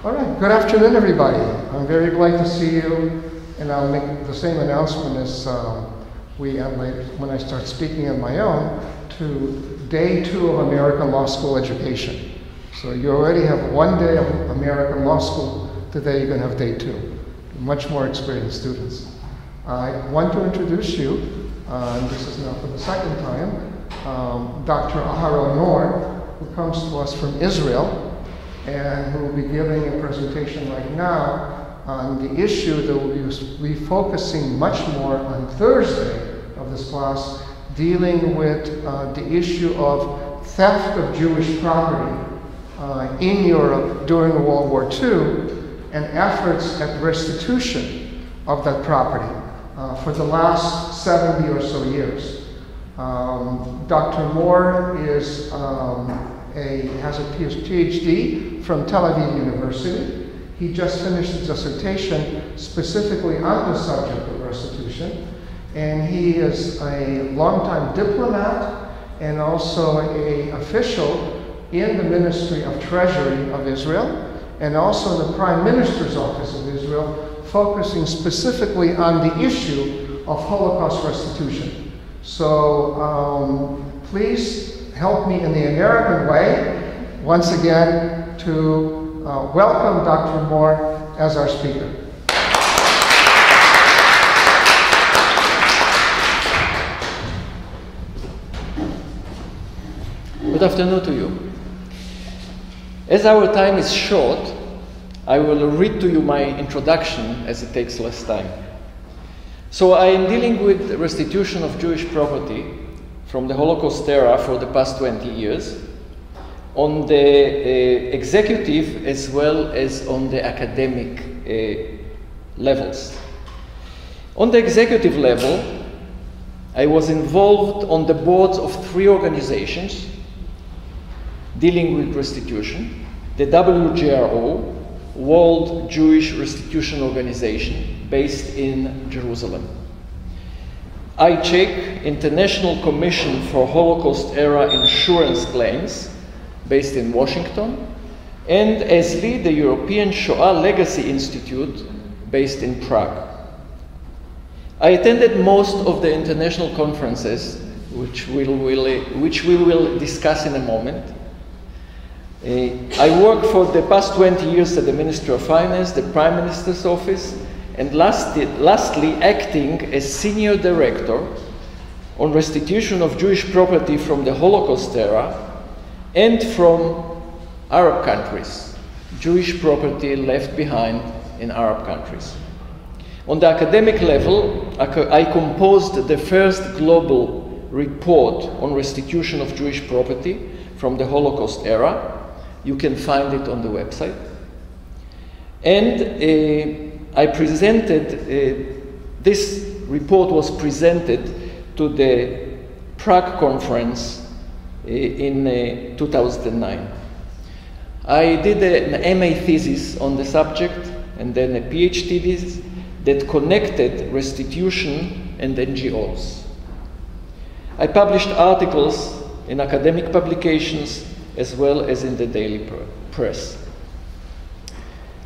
All right, good afternoon, everybody. I'm very glad to see you, and I'll make the same announcement as when I start speaking on my own, to day 2 of American Law School education. So you already have 1 day of American Law School. Today you're going to have day 2. Much more experienced students. I want to introduce you, and this is now for the second time, Dr. Aharonem Morem, who comes to us from Israel, and who will be giving a presentation right now on the issue that we'll be focusing much more on Thursday of this class, dealing with the issue of theft of Jewish property in Europe during World War II and efforts at restitution of that property for the last 70 or so years. Dr. Moore is has a PhD from Tel Aviv University. He just finished his dissertation specifically on the subject of restitution, and he is a longtime diplomat and also an official in the Ministry of Treasury of Israel, and also the Prime Minister's Office of Israel, focusing specifically on the issue of Holocaust restitution. So please help me in the American way, once again, to welcome Dr. Moore as our speaker. Good afternoon to you. As our time is short, I will read to you my introduction as it takes less time. So I am dealing with restitution of Jewish property from the Holocaust era for the past 20 years on the executive as well as on the academic levels. On the executive level, I was involved on the boards of 3 organizations dealing with restitution: the WJRO, World Jewish Restitution Organization, based in Jerusalem; ICHEC, International Commission for Holocaust-Era Insurance Claims, based in Washington; and ESLI, the European Shoah Legacy Institute, based in Prague. I attended most of the international conferences, which we will discuss in a moment. I worked for the past 20 years at the Ministry of Finance, the Prime Minister's Office, and lastly acting as Senior Director on restitution of Jewish property from the Holocaust era and from Arab countries, Jewish property left behind in Arab countries. On the academic level, I composed the first global report on restitution of Jewish property from the Holocaust era. You can find it on the website. And I presented, this report was presented to the Prague conference in 2009. I did an MA thesis on the subject and then a PhD thesis that connected restitution and NGOs. I published articles in academic publications as well as in the daily press.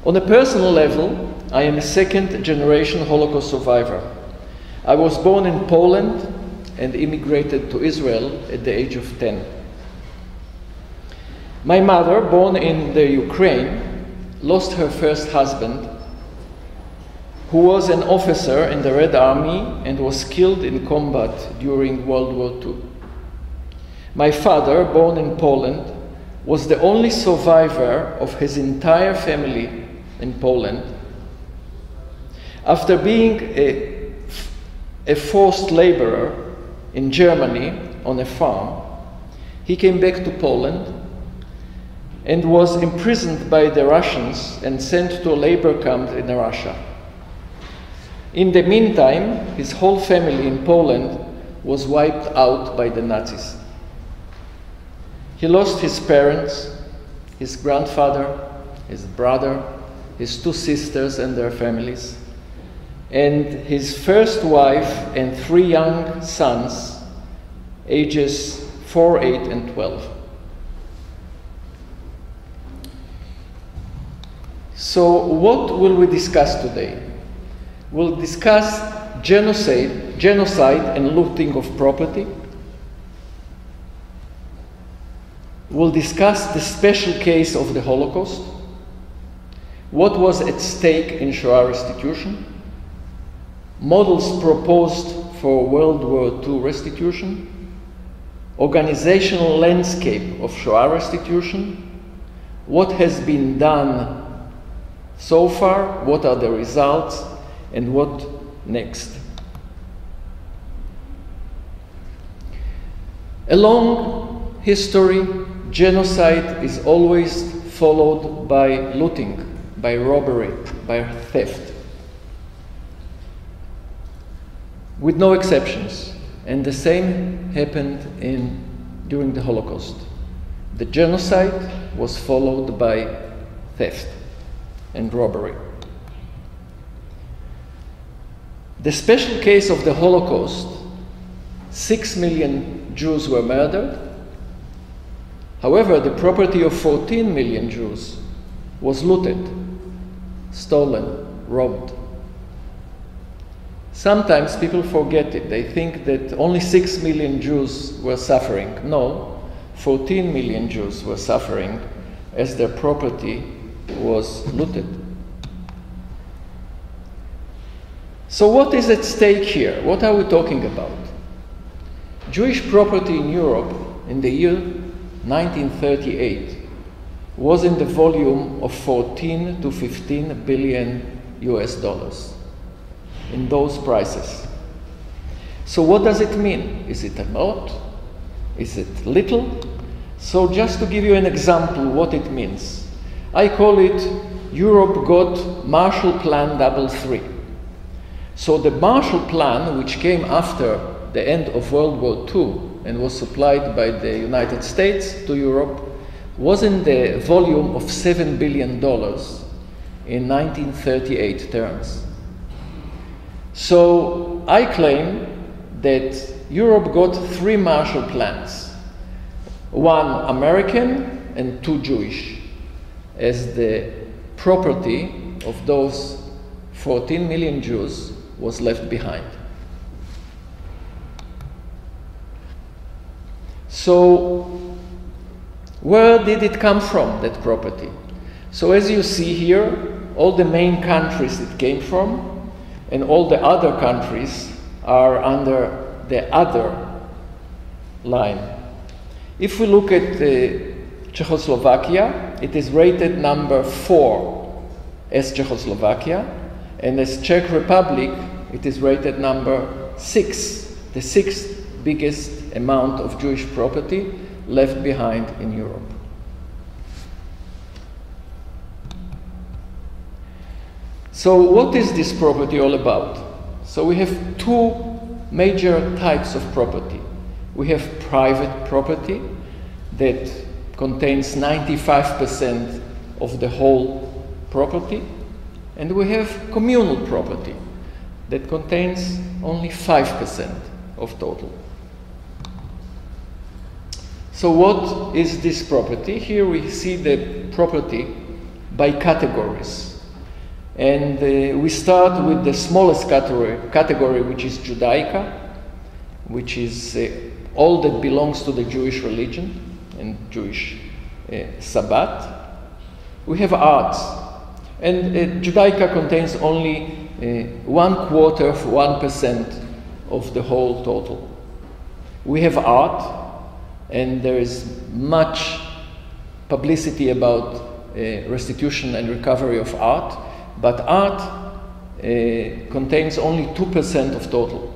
On a personal level, I am a second-generation Holocaust survivor. I was born in Poland and immigrated to Israel at the age of 10. My mother, born in the Ukraine, lost her first husband, who was an officer in the Red Army and was killed in combat during World War II. My father, born in Poland, was the only survivor of his entire family in Poland. After being a forced laborer in Germany on a farm, he came back to Poland and was imprisoned by the Russians and sent to a labor camp in Russia. In the meantime, his whole family in Poland was wiped out by the Nazis. He lost his parents, his grandfather, his brother, his 2 sisters and their families, and his first wife and 3 young sons, ages 4, 8, and 12. So what will we discuss today? We'll discuss genocide and looting of property. We'll discuss the special case of the Holocaust, what was at stake in Shoah restitution, models proposed for World War II restitution, organizational landscape of Shoah restitution, what has been done so far, what are the results, and what next. Along history, genocide is always followed by looting, by robbery, by theft, with no exceptions. And the same happened during the Holocaust. The genocide was followed by theft and robbery. The special case of the Holocaust, 6 million Jews were murdered. However, the property of 14 million Jews was looted, stolen, robbed. Sometimes people forget it. They think that only 6 million Jews were suffering. No, 14 million Jews were suffering as their property was looted. So what is at stake here? What are we talking about? Jewish property in Europe in the year 1938 was in the volume of 14 to 15 billion US dollars in those prices. So what does it mean? Is it a lot? Is it little? So just to give you an example what it means, I call it Europe got Marshall Plan 3. So the Marshall Plan, which came after the end of World War II and was supplied by the United States to Europe, was in the volume of $7 billion in 1938 terms. So I claim that Europe got 3 Marshall Plans, 1 American and 2 Jewish, as the property of those 14 million Jews was left behind. So where did it come from, that property? So as you see here, all the main countries it came from and all the other countries are under the other line. If we look at Czechoslovakia, it is rated number 4 as Czechoslovakia, and as Czech Republic, it is rated number 6, the 6th biggest amount of Jewish property left behind in Europe. So what is this property all about? So we have 2 major types of property. We have private property that contains 95% of the whole property, and we have communal property that contains only 5% of total. So what is this property? Here we see the property by categories. And we start with the smallest category, which is Judaica, which is all that belongs to the Jewish religion and Jewish Sabbath. We have arts, and Judaica contains only 1/4% of the whole total. We have art, and there is much publicity about restitution and recovery of art, but art contains only 2% of total.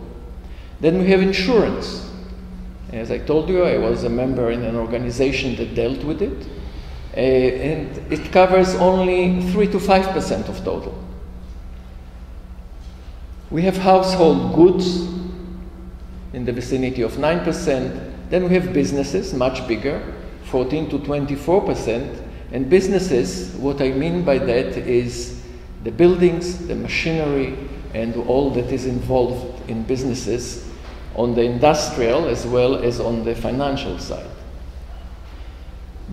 Then we have insurance. As I told you, I was a member in an organization that dealt with it, and it covers only 3 to 5% of total. We have household goods in the vicinity of 9%. Then we have businesses, much bigger, 14 to 24%. And businesses, what I mean by that is the buildings, the machinery, and all that is involved in businesses on the industrial as well as on the financial side.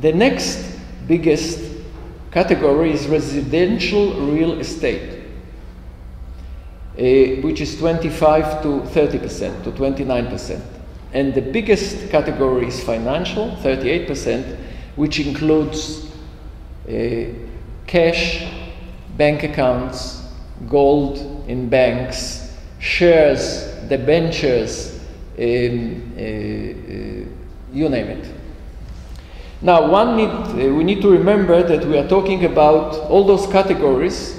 The next biggest category is residential real estate, which is 25 to 30% to 29%. And the biggest category is financial, 38%, which includes cash, bank accounts, gold in banks, shares, debentures, you name it. Now, we need to remember that we are talking about all those categories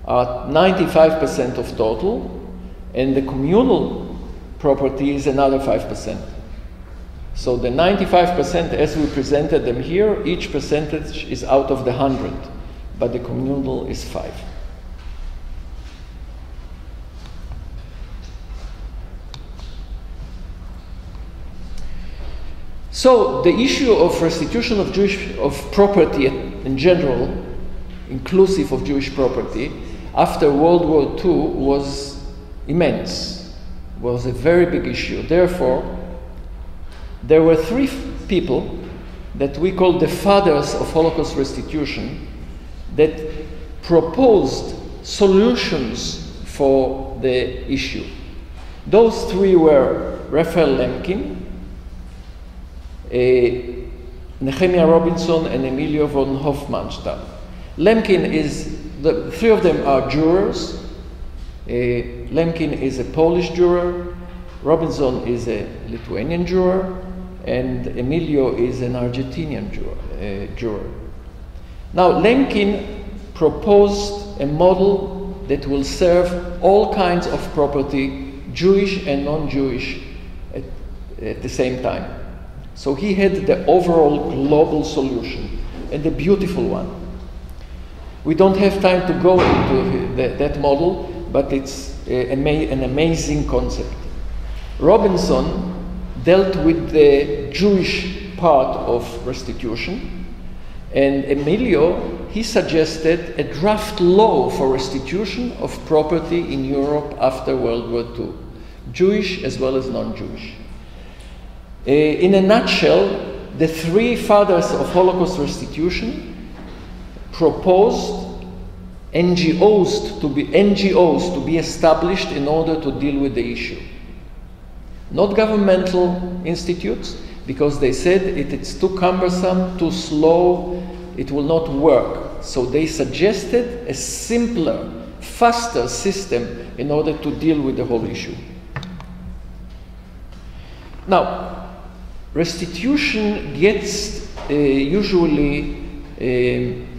are 95% of total, and the communal property is another 5%. So the 95%, as we presented them here, each percentage is out of the 100, but the communal is 5. So the issue of restitution of property in general, inclusive of Jewish property, after World War II was immense, was a very big issue. Therefore, there were 3 people that we call the fathers of Holocaust restitution that proposed solutions for the issue. Those 3 were Raphael Lemkin, Nehemiah Robinson, and Emilio von Hofmannsthal. Lemkin the 3 of them are jurors. Lemkin is a Polish juror, Robinson is a Lithuanian juror, and Emilio is an Argentinian juror. Now, Lemkin proposed a model that will serve all kinds of property, Jewish and non-Jewish, at the same time. So he had the overall global solution, and a beautiful one. We don't have time to go into that model, but it's an amazing concept. Robinson dealt with the Jewish part of restitution, and Emilio, he suggested a draft law for restitution of property in Europe after World War II, Jewish as well as non-Jewish. In a nutshell, the 3 fathers of Holocaust restitution proposed NGOs to be established in order to deal with the issue. Not governmental institutes, because they said it's too cumbersome, too slow, it will not work. So they suggested a simpler, faster system in order to deal with the whole issue. Now, restitution gets usually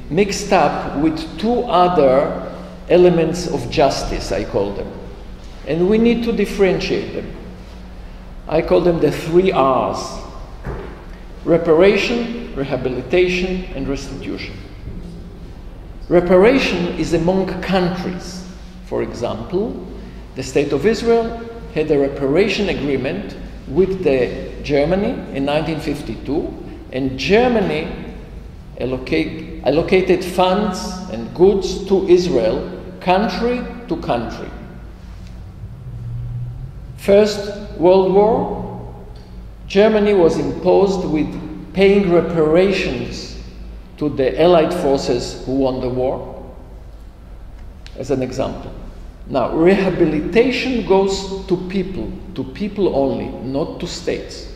mixed up with 2 other elements of justice, I call them. And we need to differentiate them. I call them the 3 R's: reparation, rehabilitation, and restitution. Reparation is among countries. For example, the State of Israel had a reparation agreement with Germany in 1952, and Germany allocated funds and goods to Israel, country to country. First World War, Germany was imposed with paying reparations to the Allied forces who won the war, as an example. Now, rehabilitation goes to people only, not to states,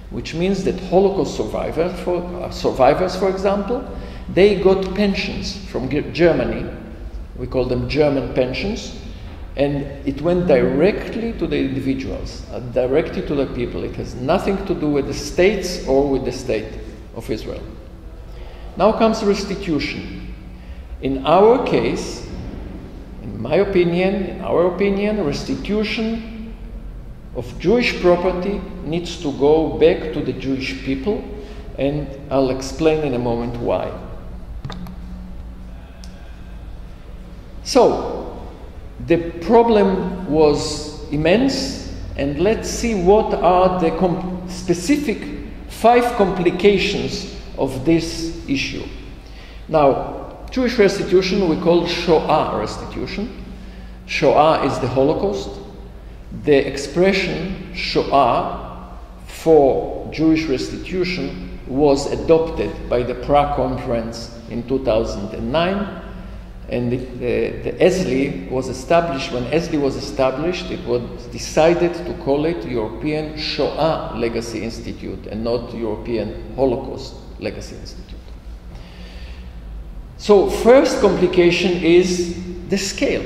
which means that Holocaust survivors, for example, they got pensions from Germany. We call them German pensions, and it went directly to the individuals, directly to the people. It has nothing to do with the states or with the state of Israel. Now comes restitution. In our case, in our opinion, restitution of Jewish property needs to go back to the Jewish people, and I'll explain in a moment why. So, the problem was immense, and let's see what are the specific 5 complications of this issue. Now, Jewish restitution we call Shoah restitution. Shoah is the Holocaust. The expression Shoah for Jewish restitution was adopted by the Prague Conference in 2009, and the ESLI was established. When ESLI was established, it was decided to call it European Shoah Legacy Institute and not European Holocaust Legacy Institute. So first complication is the scale.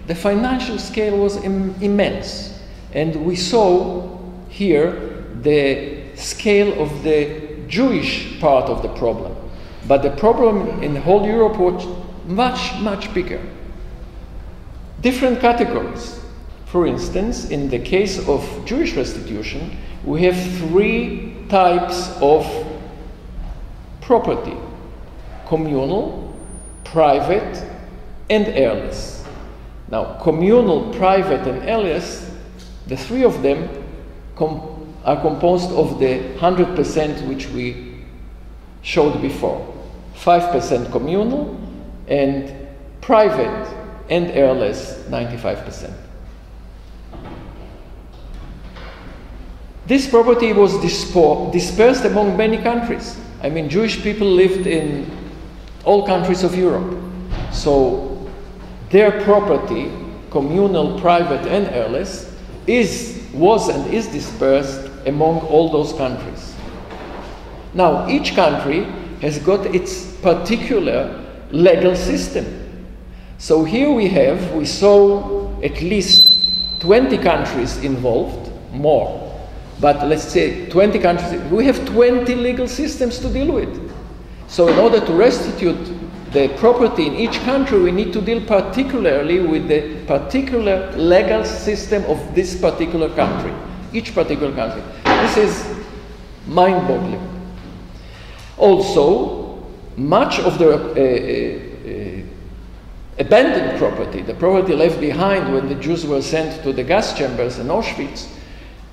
The financial scale was immense, and we saw here the scale of the Jewish part of the problem. But the problem in whole Europe was much, much bigger. Different categories. For instance, in the case of Jewish restitution, we have 3 types of property: communal, private, and heirless. Now, communal, private, and heirless, the 3 of them are composed of the 100% which we showed before. 5% communal, and private and heirless 95%. This property was dispersed among many countries. I mean, Jewish people lived in all countries of Europe. So their property, communal, private, and heirless, was and is dispersed among all those countries. Now, each country has got its particular legal system. So here we saw at least 20 countries involved, more. But let's say 20 countries, we have 20 legal systems to deal with. So in order to restitute the property in each country, we need to deal particularly with the particular legal system of this particular country, each particular country. This is mind-boggling. Also, much of the abandoned property, the property left behind when the Jews were sent to the gas chambers in Auschwitz,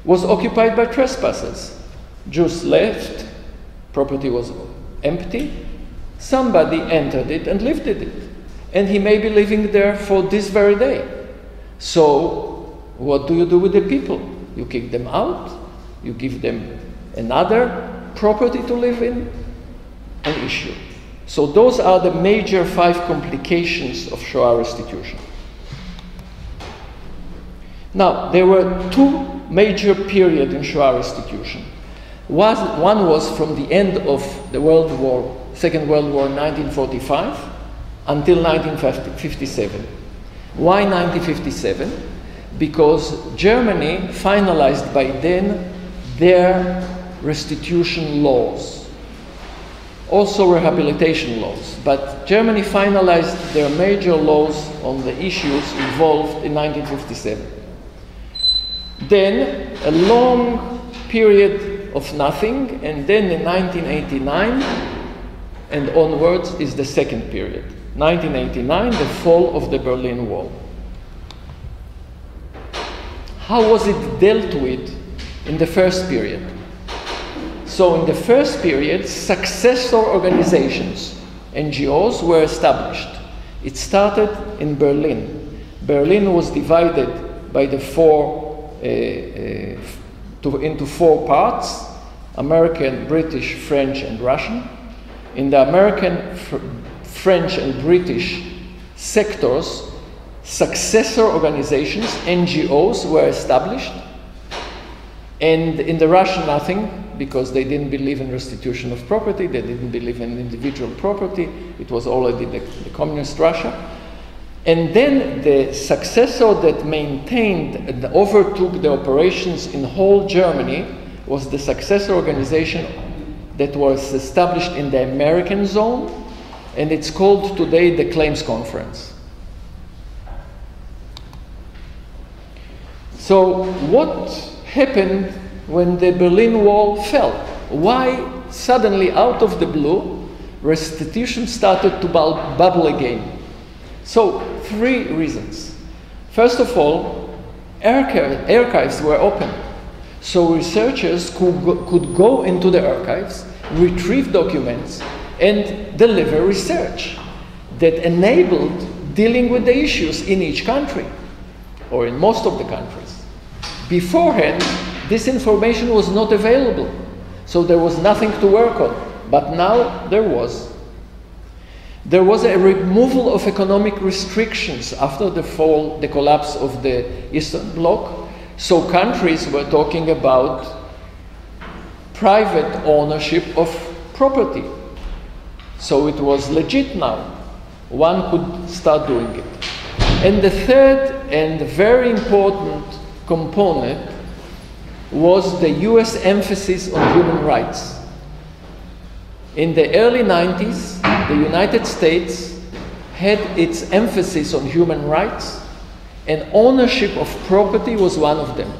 was occupied by trespassers. Jews left, property was empty, somebody entered it and lived in it. And he may be living there for this very day. So, what do you do with the people? You kick them out, you give them another property to live in, an issue. So those are the major 5 complications of Shoah restitution. Now, there were 2 major periods in Shoah restitution. One was from the end of the Second World War, 1945, until 1957. Why 1957? Because Germany finalized by then their restitution laws. Also rehabilitation laws, but Germany finalized their major laws on the issues involved in 1957. Then a long period of nothing, and then in 1989 and onwards is the second period. 1989, the fall of the Berlin Wall. How was it dealt with in the first period? So in the first period, successor organizations, NGOs, were established. It started in Berlin. Berlin was divided by the into 4 parts: American, British, French, and Russian. In the American, French, and British sectors, successor organizations, NGOs, were established. And in the Russian, nothing, because they didn't believe in restitution of property, they didn't believe in individual property. It was already the communist Russia. And then the successor that maintained and overtook the operations in whole Germany was the successor organization that was established in the American zone, and it's called today the Claims Conference. So what happened when the Berlin Wall fell? Why suddenly, out of the blue, restitution started to bubble again? So 3 reasons. First of all, archives were open. So researchers could go into the archives, retrieve documents, and deliver research that enabled dealing with the issues in each country, or in most of the countries. Beforehand, this information was not available. So there was nothing to work on. But now there was. There was a removal of economic restrictions after the collapse of the Eastern Bloc. So countries were talking about private ownership of property. So it was legit now. One could start doing it. And the third and very important component was the US emphasis on human rights. In the early 90s, the United States had its emphasis on human rights, and ownership of property was one of them.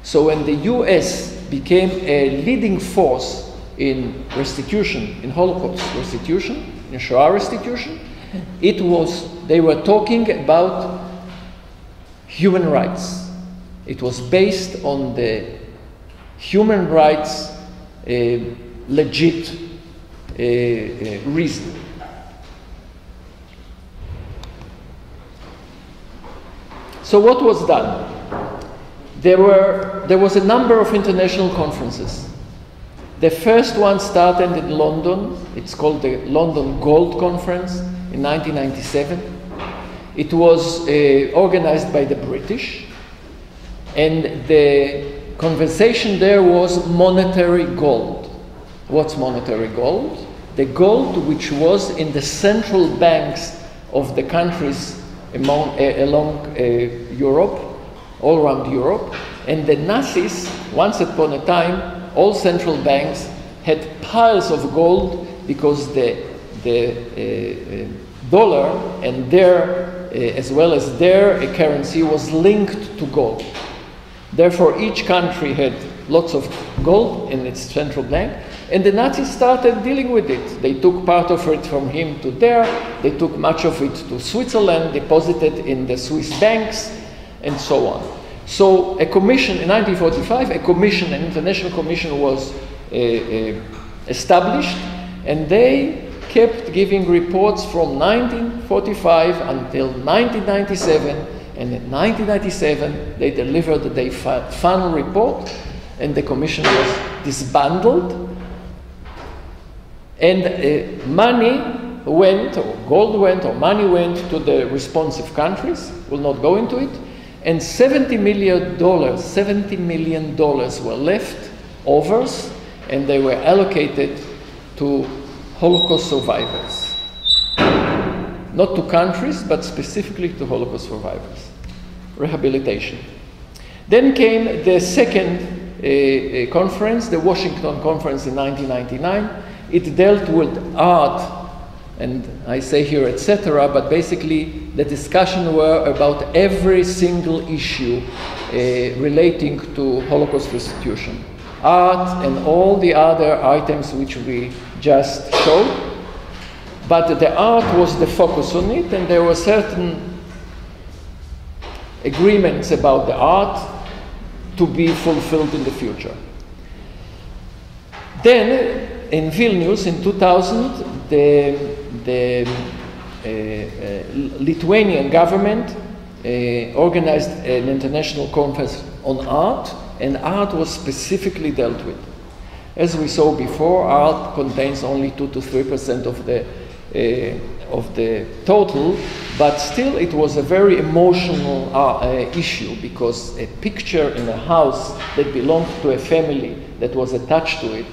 So when the US became a leading force in restitution, in Holocaust restitution, in Shoah restitution, they were talking about human rights. It was based on the human rights legit reason. So what was done? There was a number of international conferences. The first one started in London. It's called the London Gold Conference in 1997. It was organized by the British, and the conversation there was monetary gold. What's monetary gold? The gold which was in the central banks of the countries along Europe, all around Europe, and the Nazis, once upon a time, all central banks had piles of gold because the dollar and as well as their currency was linked to gold. Therefore, each country had lots of gold in its central bank, and the Nazis started dealing with it. They took part of it from him to there, they took much of it to Switzerland, deposited in the Swiss banks, and so on. So a commission, in 1945, an international commission was established, and they kept giving reports from 1945 until 1997, and in 1997 they delivered the final report, and the commission was disbanded, and money went, or gold went, or money went to the responsive countries. We'll not go into it. And $70 million were left overs, and they were allocated to Holocaust survivors. Not to countries, but specifically to Holocaust survivors. Rehabilitation. Then came the second conference, the Washington Conference in 1999. It dealt with art, and I say here etc., but basically the discussion were about every single issue relating to Holocaust restitution. Art and all the other items which we just showed, but the art was the focus on it, and there were certain agreements about the art to be fulfilled in the future. Then, in Vilnius in 2000, the Lithuanian government organized an international conference on art, and art was specifically dealt with. As we saw before, art contains only 2 to 3% of the total, but still it was a very emotional issue, because a picture in a house that belonged to a family that was attached to it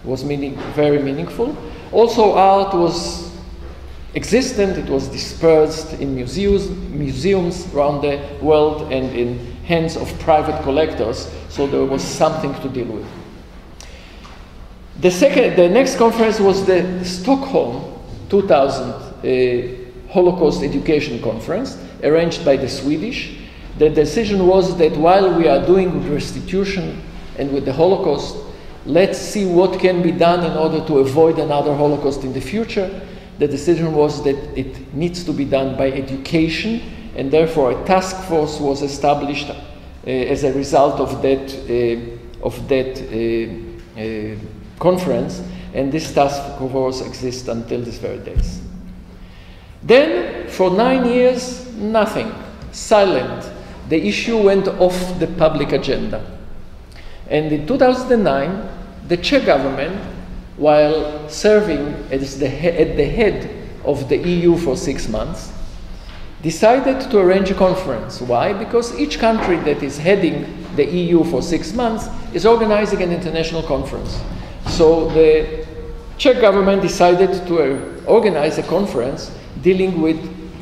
was very meaningful. Also, art was existent, it was dispersed in museums around the world and in hands of private collectors, so there was something to deal with. The next conference was the Stockholm 2000 Holocaust Education Conference, arranged by the Swedish. The decision was that while we are doing restitution and with the Holocaust, let's see what can be done in order to avoid another Holocaust in the future. The decision was that it needs to be done by education, and therefore a task force was established as a result of that conference, and this task force exists until these very days. Then, for 9 years, nothing, silent. The issue went off the public agenda. And in 2009, the Czech government, while serving as at the head of the EU for 6 months, decided to arrange a conference. Why? Because each country that is heading the EU for 6 months is organizing an international conference. So the Czech government decided to organize a conference dealing with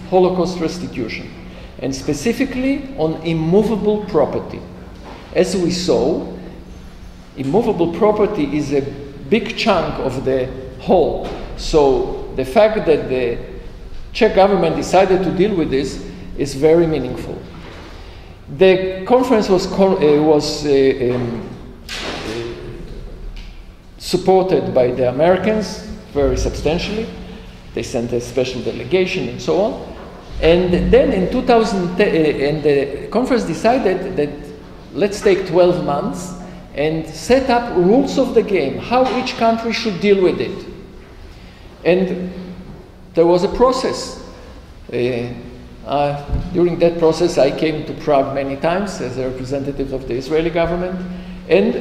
Holocaust restitution, and specifically on immovable property. As we saw, immovable property is a big chunk of the whole. So the fact that the Czech government decided to deal with this is very meaningful. The conference was supported by the Americans very substantially. They sent a special delegation and so on. And then in 2010, and the conference decided that let's take 12 months and set up rules of the game, how each country should deal with it. And there was a process. During that process, I came to Prague many times as a representative of the Israeli government, and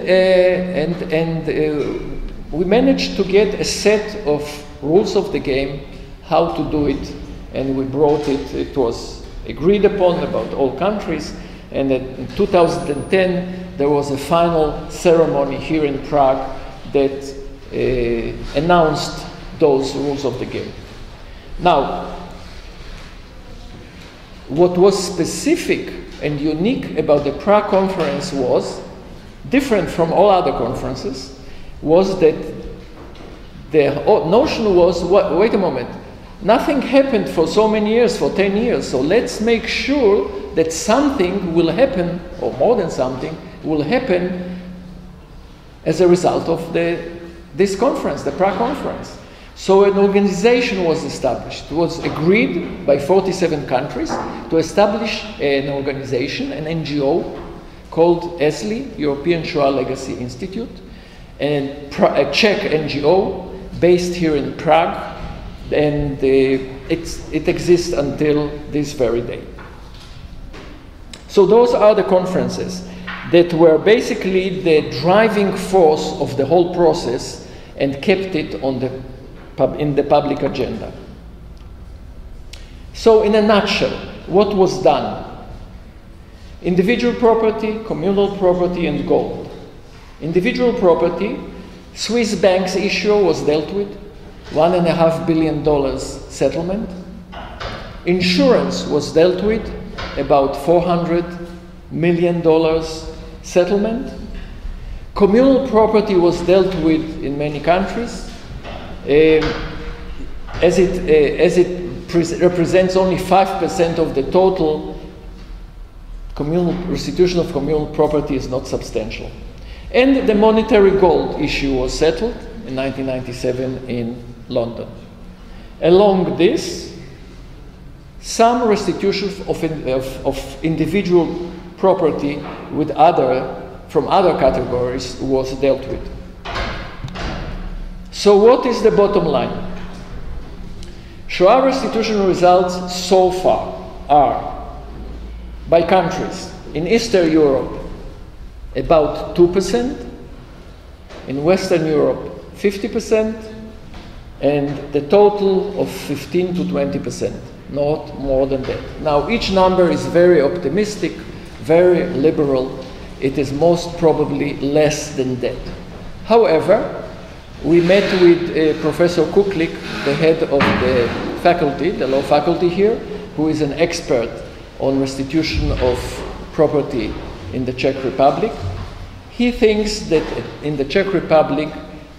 we managed to get a set of rules of the game, how to do it, and we brought it. It was agreed upon about all countries, and in 2010 there was a final ceremony here in Prague that announced those rules of the game. Now, what was specific and unique about the Prague conference was, different from all other conferences, was that the notion was, wait a moment, nothing happened for so many years, for 10 years, so let's make sure that something will happen, or more than something, will happen as a result of this conference, the Prague conference. So an organization was established. It was agreed by 47 countries to establish an organization, an NGO, called ESLI, European Shoah Legacy Institute, and a Czech NGO based here in Prague, and it exists until this very day. So those are the conferences that were basically the driving force of the whole process and kept it on in the public agenda. So in a nutshell, what was done? Individual property, communal property, and gold. Individual property, Swiss banks issue was dealt with, $1.5 billion settlement. Insurance was dealt with, about $400 million settlement. Communal property was dealt with in many countries. As it represents only 5% of the total, restitution of communal property is not substantial. And the monetary gold issue was settled in 1997 in London. Along this, some restitution of individual property from other categories was dealt with. So what is the bottom line? Shoah restitution results so far are, by countries, in Eastern Europe, about 2%, in Western Europe, 50%, and the total of 15 to 20%, not more than that. Now, each number is very optimistic, very liberal. It is most probably less than that. However, we met with Professor Kuklik, the head of the faculty, the law faculty here, who is an expert on restitution of property in the Czech Republic. He thinks that in the Czech Republic,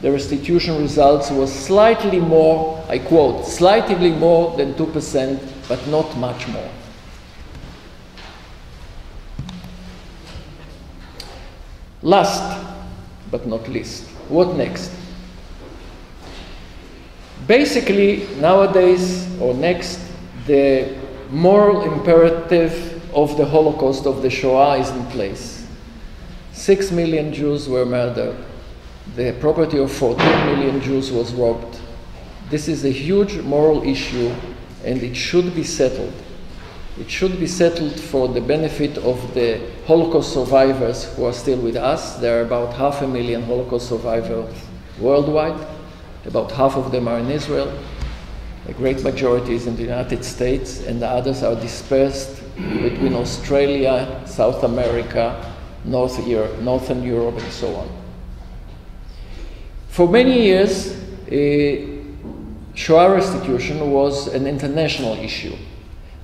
the restitution results was slightly more, I quote, slightly more than 2%, but not much more. Last but not least, what next? Basically, nowadays or next, the moral imperative of the Holocaust, of the Shoah, is in place. 6 million Jews were murdered. The property of 14 million Jews was robbed. This is a huge moral issue, and it should be settled. It should be settled for the benefit of the Holocaust survivors who are still with us. There are about 500,000 Holocaust survivors worldwide. About half of them are in Israel. The great majority is in the United States, and the others are dispersed between Australia, South America, Northern Europe, and so on. For many years, Shoah restitution was an international issue.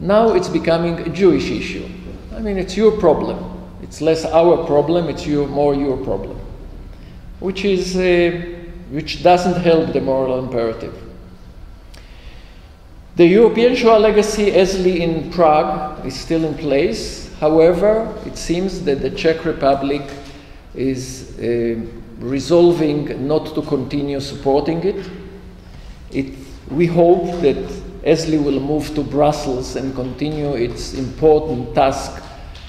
Now it's becoming a Jewish issue. I mean, it's your problem. It's less our problem, it's more your problem, which doesn't help the moral imperative. The European Shoah legacy, ESLI in Prague, is still in place. However, it seems that the Czech Republic is resolving not to continue supporting it. We hope that ESLI will move to Brussels and continue its important task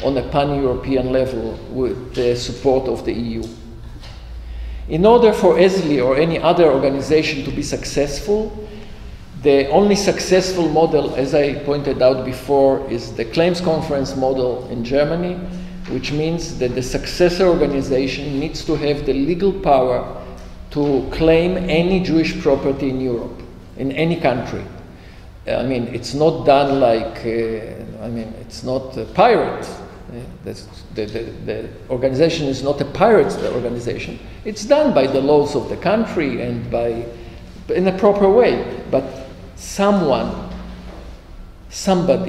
on a pan-European level with the support of the EU. In order for ESLI or any other organization to be successful, the only successful model, as I pointed out before, is the claims conference model in Germany, which means that the successor organization needs to have the legal power to claim any Jewish property in Europe, in any country. I mean, it's not done like, it's not a pirate. The organization is not a pirate organization. It's done by the laws of the country and in a proper way. But somebody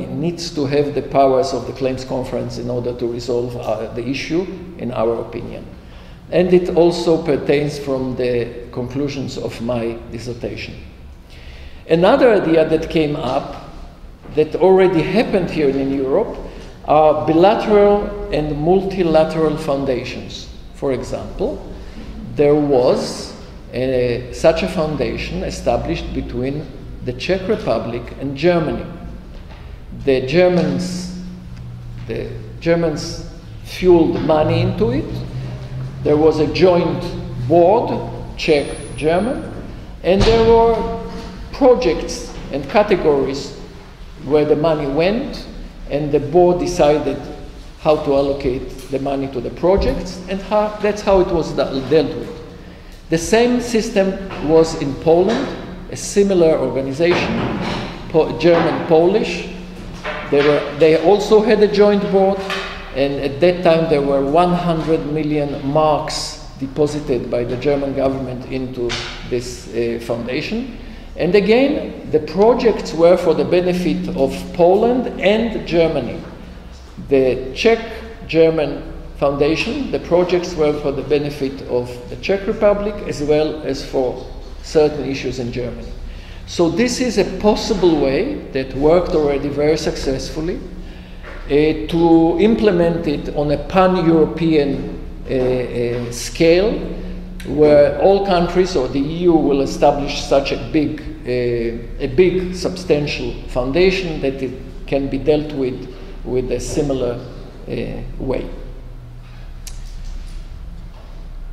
needs to have the powers of the claims conference in order to resolve the issue, in our opinion. And it also pertains from the conclusions of my dissertation. Another idea that came up that already happened here in Europe are bilateral and multilateral foundations. For example, there was such a foundation established between the Czech Republic and Germany. The Germans fueled money into it. There was a joint board, Czech-German, and there were projects and categories where the money went, and the board decided how to allocate the money to the projects, and that's how it was dealt with. The same system was in Poland, a similar organization, German-Polish. They also had a joint board, and at that time there were 100 million marks deposited by the German government into this foundation. And again, the projects were for the benefit of Poland and Germany. The Czech-German foundation, the projects were for the benefit of the Czech Republic as well as for certain issues in Germany. So this is a possible way that worked already very successfully to implement it on a pan-European scale, where all countries or the EU will establish such a big substantial foundation that it can be dealt with a similar way.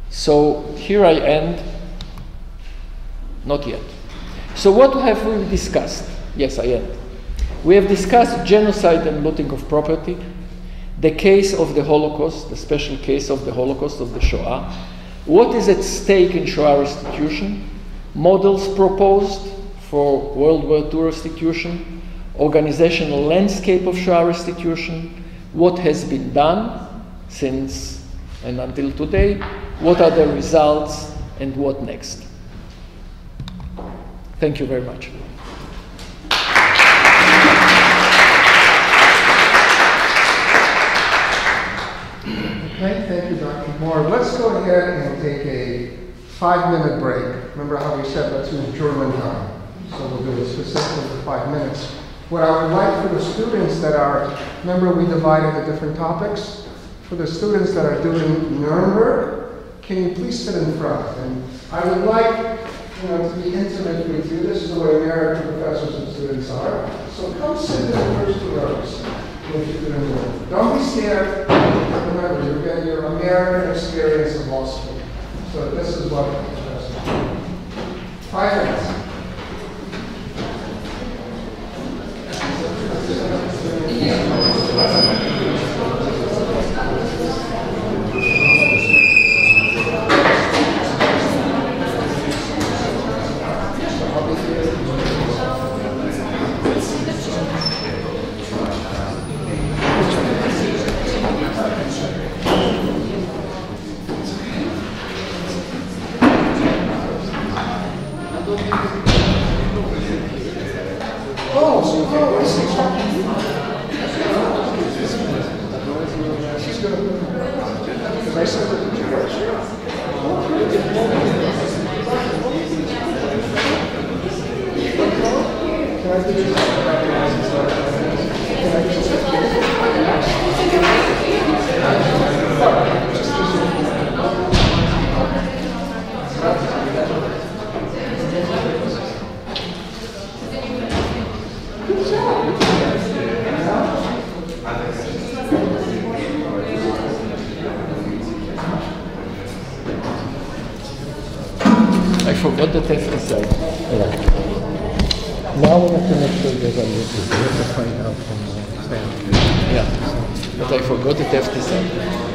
So here I end. Not yet. So what have we discussed? Yes, I end. We have discussed genocide and looting of property, the case of the Holocaust, the special case of the Holocaust, of the Shoah, what is at stake in Shoah restitution, models proposed for World War II restitution, organizational landscape of Shoah restitution, what has been done since and until today, what are the results, and what next. Thank you very much. Okay, thank you, Dr. Moore. Let's go ahead and take a 5-minute break. Remember how we said let's use German time. So we'll do it specifically for 5 minutes. What I would like for the students that are, remember we divided the different topics? For the students that are doing Nuremberg, can you please sit in front? And I would like to be intimate with you. This is the way American professors and students are. So come sit in the first 2 rows. Don't be scared. Remember, you're getting your American experience in law school. So this is what I'm interested in. 5 minutes. forgot the test inside. Now we have to make sure there's a list. We have to find out from the stand. Yeah, but I forgot the test inside.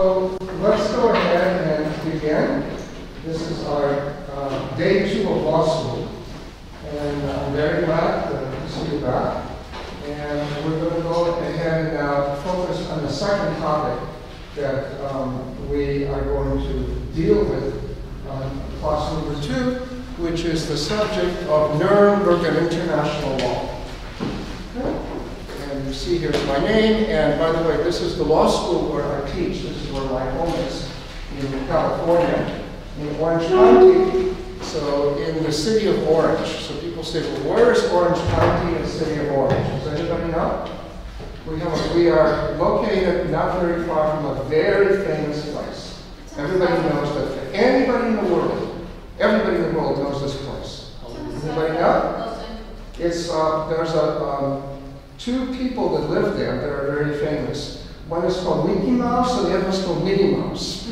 So let's go ahead and begin. This is our day 2 of law school. And I'm very glad to see you back. And we're going to go ahead and now focus on the second topic that we are going to deal with on class number 2, which is the subject of Nuremberg and international law. Okay. And you see here's my name, and by the way, this is the law school where I teach. This is where my home is in California, in Orange County. So in the city of Orange. So people say, well, where is Orange County in the city of Orange? Does anybody know? We are located not very far from a very famous place. Everybody knows that. Anybody in the world, everybody in the world knows this place. Anybody know? It's there's two people that live there that are very famous. One is called Mickey Mouse, and the other is called Minnie Mouse.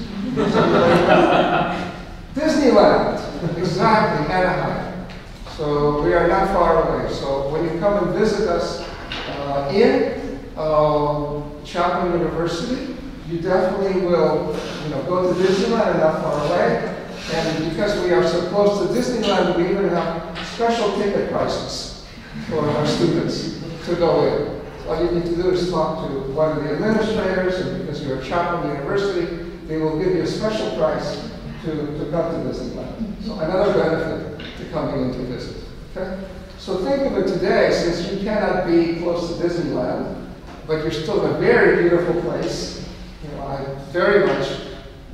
Disneyland, exactly, Anaheim. So we are not far away. So when you come and visit us in Chapman University, you definitely will, go to Disneyland and not far away. And because we are so close to Disneyland, we even have special ticket prices for our students to go in. All you need to do is talk to one of the administrators, and because you're at Chapman University, they will give you a special price to come to Disneyland. So another benefit to coming in to visit. Okay? So think of it today, since you cannot be close to Disneyland, but you're still in a very beautiful place. I'm very much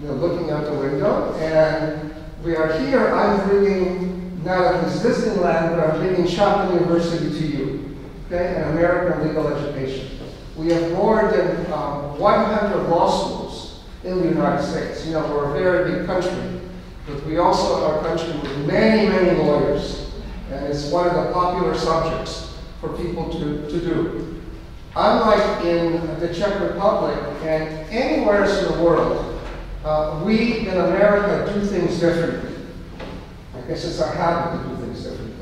looking out the window, and we are here. I'm bringing not only Disneyland, but I'm bringing Chapman University to you. Okay, an American legal education. We have more than 100 law schools in the United States. We're a very big country, but we also are a country with many, many lawyers, and it's one of the popular subjects for people to do. Unlike in the Czech Republic and anywhere else in the world, we in America do things differently. I guess it's our habit to do things differently.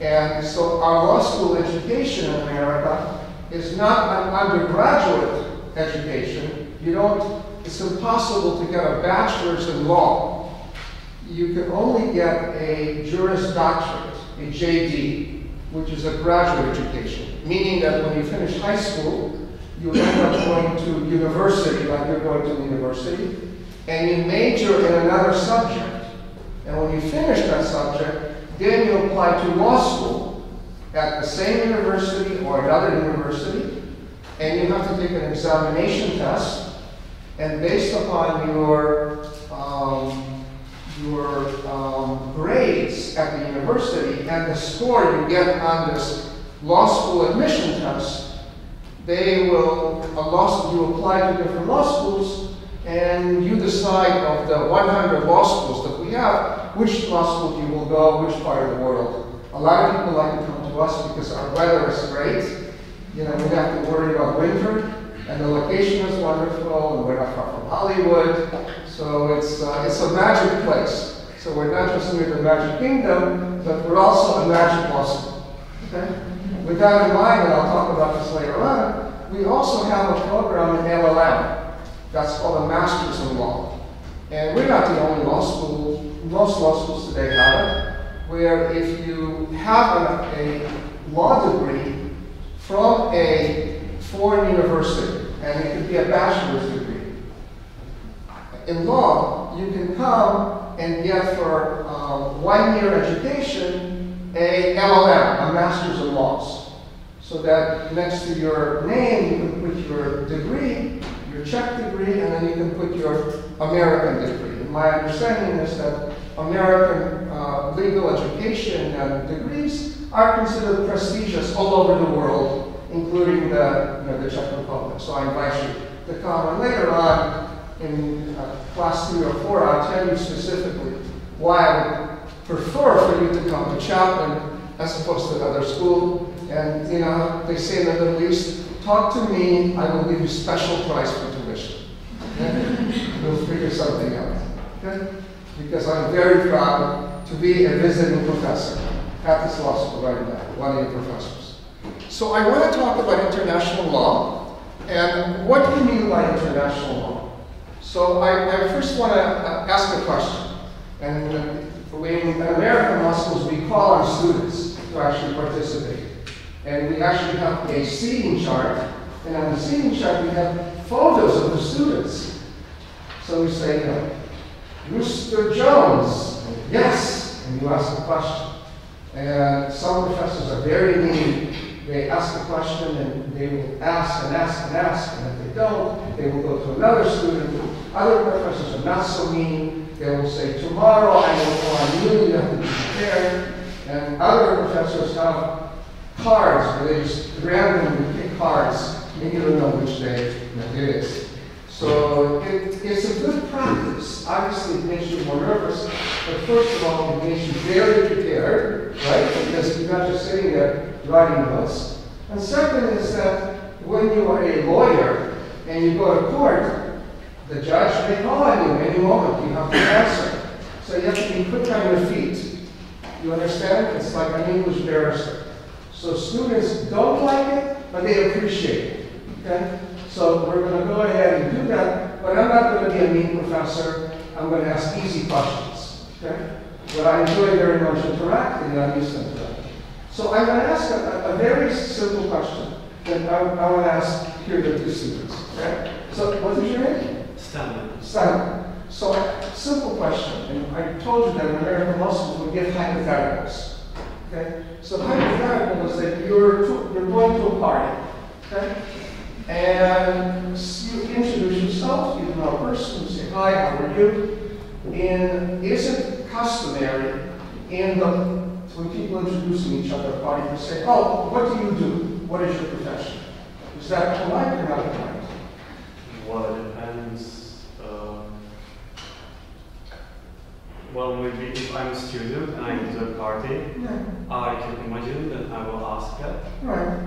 And so our law school education in America is not an undergraduate education. It's impossible to get a bachelor's in law. You can only get a Juris Doctorate, a JD, which is a graduate education, meaning that when you finish high school, you end up going to university, like you're going to university, and you major in another subject. And when you finish that subject, then you apply to law school at the same university or another university, and you have to take an examination test, and based upon your grades at the university and the score you get on this law school admission test, you apply to different law schools, and you decide of the 100 law schools that we have, which law school you will go, which part of the world. A lot of people like to come to us because our weather is great. We don't have to worry about winter, and the location is wonderful, and we're not far from Hollywood. So it's a magic place. So we're not just in the Magic Kingdom, but we're also a magic law school. Okay? With that in mind, and I'll talk about this later on, we also have a program in LLM. That's called a Master's in Law. And we're not the only law school. Most law schools today have it, where if you have a law degree from a foreign university, and it could be a bachelor's degree, in law, you can come and get for 1-year education a LLM, a Master's in Laws. So that next to your name, you can put your degree, your Czech degree, and then you can put your American degree. And my understanding is that American legal education and degrees are considered prestigious all over the world, including the Czech Republic. So I invite you to come. And later on, in class 3 or 4, I'll tell you specifically why I would prefer for you to come to Chapman as opposed to another school. And they say in the Middle East, talk to me, I will give you special price for tuition. Okay? We'll figure something out. Okay? Because I'm very proud to be a visiting professor at this law school right now, one of your professors. So I want to talk about international law, and what do you mean by international law? So I first want to ask a question. And in American law schools, we call our students to actually participate. And we actually have a seating chart. And on the seating chart, we have photos of the students. So we say, Mr. Jones, yes, and you ask a question. And some professors are very mean. They ask a question and they will ask and ask and ask, and if they don't, they will go to another student. Other professors are not so mean. They will say, tomorrow I will go on you, you have to be prepared. And other professors have cards where they just randomly pick cards, and you don't know which day it is. So it's a good practice. Obviously, it makes you more nervous, but first of all, it makes you very prepared, right? Because you're not just sitting there writing notes. And second is that when you are a lawyer and you go to court, the judge may call on you any moment. You have to answer. So you have to be quick on your feet. You understand? It's like an English barrister. So students don't like it, but they appreciate it. Okay? So we're going to go ahead and do that, but I'm not going to be a mean professor. I'm going to ask easy questions. Okay? But I enjoy very much interacting, and I'm used to that. So I'm going to ask a very simple question that I want to ask here to the students. Okay? So what is your name? Stanley. Stanley. So a simple question, and I told you that in American law schools we give hypotheticals. Okay? So hypothetical is that you're going to a party. Okay? And you introduce yourself, you know a person, you say, hi, how are you? And is it customary when people introducing each other at a party to say, oh, what do you do? What is your profession? Is that polite or not polite? Well, it depends. Well, maybe if I'm a student and I go to a party, I can imagine that I will ask that. Right.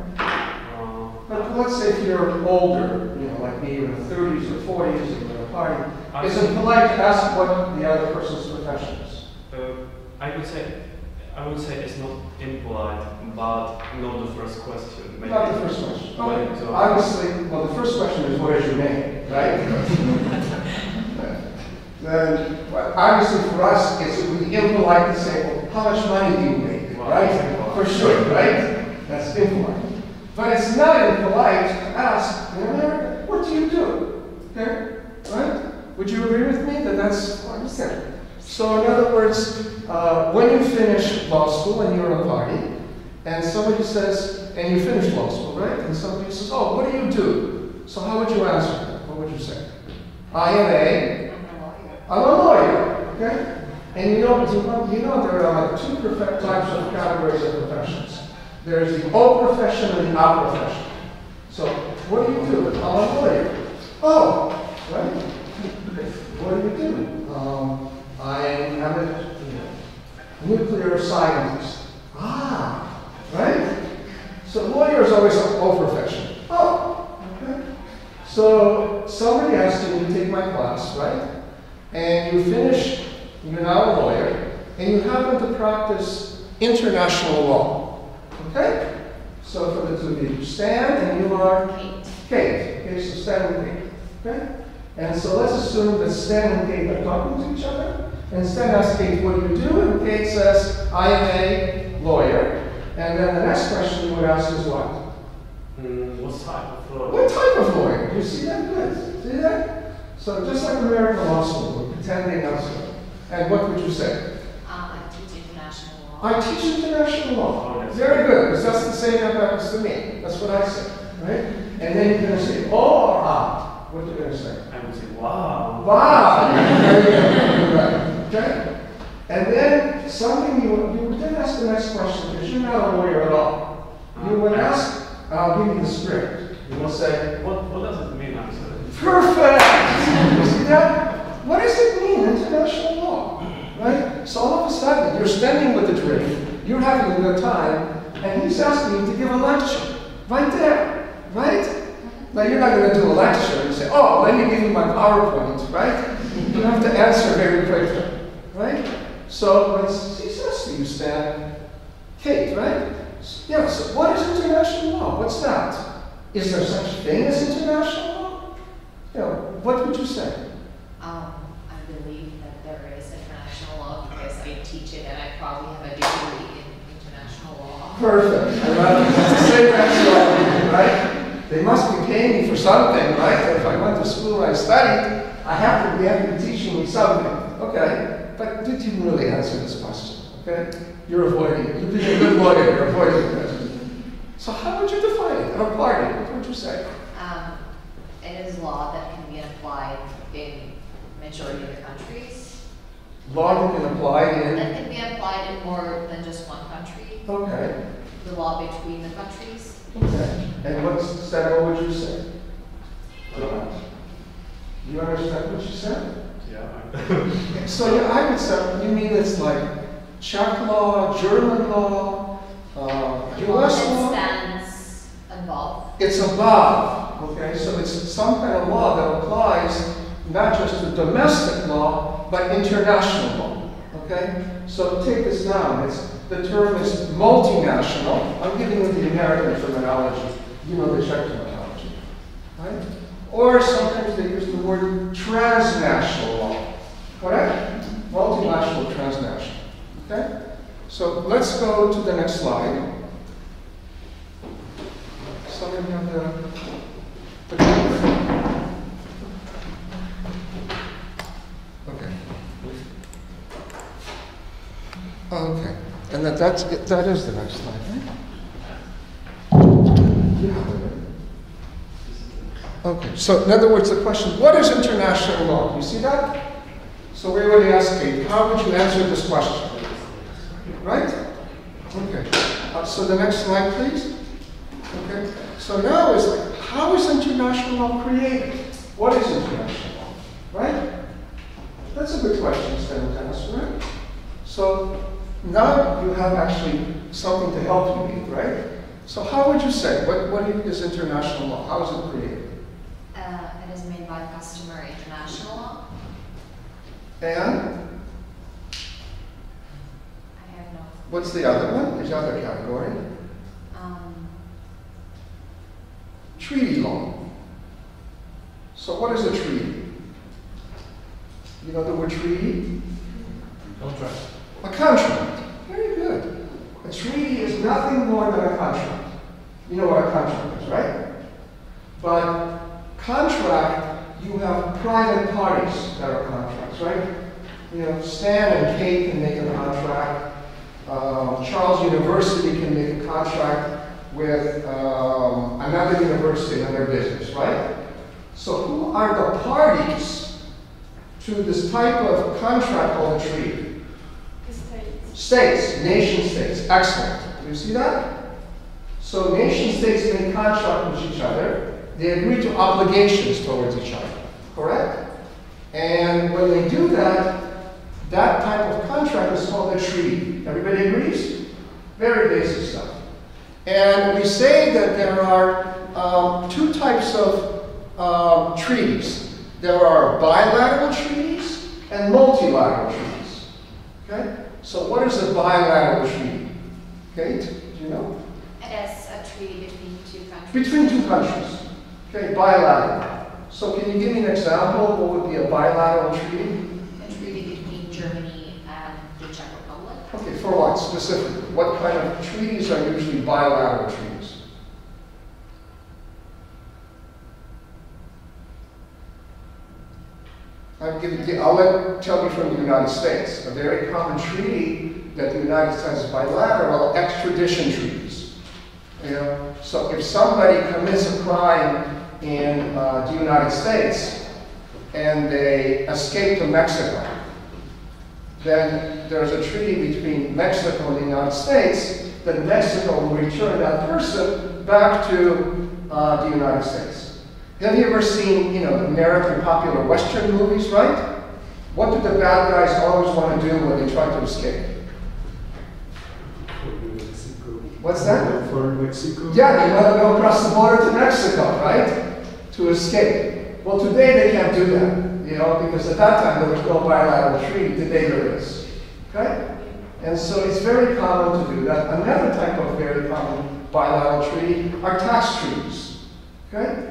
But let's say if you're older, like me, you're in the 30s or 40s, and you're at a party, is it polite to ask what the other person's profession is? I would say it's not impolite, but not the first question. Maybe. Not the first question. Okay. Obviously, well, the first question is what is your name, right? Then, well, obviously for us, it would be impolite to say, well, how much money do you make, right? For sure, right? That's impolite. But it's not impolite to ask in America, what do you do? Okay, right? Would you agree with me that that's what I'm saying? So in other words, when you finish law school and you're at a party, and somebody says, and you finish law school, right? And somebody says, oh, what do you do? So how would you answer that? What would you say? I'm a lawyer, okay? And you know there are two types of categories of professions. There's the O profession and the A profession. So, what do you do? I'm a lawyer. Oh, right? What do you do? I am a nuclear scientist. Ah, right? So, lawyer is always an O profession. Oh, okay. So, somebody asked you to take my class, right? And you finish, you're now a lawyer, and you happen to practice international law. Okay? So for the two of you, Stan and you are Kate. Okay, so Stan and Kate. Okay? And so let's assume that Stan and Kate are talking to each other. And Stan asks Kate, what do you do? And Kate says, I am a lawyer. And then the next question you would ask is what? What type of lawyer? What type of lawyer? Do you see that? Good. See that? So just like American law school, we're pretending that's good. And what would you say? I teach international law. I teach international law. Very good, because that's the same that happens to me. That's what I say, right? And then you're going to say, oh or ah. What are you going to say? I would say, wow. Wow. Right. Okay? And then something you would then ask the next question, because you're not a lawyer at all. You would ask, I'll give you the script. You will say, what does it mean, actually? Perfect! You see that? What does it mean, international law? Right? So all of a sudden, you're standing with the drink, you're having a good time, and he's asking you to give a lecture. Right there. Right? Now, you're not going to do a lecture and say, oh, let me give you my PowerPoint, right? You have to answer very quickly. Right? So when he says to you, Stan, Kate, right? Yeah, so what is international law? What's that? Is there such a thing as international law? You know, what would you say? Perfect. That's the same answer I did, right? They must be paying me for something, right? If I went to school and I studied, I have to be teaching me something. Okay, but you didn't really answer this question, okay? You're avoiding it. You've been a good lawyer, you're avoiding the question. So how would you define it? Or party, what would you say? It is law that can be applied in majority of the countries. Law that can apply in? That can be applied in more than just one country. Okay. The law between the countries. Okay. And what would you say? You understand what she said? Yeah. So yeah, I would say, you mean it's like Czech law, German law, US law? Stands above. It's above, okay? So it's some kind of law that applies not just to domestic law, but international law, okay? So take this down. The term is multinational. I'm giving you the American terminology. You know the Czech terminology, right? Or sometimes they use the word transnational law, correct? Multinational, transnational, okay? So let's go to the next slide. Some of you have the okay. Okay, and that is the next slide, right? Yeah. Okay, so in other words, the question, what is international law? You see that? So we're already asking, how would you answer this question? Right? Okay, so the next slide, please. Okay, so now is like, how is international law created? What is international law? Right? That's a good question, student, right? So now you have actually something to help you with, right? So how would you say, what is international law? How is it created? It is made by customary international law. And? I have no. What's the other one? There's other category. Treaty law. So what is a treaty? You know the word treaty? Contract. A contract. Very good. A treaty is nothing more than a contract. You know what a contract is, right? But contract, you have private parties that are contracts, right? You know, Stan and Kate can make a contract. Charles University can make a contract with another university in their business, right? So who are the parties to this type of contract called a treaty? States, nation states. Excellent. Do you see that? So nation states make contract with each other. They agree to obligations towards each other. Correct? And when they do that, that type of contract is called a treaty. Everybody agrees? Very basic stuff. And we say that there are two types of treaties. There are bilateral treaties and multilateral treaties. Okay? So what is a bilateral treaty? Kate, do you know? It is a treaty between two countries. Between two countries. Okay, bilateral. So can you give me an example of what would be a bilateral treaty? A treaty between Germany and the Czech Republic. Okay, for what specifically? What kind of treaties are usually bilateral treaties? I'll tell you from the United States. A very common treaty that the United States is bilateral, extradition treaties. You know, so if somebody commits a crime in the United States and they escape to Mexico, then there's a treaty between Mexico and the United States that Mexico will return that person back to the United States. Have you ever seen, American popular Western movies, right? What do the bad guys always want to do when they try to escape? What's that? For Mexico? Yeah, they want to go across the border to Mexico, right? To escape. Well, today they can't do that, because at that time there was no bilateral treaty. Today there is. Okay? And so it's very common to do that. Another type of very common bilateral treaty are tax treaties. Okay?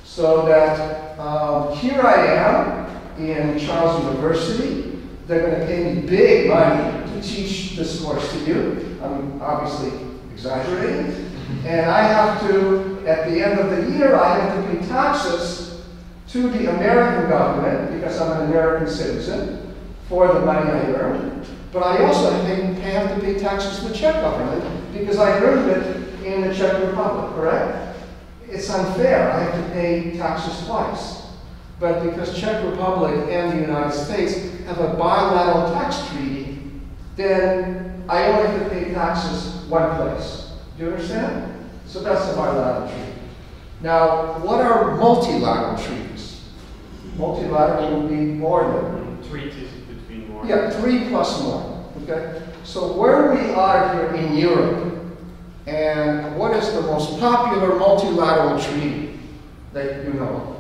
So that here I am in Charles University. They're going to pay me big money to teach this course to you. Obviously, exaggerating. And I have to, at the end of the year, I have to pay taxes to the American government, because I'm an American citizen, for the money I earn. But I also have to pay taxes to the Czech government, because I earned it in the Czech Republic, correct? It's unfair. I have to pay taxes twice. But because Czech Republic and the United States have a bilateral tax treaty, then I only have to pay taxes one place. Do you understand? So that's a bilateral treaty. Now, what are multilateral treaties? Multilateral would be more than treaties between more. Yeah, 3 plus more. Okay. So where we are here in Europe, and what is the most popular multilateral treaty that you know of?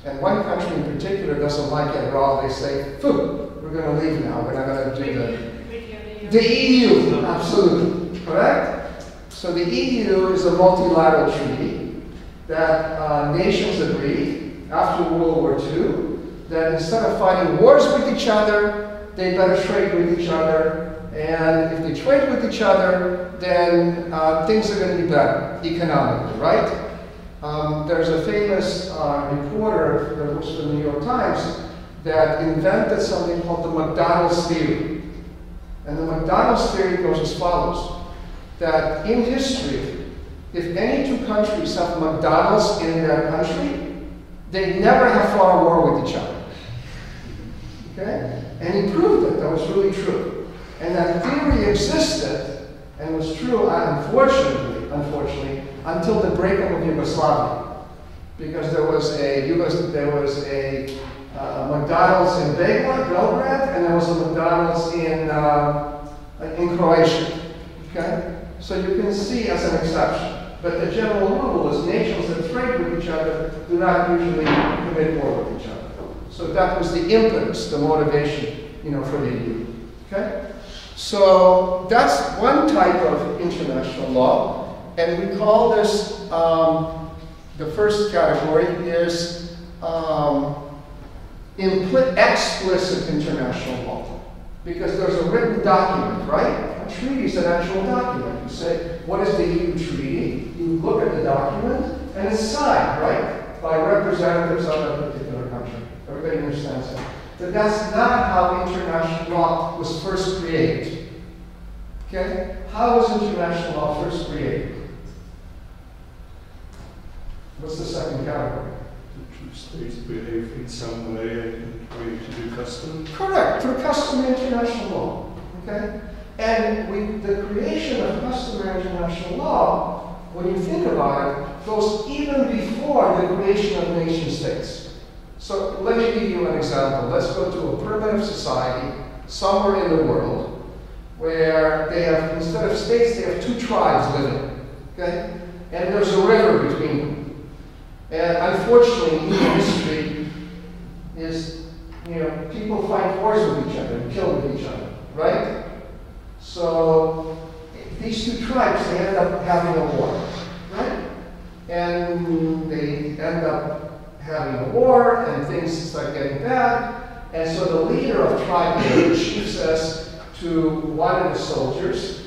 And one country in particular doesn't like it at all. They say, "Phew, we're going to leave now. We're not going to do the EU." Absolutely, correct? So the EU is a multilateral treaty that nations agreed after World War II that instead of fighting wars with each other, they better trade with each other. And if they trade with each other, then things are going to be better economically, right? There's a famous reporter that works for the New York Times that invented something called the McDonald's theory. And the McDonald's theory goes as follows, that in history, if any two countries have McDonald's in their country, they never have fought a war with each other. Okay? And he proved it. That was really true. And that theory existed and was true, unfortunately, until the breakup of Yugoslavia, because there was a McDonald's in Belgrade, and there was a McDonald's in Croatia. Okay, so you can see as an exception, but the general rule is nations that trade with each other do not usually commit war with each other. So that was the impetus, the motivation, for the EU. Okay. So that's one type of international law, and we call this, the first category is explicit international law, because there's a written document, right? A treaty is an actual document. You say, what is the EU treaty? You look at the document, and it's signed, right, by representatives of a particular country. Everybody understands that. But that's not how international law was first created. Okay? How was international law first created? What's the second category? The states behave in some way and according to the custom. Correct, through customary international law. Okay? And the creation of customary international law, when you think about it, goes even before the creation of nation states. So let me give you an example. Let's go to a primitive society somewhere in the world where they have, instead of states, they have 2 tribes living. Okay? And there's a river between them. And unfortunately, human history is, people fight wars with each other and kill with each other, right? So these 2 tribes, they end up having a war, right? And they end up having a war, and things start getting bad. And so the leader of tribe A, the chief, says to one of the soldiers,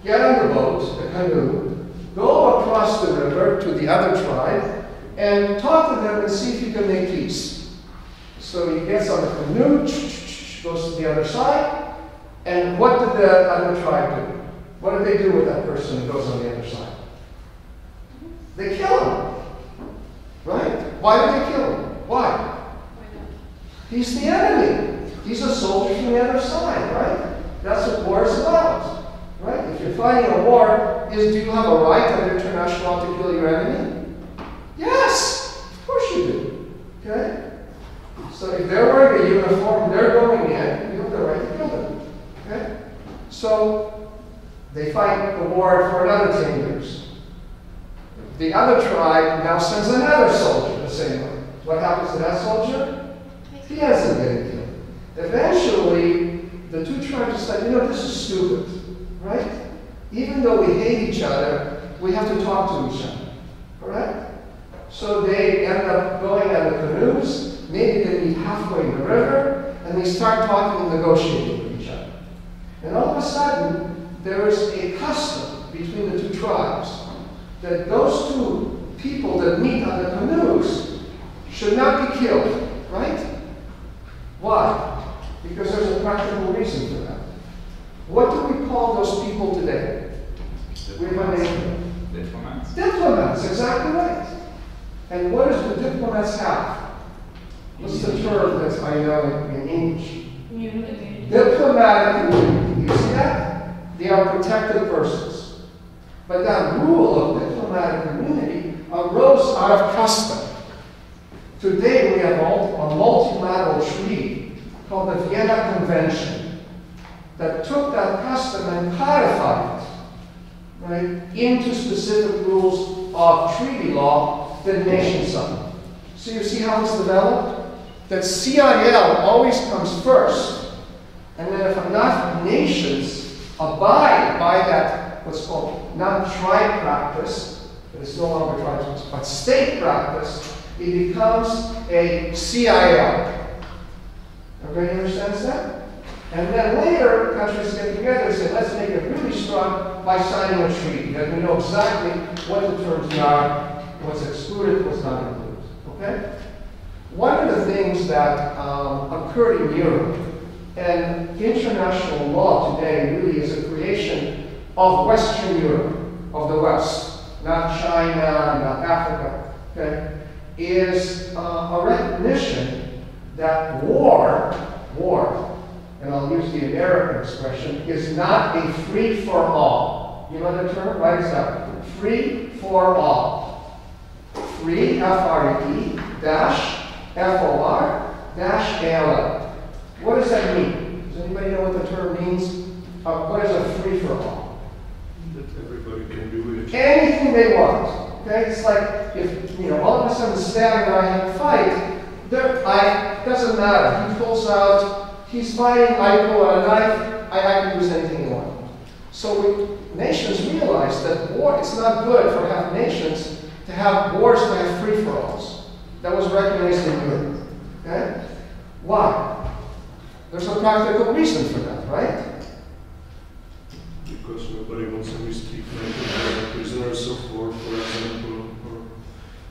get on the boat, the canoe, go across the river to the other tribe, and talk to them and see if you can make peace. So he gets on the canoe, goes to the other side, and what did the other tribe do? What did they do with that person who goes on the other side? They kill him. Right? Why did they kill him? Why? He's the enemy. He's a soldier from the other side, right? That's what war is about. Right? If you're fighting a war, do you have a right under international law to kill your enemy? Yes! Of course you do. Okay? So if they're wearing a uniform, they're going in, you have the right to kill them. Okay? So they fight the war for another 10 years. The other tribe now sends another soldier the same way. What happens to that soldier? He ends up getting killed. Eventually, the 2 tribes decide, this is stupid, right? Even though we hate each other, we have to talk to each other, correct? So they end up going on the canoes, maybe they meet halfway in the river, and they start talking and negotiating with each other. And all of a sudden, there is a custom between the two tribes that those two people that meet on the canoes should not be killed, right? Why? Because there's a practical reason for that. What do we call those people today? We have a name. Diplomats. Diplomats, exactly right. And what does the diplomats have? What's the term that I know in English? Immunity. Diplomatic immunity. You see that? They are protected persons. But that rule of diplomatic immunity arose out of custom. Today we have a multilateral treaty called the Vienna Convention that took that custom and codified it, right, into specific rules of treaty law that nations sign. So you see how it's developed? That CIL always comes first, and then if enough nations abide by that, what's called not tribe practice, but it's no longer tribes, but state practice, it becomes a CIL. Everybody understands that? And then later, countries get together and say, let's make it really strong by signing a treaty, that we know exactly what the terms are, what's excluded, what's not included. Okay? One of the things that occurred in Europe, and international law today really is a creation of Western Europe, of the West, not China, not Africa, okay, is a recognition that war, and I'll use the American expression, is not a free-for-all. You know the term? Write it down. Free-for-all. Free, F-R-E, dash, F-O-R, dash, A-L-L. What does that mean? Does anybody know what the term means? What is a free-for-all? That everybody can do it. Anything they want. Okay? It's like if, all of a sudden Stan and I have a fight, doesn't matter. He pulls out, he's fighting, I pull out a knife, I can use anything I want. So nations realize that war, it's not good for half nations to have wars to have free-for-alls. That was recognized in Europe. Okay? Why? There's a practical reason for that, right? Because nobody wants to mistreat prisoners of war, for example, or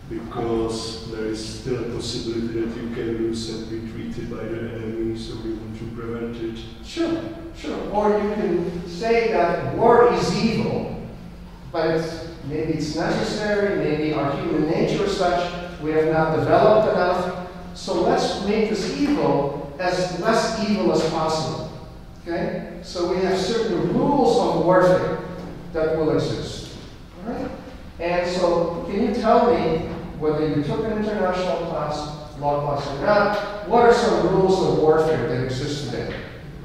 because there is still a possibility that you can lose and be treated by the enemy, so we want to prevent it. Sure. Or you can say that war is evil, but maybe it's necessary, maybe our human nature is such, we have not developed enough, so let's make this evil as less evil as possible. Okay? So we have certain rules of warfare that will exist. All right? And so, can you tell me, whether you took an international class, law class or not, what are some rules of warfare that exist today?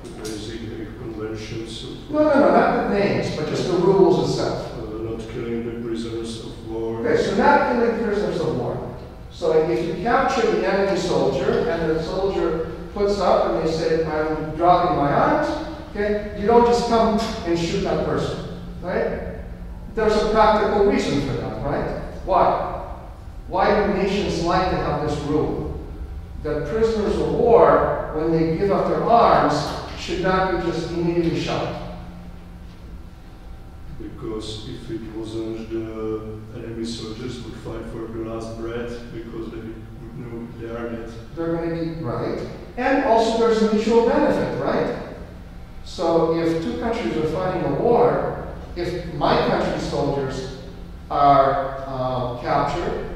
The basic conventions of No, not the names, but just the rules itself. not killing the prisoners of war. Okay, so not killing prisoners of war. So if you capture the enemy soldier, and the soldier puts up and they say, I'm dropping my arms, okay, you don't just come and shoot that person, right? There's a practical reason for that, right? Why? Why do nations like to have this rule? That prisoners of war, when they give up their arms, should not be just immediately shot. Because if it wasn't, the enemy soldiers would fight for the last breath because they would know they are dead. They're going to be right. And also there's a mutual benefit, right? So if two countries are fighting a war, if my country's soldiers are captured,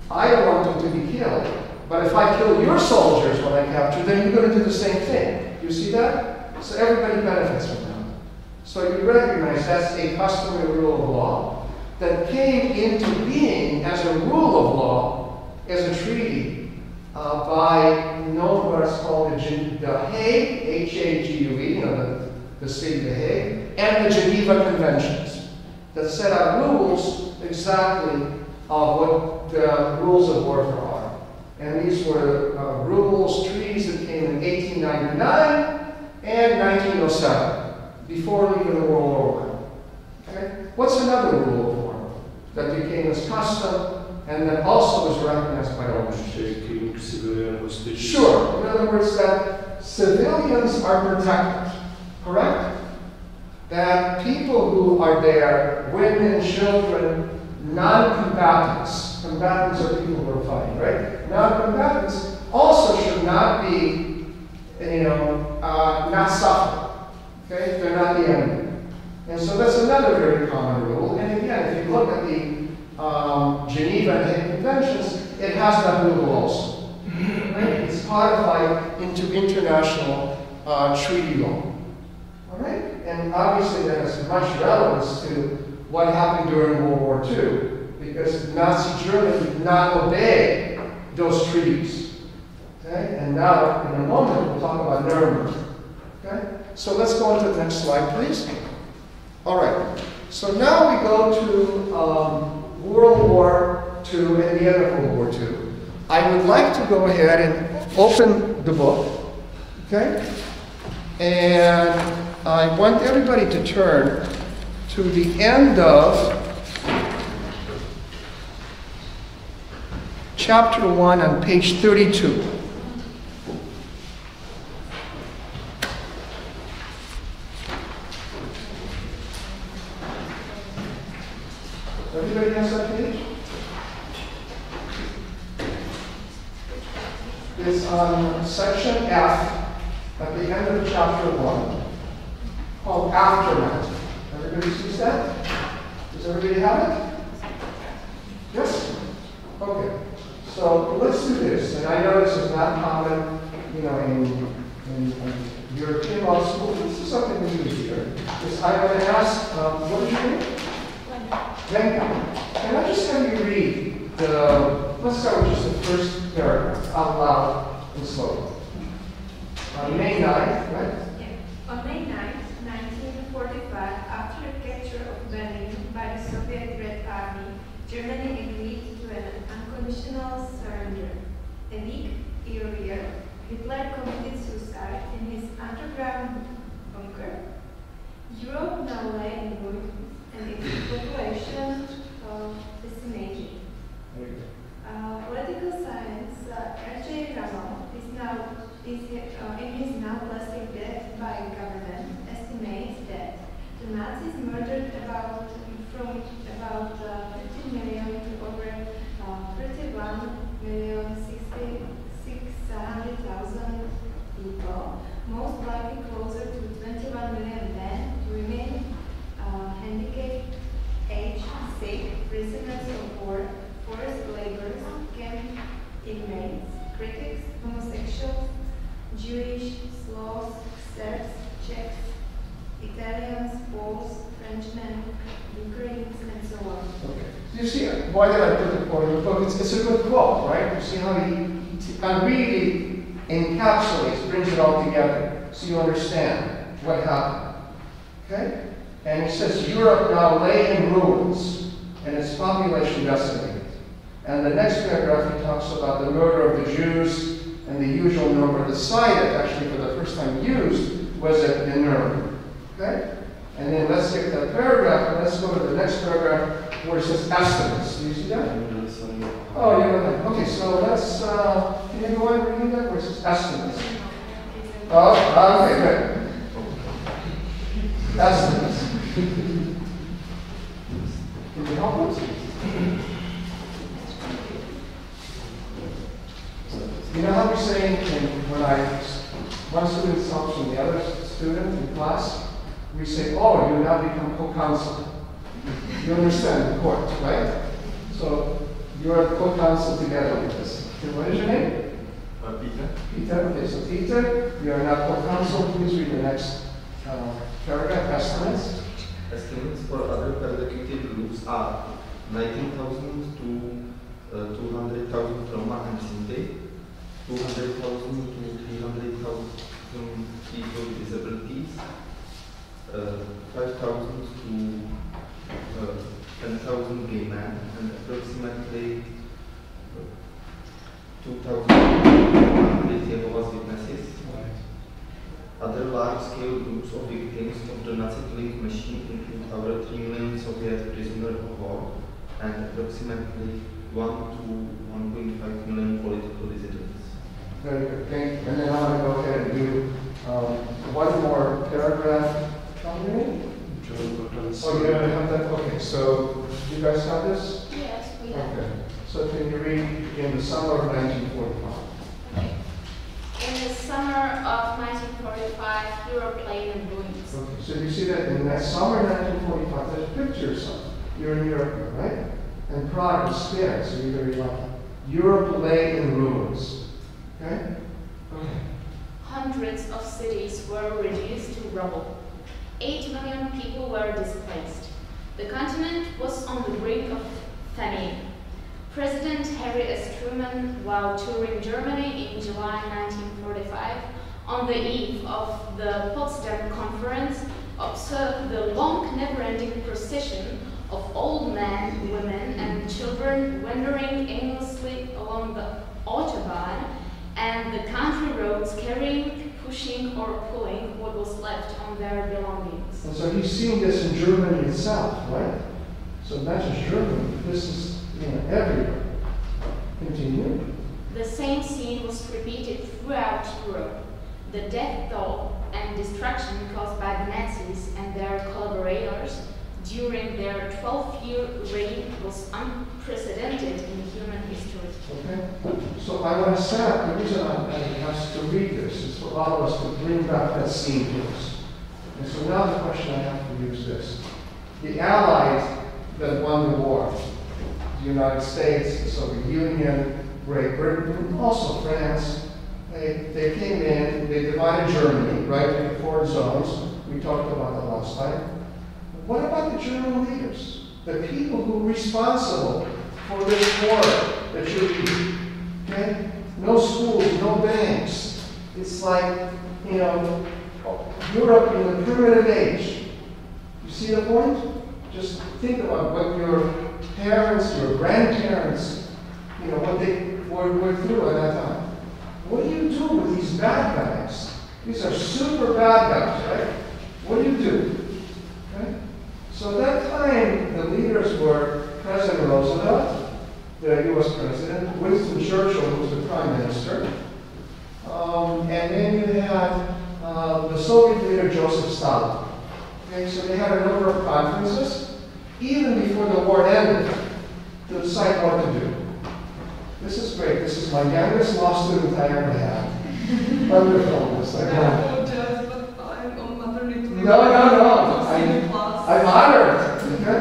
I don't want them to be killed. But if I kill your soldiers when I capture them, you're going to do the same thing. You see that? So everybody benefits from that. So you recognize that's a customary rule of law that came into being as a rule of law, as a treaty, by what's called the Hague, H-A-G-U-E, the city of The Hague, and the Geneva Conventions that set out rules exactly of what the rules of warfare are. And these were rules, treaties that came in 1899 and 1907. Before leaving the World War I. Okay? What's another rule of war that became as custom and that also was recognized by all nations? Taking civilian hostages. Sure. In other words, that civilians are protected. Correct? that people who are there, women, children, non-combatants, combatants are people who are fighting, right? Non-combatants also should not be, not suffer, okay? They're not the enemy. And so that's another very common rule. And again, if you look at the Geneva and Hague Conventions, it has that rule also. Right? It's codified into international treaty law. All right? And obviously that has much relevance to what happened during World War II, because Nazi Germany did not obey those treaties. Okay? And now, in a moment, we'll talk about Nuremberg. Okay? So let's go on to the next slide, please. All right. So now we go to World War II and the end of World War II. I would like to go ahead and open the book. Okay? And I want everybody to turn to the end of chapter 1 on page 32. Everybody has that page? It's on section F at the end of chapter 1, called Aftermath. Everybody sees that? Does everybody have it? Yes? Okay. So let's do this. And I know this is not common, in European law school. This is something we do here. I'm going to ask, what is your name? Venka. Can I just have you read let's start with just the first paragraph out loud and slowly. On May 9th, right? Yeah. On May 9th, 1945, after the capture of Berlin by the Soviet Red Army, Germany agreed to an unconditional surrender. A week earlier, Hitler committed suicide in his underground bunker. Europe now lay in ruins, and its population decimated. Political science, R.J. Ramon in his now blessed death by government, estimates that the Nazis murdered from about 15 million to over 31,600,000 people, most likely closer to 21 million men, women, handicapped, aged, sick, prisoners of war, forced laborers, camp inmates, critics, homosexuals, Jewish, Slavs, Serbs, Czechs, Italians, Poles, Frenchmen, Ukrainians, and so on. Okay. So you see, why did I put the quote in the book? It's a good quote, right? You see how he really encapsulates, brings it all together, so you understand what happened. Okay? And he says, Europe now lay in ruins, and its population decimated. And the next paragraph, he talks about the murder of the Jews and the usual number. The site, actually, for the first time used, was at Nuremberg. Okay? And then let's take that paragraph, and let's go to the next paragraph where it says estimates. Do you see that? Oh, you know that. Okay, so let's, can you go on reading that where it says estimates? Oh, okay, good. Estimates. Can you help us? You know how we're saying when one student talks from the other student in class, we say, oh, you now become co-counsel. You understand the court, right? So you're co-counsel together with us. Okay, what is your name? Peter. Peter, okay, so Peter, you are now co-counsel. Please read the next paragraph, estimates. Estimates for other persecuted groups are 19,000 to 200,000 Roma and Sinti, 200,000 to 300,000 people with disabilities, 5,000 to 10,000 gay men, and approximately 2,100 Jehovah's Witnesses. Other large-scale groups of victims of the Nazi killing machine include over 3 million Soviet prisoners of war and approximately 1 to 1.5 million political dissidents. Very good, thank you. And then I'm going to go ahead and do one more paragraph. Tell me. Oh, you don't have that? Okay, so you guys have this? Yes, we have. Okay. So can you read in the summer of 1945? Okay. In the summer of 1945, Europe lay in ruins. Okay, so you see that in that summer 1945, there's a picture of something. You're in Europe now, right? And Prague was spared, so you're very lucky. Europe lay in ruins. Okay? Okay. Hundreds of cities were reduced to rubble. 8 million people were displaced. The continent was on the brink of famine. President Harry S. Truman, while touring Germany in July 1945, on the eve of the Potsdam Conference, observed the long, never-ending procession of old men, women, and children wandering aimlessly along the Autobahn and the country roads, carrying, pushing, or pulling what was left on their belongings. And so he's seeing this in Germany itself, right? So not just Germany, this is everywhere. Continue. The same scene was repeated throughout Europe. The death toll and destruction caused by the Nazis and their collaborators during their 12-year reign was unprecedented in human history. Okay? So I want to set up, the reason I asked to read this is for all of us to bring back that scene to us. And so now the question I have for you is this. The Allies that won the war, the United States, the Soviet Union, Great Britain, also France, they came in, they divided Germany, right, into 4 zones. We talked about that last time. What about the German leaders? The people who were responsible for this war that you're reading? Okay? No schools, no banks. It's like, Europe in the primitive age. You see the point? Just think about what your parents, your grandparents, what they were through at that time. What do you do with these bad guys? These are super bad guys, right? What do you do? Okay? So at that time, the leaders were President Roosevelt, the U.S. President, Winston Churchill, who was the Prime Minister, and then you had the Soviet leader, Joseph Stalin. Okay, so they had a number of conferences, even before the war ended, to decide what to do. This is great. This is my youngest law student I ever had. Wonderful. It's like, I apologize, but I'm on maternity leave. No. I'm honored. Okay?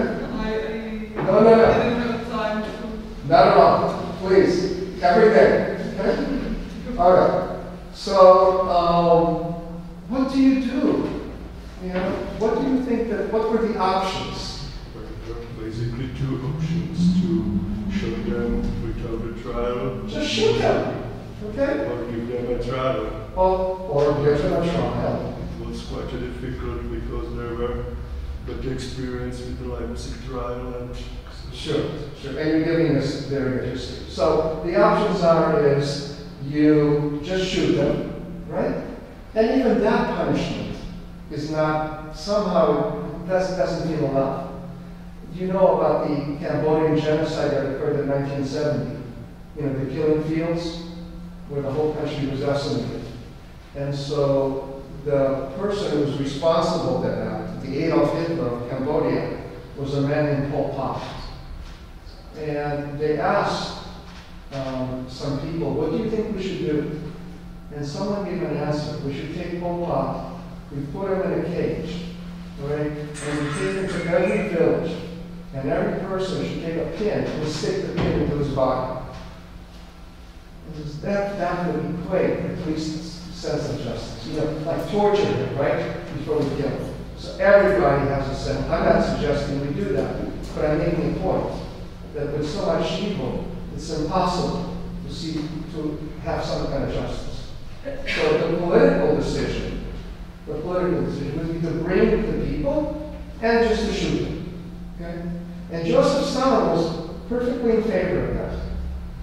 No. I didn't have time to. Not at all. Please. Every day. Okay? All right. So, what do you do? What do you think what were the options? Basically 2 options: to shoot them without a trial. Just shoot them. Okay? Or give them a trial. Or give them a trial. It was quite difficult because there were bad experience with the Leipzig trial and Sure. And you're giving us very good history. So the options is you just shoot them, right? And even that punishment is not doesn't feel enough. Do you know about the Cambodian genocide that occurred in 1970? The killing fields where the whole country was decimated. And so the person who was responsible for that, the Adolf Hitler of Cambodia, was a man named Pol Pot. And they asked some people, what do you think we should do? And someone gave an answer. We should take Pol Pot, we put him in a cage, right? And we take him to every village. And every person should take a pin and stick the pin into his body. That would equate at least a sense of justice. Like torture him, right? Before we kill him. So everybody has a sense. I'm not suggesting we do that, but I'm making a point that with so much evil, it's impossible to have some kind of justice. So the political decision would be to bring the people and just to shoot them. Okay? And Joseph Stalin was perfectly in favor of that.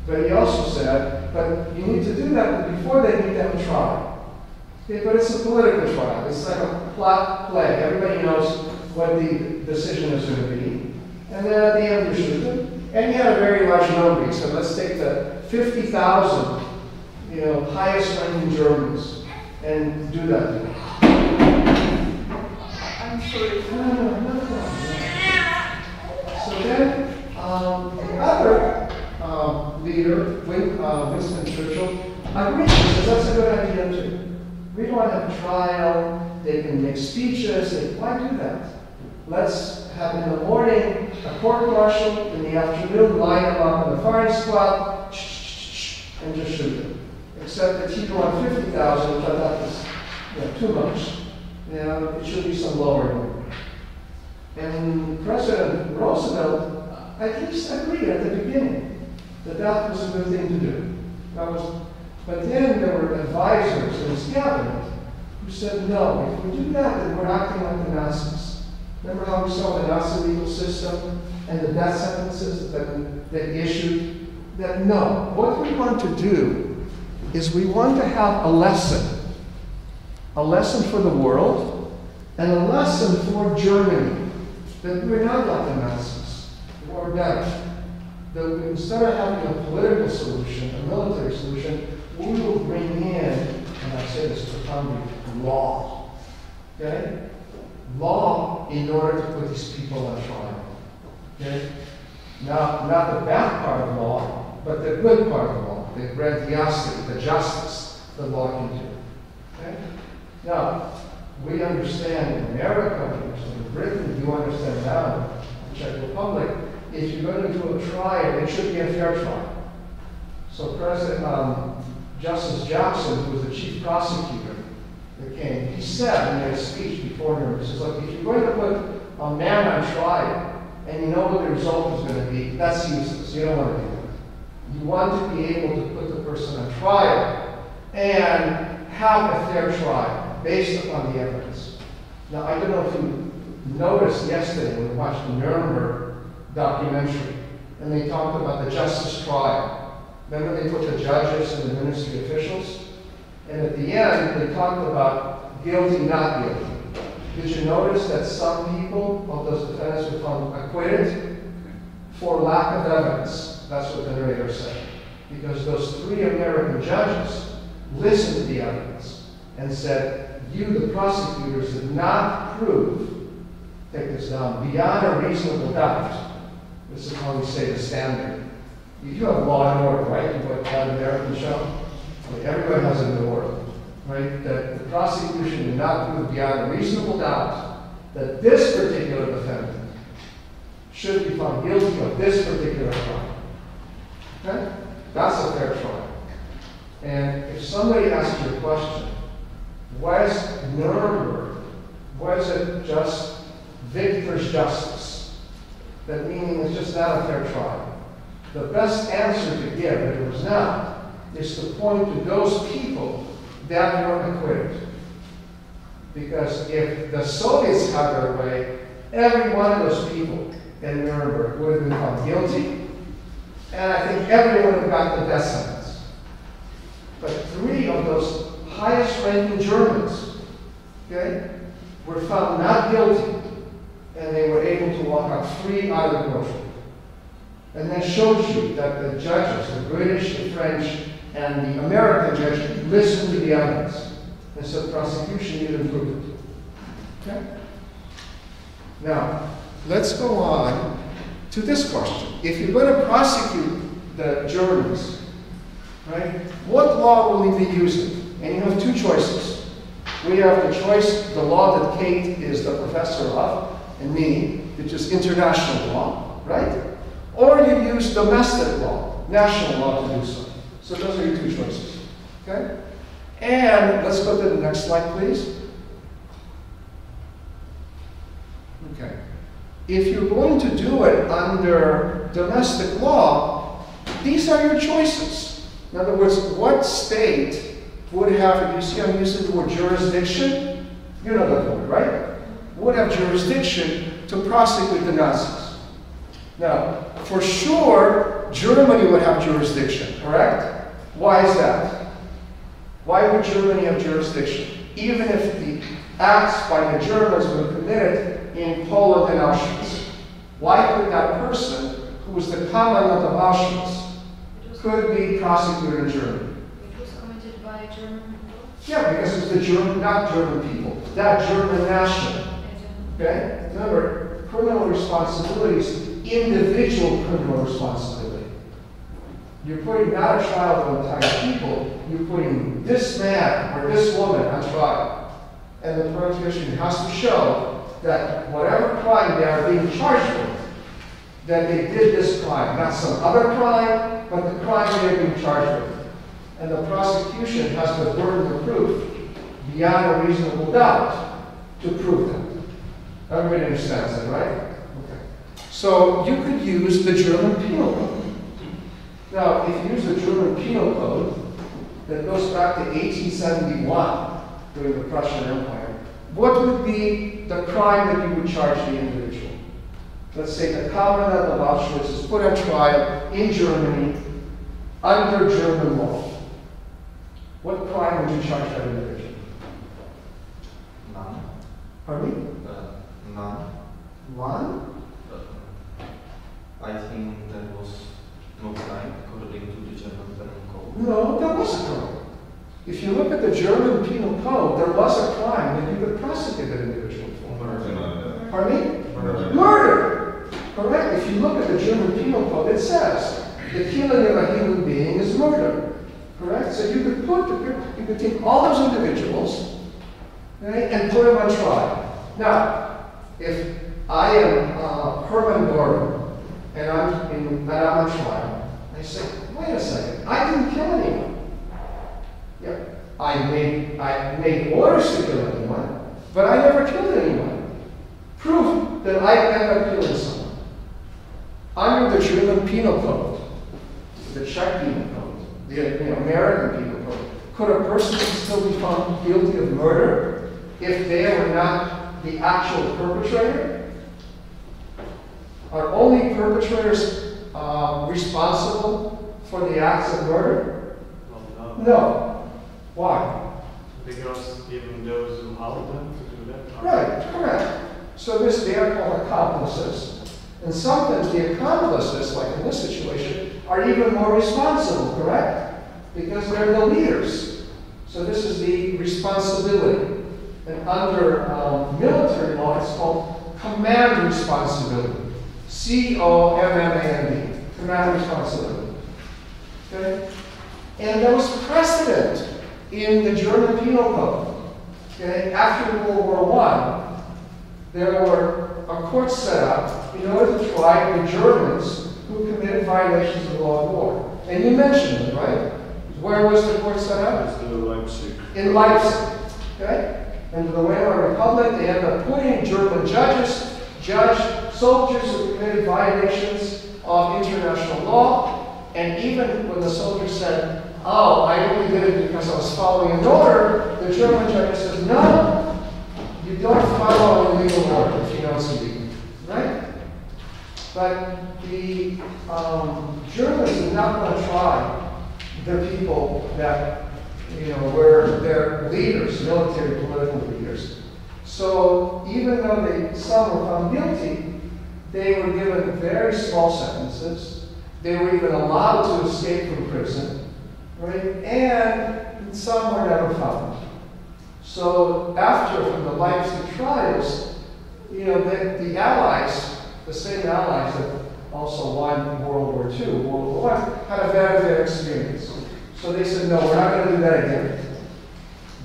But he also said, but you need to do that, but before they need to have a trial. Okay, but it's a political trial. It's like a plot play. Everybody knows what the decision is going to be. And then at the end you shoot them. And he had a very large number. He said, let's take the 50,000, highest ranking Germans and do that. I'm I'm sorry. No. So then, the other leader, Winston Churchill, agreed. He says that's a good idea too. We don't want to have a trial. They can make speeches. Why do that? Let's have in the morning a court-martial, in the afternoon line them up in the firing squad, and just shoot them. Except that he wanted 50,000, which I thought was too much. It should be some lower number. And President Roosevelt at least agreed at the beginning that that was a good thing to do. But then there were advisors in his cabinet who said, no, if we do that, then we're acting like the Nazis. Remember how we saw the Nazi legal system and the death sentences that they issued? That no, what we want to do is we want to have a lesson for the world and a lesson for Germany, that we're not like the Nazis, we're better. That instead of having a political solution, a military solution, we will bring in, and I say this profoundly, law. Okay? Law in order to put these people on trial. Okay? Not the bad part of law, but the good part of law, the grandiosity, the justice that law can do. Okay? Now, we understand in America, we understand in Britain, you understand now, the Czech Republic, if you're going to do a trial, it should be a fair trial. So Justice Jackson, who was the chief prosecutor that came, he said in his speech before him, he says, look, if you're going to put a man on trial and you know what the result is going to be, that's useless. You don't want to do that. You want to be able to put the person on trial and have a fair trial based upon the evidence. Now, I don't know if you noticed yesterday when we watched the Nuremberg documentary, and they talked about the justice trial. Remember they put the judges and the ministry officials? And at the end, they talked about guilty, not guilty. Did you notice that some people of those defendants were found acquitted for lack of evidence? That's what the narrator said. Because those 3 American judges listened to the evidence and said, you, the prosecutors, did not prove, take this down, beyond a reasonable doubt. This is how we say the standard. You have law and order, right? You watch that American show? Everybody has it in the world, right? That the prosecution did not prove beyond a reasonable doubt that this particular defendant should be found guilty of this particular crime. Okay? That's a fair trial. And if somebody asks you a question, why is Nuremberg, why is it just victor's justice? That meaning it's just not a fair trial. The best answer to give, if it was not, is to point to those people that were acquitted. Because if the Soviets had their way, every one of those people in Nuremberg would have been found guilty, and I think everyone would have got the death sentence. But 3 of those highest-ranking Germans, okay, were found not guilty, and they were able to walk out free out of the courtroom. And that shows you that the judges, the British, the French, and the American judges listened to the evidence. And so the prosecution didn't prove it. Okay? Now, let's go on to this question. If you're going to prosecute the Germans, right, what law will you be using? And you have 2 choices. We have the choice, the law that Kate is the professor of, and me, which is international law, right? Or you use domestic law, national law to do so. So those are your 2 choices, okay? And let's go to the next slide, please. Okay. If you're going to do it under domestic law, these are your choices. In other words, what state would have, you see I'm using the word jurisdiction? You know that word, right? Would have jurisdiction to prosecute the Nazis. Now, for sure, Germany would have jurisdiction, correct? Why is that? Why would Germany have jurisdiction? Even if the acts by the Germans were committed in Poland and Auschwitz. Why could that person, who was the commandant of Auschwitz, could be prosecuted in Germany? It was committed by German people? Yeah, because it's the German, not German people, that German national. Okay? Remember, criminal responsibility is individual criminal responsibility. You're putting not a trial of entire people, you're putting this man or this woman on trial. And the prosecution has to show that whatever crime they are being charged with, that they did this crime, not some other crime, but the crime they're being charged with. And the prosecution has the burden of proof beyond a reasonable doubt to prove that. Everybody understands that, right? Okay. So you could use the German Penal Code. Now, if you use the German Penal Code that goes back to 1871 during the Prussian Empire, what would be the crime that you would charge the individual? Let's say the Commandant of Auschwitz is put on trial in Germany under German law. What crime would you charge that individual? None. Pardon me? None. One? I think there was no crime according to the German Penal Code. No, there was a crime. If you look at the German Penal Code, there was a crime that you could prosecute that individual for. Murder. Pardon me? Murder! Correct? If you look at the German Penal Code, it says the killing of a human being is murder. Correct? So you could take all those individuals, right, and put them on trial. Now, if I am Herman Gordon and I'm on trial, I say, wait a second, I didn't kill anyone. Yeah, I made orders to kill anyone, but I never killed anyone. Proof that I ended up killing someone. Under the German Penal Code, the Czech Penal Code, the American Penal Code, could a person still be found guilty of murder if they were not the actual perpetrator? Are only perpetrators responsible for the acts of murder? Well, no. No. Why? Because even those who help them to do that. Right, correct. So they are called accomplices. And sometimes the accomplices, like in this situation, are even more responsible, correct? Because they're the leaders. So this is the responsibility. And under military law, it's called command responsibility. C-O-M-M-A-N-D. Command responsibility. Okay? And there was precedent in the German Penal Code. Okay? After World War I, there were a court set up in order to try the Germans who committed violations of the law of war. And you mentioned it, right? Where was the court set up? It's in Leipzig. In Leipzig. Okay? Under the Weimar Republic, they ended up putting German judges, soldiers who committed violations of international law. And even when the soldier said, oh, I only did it because I was following an order, the German judge said, no, you don't follow a legal order if you know it's illegal. Right? But the Germans did not want to try the people that were their leaders, military political leaders. So even though some were found guilty, they were given very small sentences. They were even allowed to escape from prison, right? And some were never found. So from the Leipzig trials, the Allies, the same Allies that also won World War II, World War I, had a very bad experience. So they said, no, we're not going to do that again.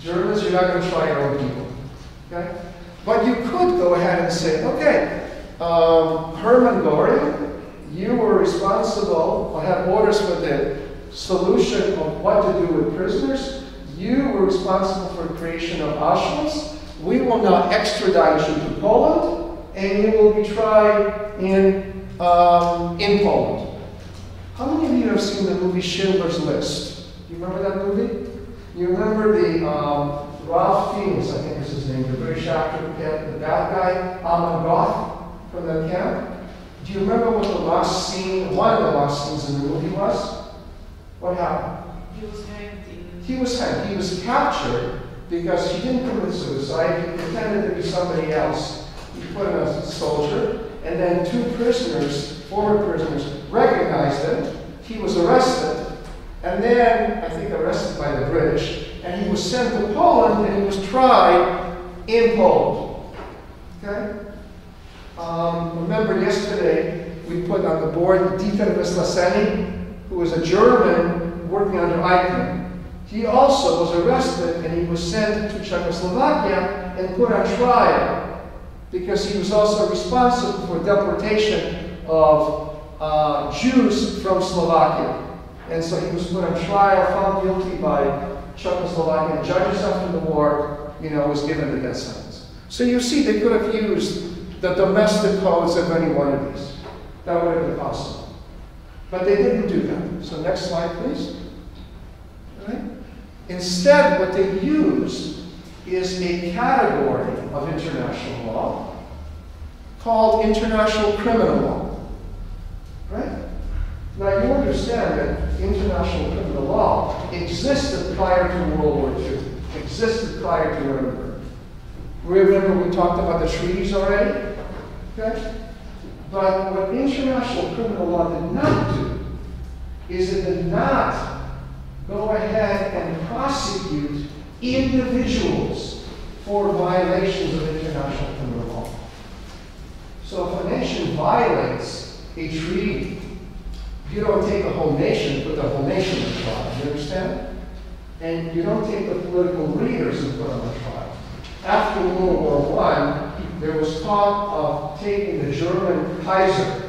Germans, you're not going to try your own people. Okay? But you could go ahead and say, okay, Herman Göring, you were responsible, or had orders for the solution of what to do with prisoners. You were responsible for the creation of Auschwitz. We will now extradite you to Poland, and you will be tried in Poland. How many of you have seen the movie Schindler's List? Do you remember that movie? You remember the Ralph Fiennes, I think is his name, the British actor, the bad guy, Amon Goth from the camp? Do you remember what the last scene, one of the last scenes in the movie was? What happened? He was hanged. He was hanged. He was captured because he didn't commit suicide. He pretended to be somebody else. He put in a soldier, and then two prisoners, former prisoners, recognized him. He was arrested, and then, I think, arrested by the British, and he was sent to Poland, and he was tried in Poland. Okay? Remember yesterday we put on the board Dieter Wislaseni, who was a German working under Eichmann. He also was arrested and he was sent to Czechoslovakia and put on trial because he was also responsible for deportation of Jews from Slovakia. And so he was put on trial, found guilty by Czechoslovakian judges after the war, was given the death sentence. So you see, they could have used the domestic codes of any one of these. That would have been possible. But they didn't do that. So next slide, please. All right. Instead, what they used is a category of international law called international criminal law. Right? Now, you understand that international criminal law existed prior to World War II, existed prior to Nuremberg. Remember we talked about the treaties already? Okay? But what international criminal law did not do is it did not go ahead and prosecute individuals for violations of international criminal law. So if a nation violates a treaty, you don't take a whole nation, put the whole nation on trial. You understand? And you don't take the political leaders and put them on trial. After World War I, there was talk of taking the German Kaiser,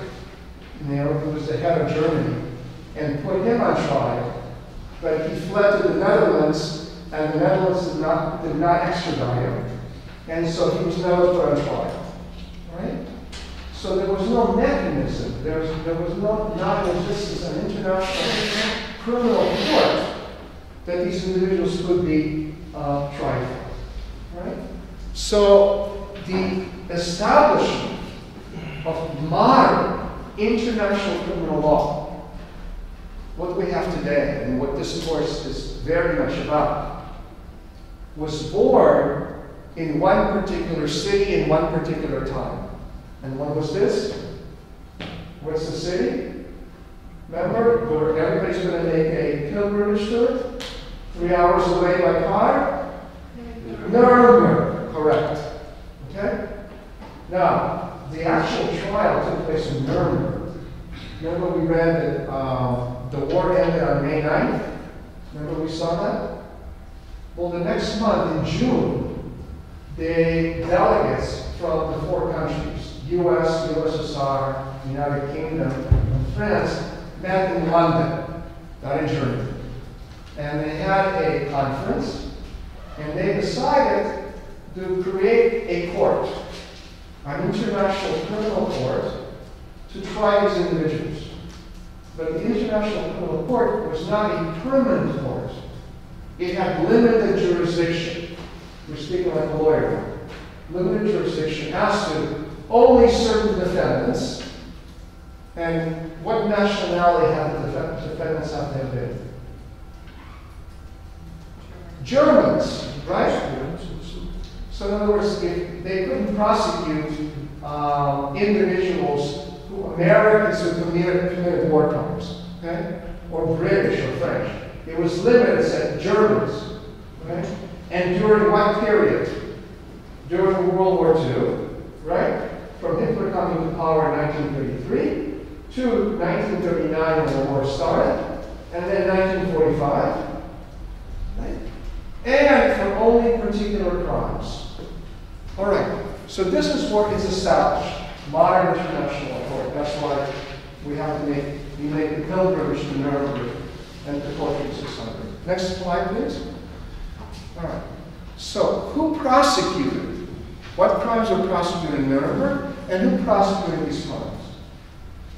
who was the head of Germany, and put him on trial. But he fled to the Netherlands, and the Netherlands did not extradite him. And so he was never put on trial. Right? So there was no mechanism, there was no non-existence of an international criminal court that these individuals could be tried for. Right? So the establishment of modern international criminal law, what we have today and what this course is very much about, was born in one particular city in one particular time. And what was this? What's the city? Remember, where everybody's going to make a pilgrimage to it? 3 hours away by car? Nuremberg, correct. Okay? Now, the actual trial took place in Nuremberg. Remember we read that the war ended on May 9th? Remember we saw that? Well, the next month, in June, the delegates from the 4 countries, US, USSR, United Kingdom, and France, met in London, not in Germany. And they had a conference, and they decided to create a court, an international criminal court, to try these individuals. But the International Criminal Court was not a permanent court. It had limited jurisdiction. We're speaking like a lawyer. Limited jurisdiction as to only certain defendants. And what nationality have the defendants have to have been? Germans, right? So in other words, if they couldn't prosecute individuals, Americans who committed war crimes, okay? Or British or French. It was limited, said Germans, right? And during what period? During World War II, right? From Hitler coming to power in 1933 to 1939 when the war started, and then 1945, right? And for only particular crimes. All right, so this is what is established, modern international court. That's why we have to make the pilgrimage to Nuremberg and to 14600. Next slide, please. All right. So, who prosecuted? What crimes were prosecuted in Nuremberg, and who prosecuted these crimes?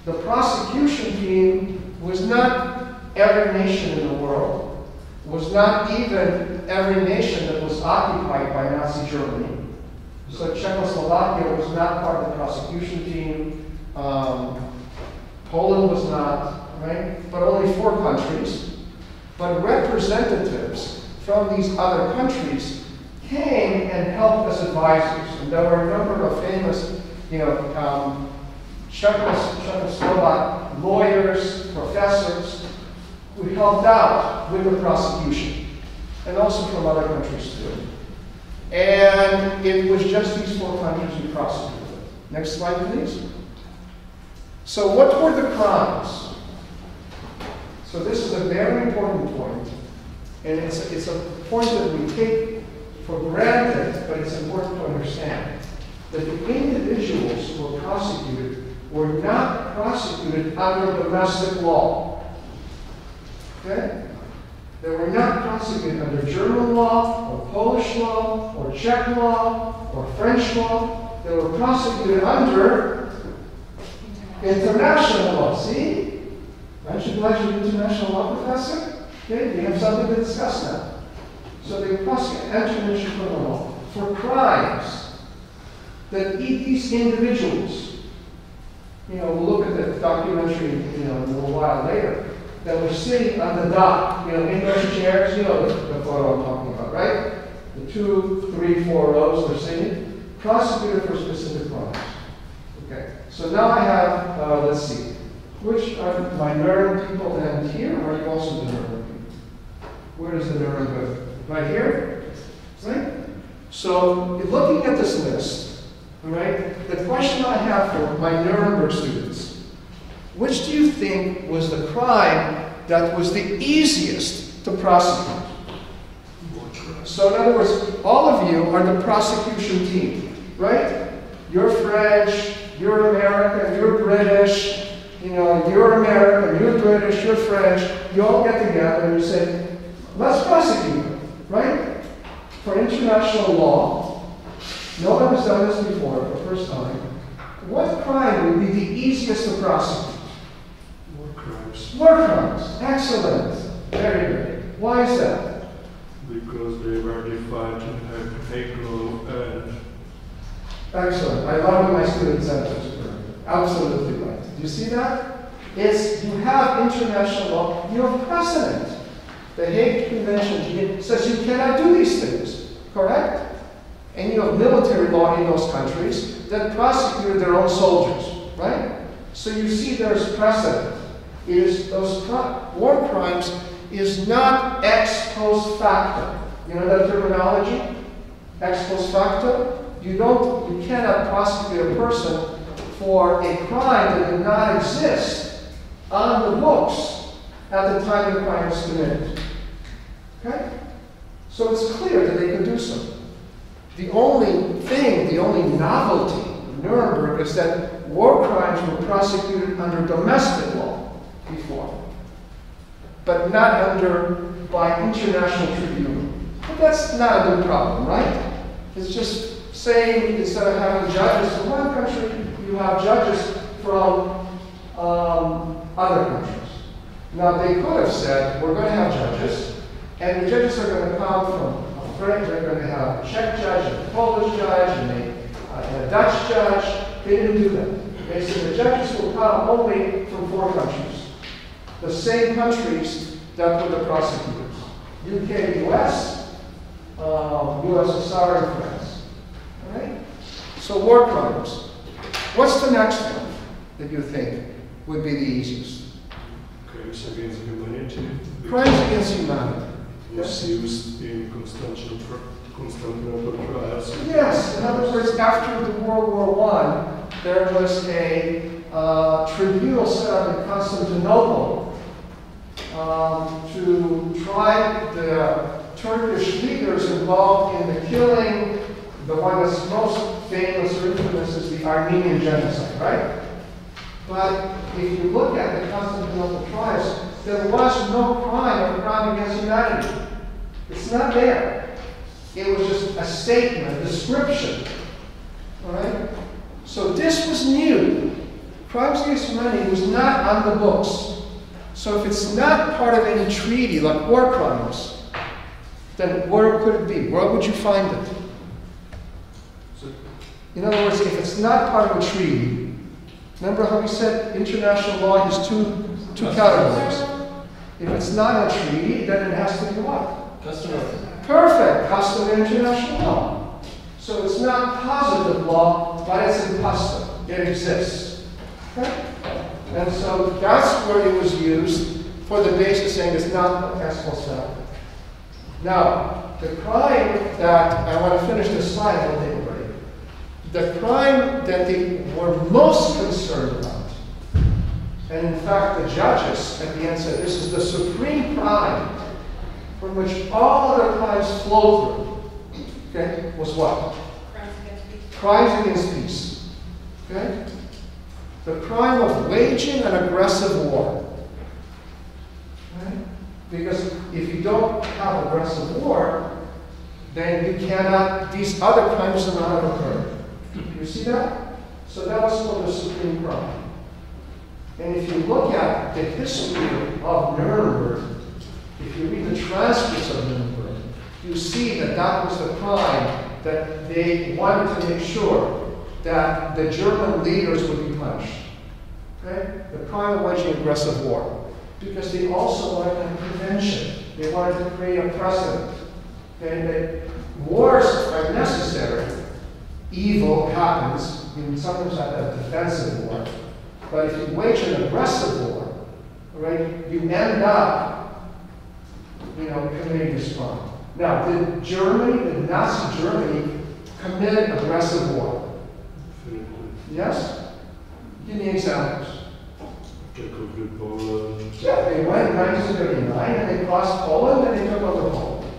The prosecution team was not every nation in the world. Was not even every nation that was occupied by Nazi Germany. So Czechoslovakia was not part of the prosecution team. Poland was not, right? But only 4 countries. But representatives from these other countries came and helped as advisors. And there were a number of famous, Czechoslovak lawyers, professors, who helped out with the prosecution. And also from other countries too. And it was just these 4 countries who prosecuted it. Next slide, please. So what were the crimes? So this is a very important point, and it's a point that we take for granted, but it's important to understand that the individuals who were prosecuted were not prosecuted under domestic law. Okay? They were not prosecuted under German law, or Polish law, or Czech law, or French law. They were prosecuted under international law. See? Aren't you glad you're an international law professor? Okay, we have something to discuss now. So they were prosecuted under international law for crimes that eat these individuals. You know, we'll look at the documentary, you know, a little while later, that were sitting on the dock, you know, in those chairs, you know the photo I'm talking about, right? The 2, 3, 4 rows they're sitting, prosecuted for specific crimes. Okay, so now I have, let's see, which are my Nuremberg people down here, or are you also the Nuremberg people? Where is the Nuremberg? Right here? Right? So, looking at this list, all right, the question I have for my Nuremberg students, which do you think was the crime that was the easiest to prosecute? So in other words, all of you are the prosecution team, right? You're French, you're American, you're British, you know, you're American, you're British, you're French. You all get together and you say, let's prosecute them, right? For international law, no one has done this before for the first time. What crime would be the easiest to prosecute? War crimes. Excellent. Very good. Why is that? Because they were defined in a fake law and... Excellent. I love when my students answer. Absolutely right. Do you see that? It's, you have international law, you have precedent. The Hague Convention says you cannot do these things, correct? And you have military law in those countries that prosecuted their own soldiers, right? So you see there's precedent. Is those war crimes is not ex post facto. You know that terminology? Ex post facto? You cannot prosecute a person for a crime that did not exist on the books at the time the crime was committed. Okay? So it's clear that they could do so. The only thing, the only novelty of Nuremberg is that war crimes were prosecuted under domestic law before, but not by international tribunal. But that's not a good problem, right? It's just saying instead of having judges from one country, you have judges from other countries. Now they could have said, we're going to have judges, and the judges are going to come from a French, they're going to have a Czech judge, and a Polish judge, and a Dutch judge. They didn't do that. They said the judges will come only from 4 countries. The same countries that were the prosecutors. UK, US, USSR, and France. All right? So war crimes. What's the next one that you think would be the easiest? Crimes against humanity. Crimes against humanity. Was used in Constantinople trials. Yes, in other words, after the World War I, there was a tribunal set up in Constantinople to try the Turkish leaders involved in the killing. The one that's most famous or infamous is the Armenian genocide, right? But if you look at the Constantinople trials, there was no crime or crime against humanity. It's not there. It was just a statement, a description. All right? So this was new. Crimes against humanity was not on the books. So if it's not part of any treaty, like war crimes, then where could it be? Where would you find it? In other words, if it's not part of a treaty, remember how we said international law has two categories. If it's not a treaty, then it has to be what? Customary. Perfect. Customary international law. So it's not positive law, but it's in custom. It exists. Okay? And so that's where it was used for the basis saying it's not ex post facto. Now, the crime that I want to finish this slide, I'll take a break. the crime that they were most concerned about, and in fact the judges at the end said this is the supreme crime from which all other crimes flow through, okay, was what? Crimes against peace. Okay? The crime of waging an aggressive war. Okay? Because if you don't have aggressive war, then you cannot, these other crimes do not occur. You see that? So that was called the supreme crime. And if you look at the history of Nuremberg, if you read the transcripts of Nuremberg, you see that that was the crime that they wanted to make sure that the German leaders would be punished. Okay? The crime of waging aggressive war. Because they also wanted prevention. They wanted to create a precedent. Okay? That wars are necessary. Evil happens. You can sometimes have a defensive war. But if you wage an aggressive war, right, you end up, committing this crime. Now, did Nazi Germany, commit aggressive war? Yes? Give me examples. Yeah, they went in 1939 and they crossed Poland and they took over Poland.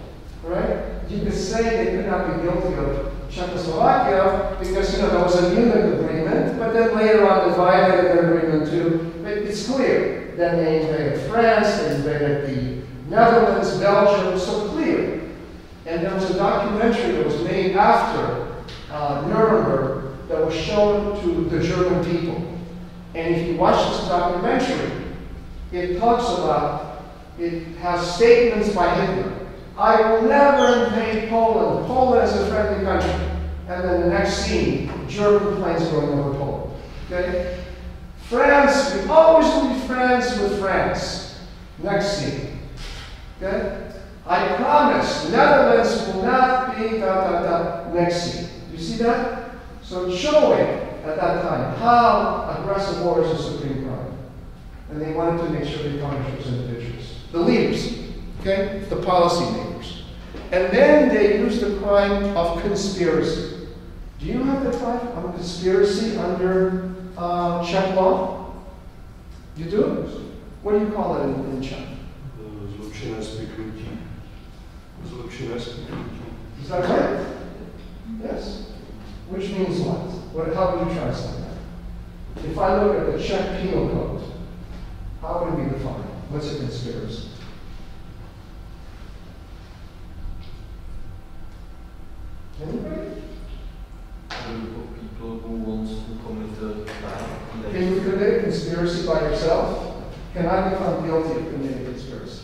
Right? You could say they could not be guilty of Czechoslovakia because there was a Munich agreement, but then later on divided an agreement too. But it's clear. Then they invaded France, they invaded the Netherlands, Belgium, so clear. And there was a documentary that was made after Nuremberg that was shown to the German people. And if you watch this documentary, it talks about, it has statements by Hitler. I will never invade Poland. Poland is a friendly country. And then the next scene, German planes going over Poland. Okay? France, we always will be friends with France. Next scene. Okay? I promise, Netherlands will not be next scene. Do you see that? So it's showing at that time how aggressive war is a supreme crime. And they wanted to make sure they punished those individuals. The leaders, okay? The policymakers. And then they used the crime of conspiracy. Do you have the crime of conspiracy under Czech law? You do? What do you call it in Czech? Is that right? Yes. Which means what? How would you translate that? If I look at the Czech penal code, how would it be defined? What's a conspiracy? Anybody? A group of people who wants to commit a crime. Can you commit a conspiracy by yourself? Can I be found guilty of committing a conspiracy?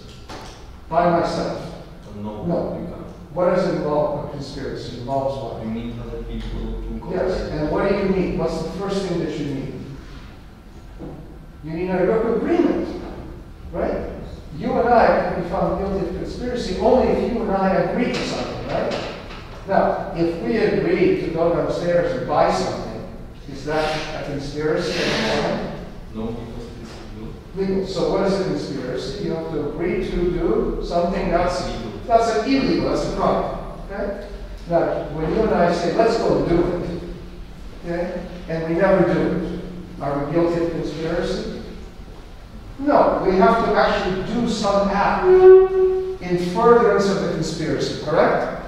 By myself? No. No. You can't. What does it involve a conspiracy? It involves what? You need other people to cooperate. Yes, and what do you need? What's the first thing that you need? You need a agreement, right? You and I can be found guilty of conspiracy only if you and I agree to something, right? Now, if we agree to go downstairs and buy something, is that a conspiracy? No, because it's legal. So what is a conspiracy? You have to agree to do something that's illegal, that's a crime. Okay? Now, when you and I say, let's go do it, okay, and we never do it, are we guilty of conspiracy? No, we have to actually do some act in furtherance of the conspiracy, correct?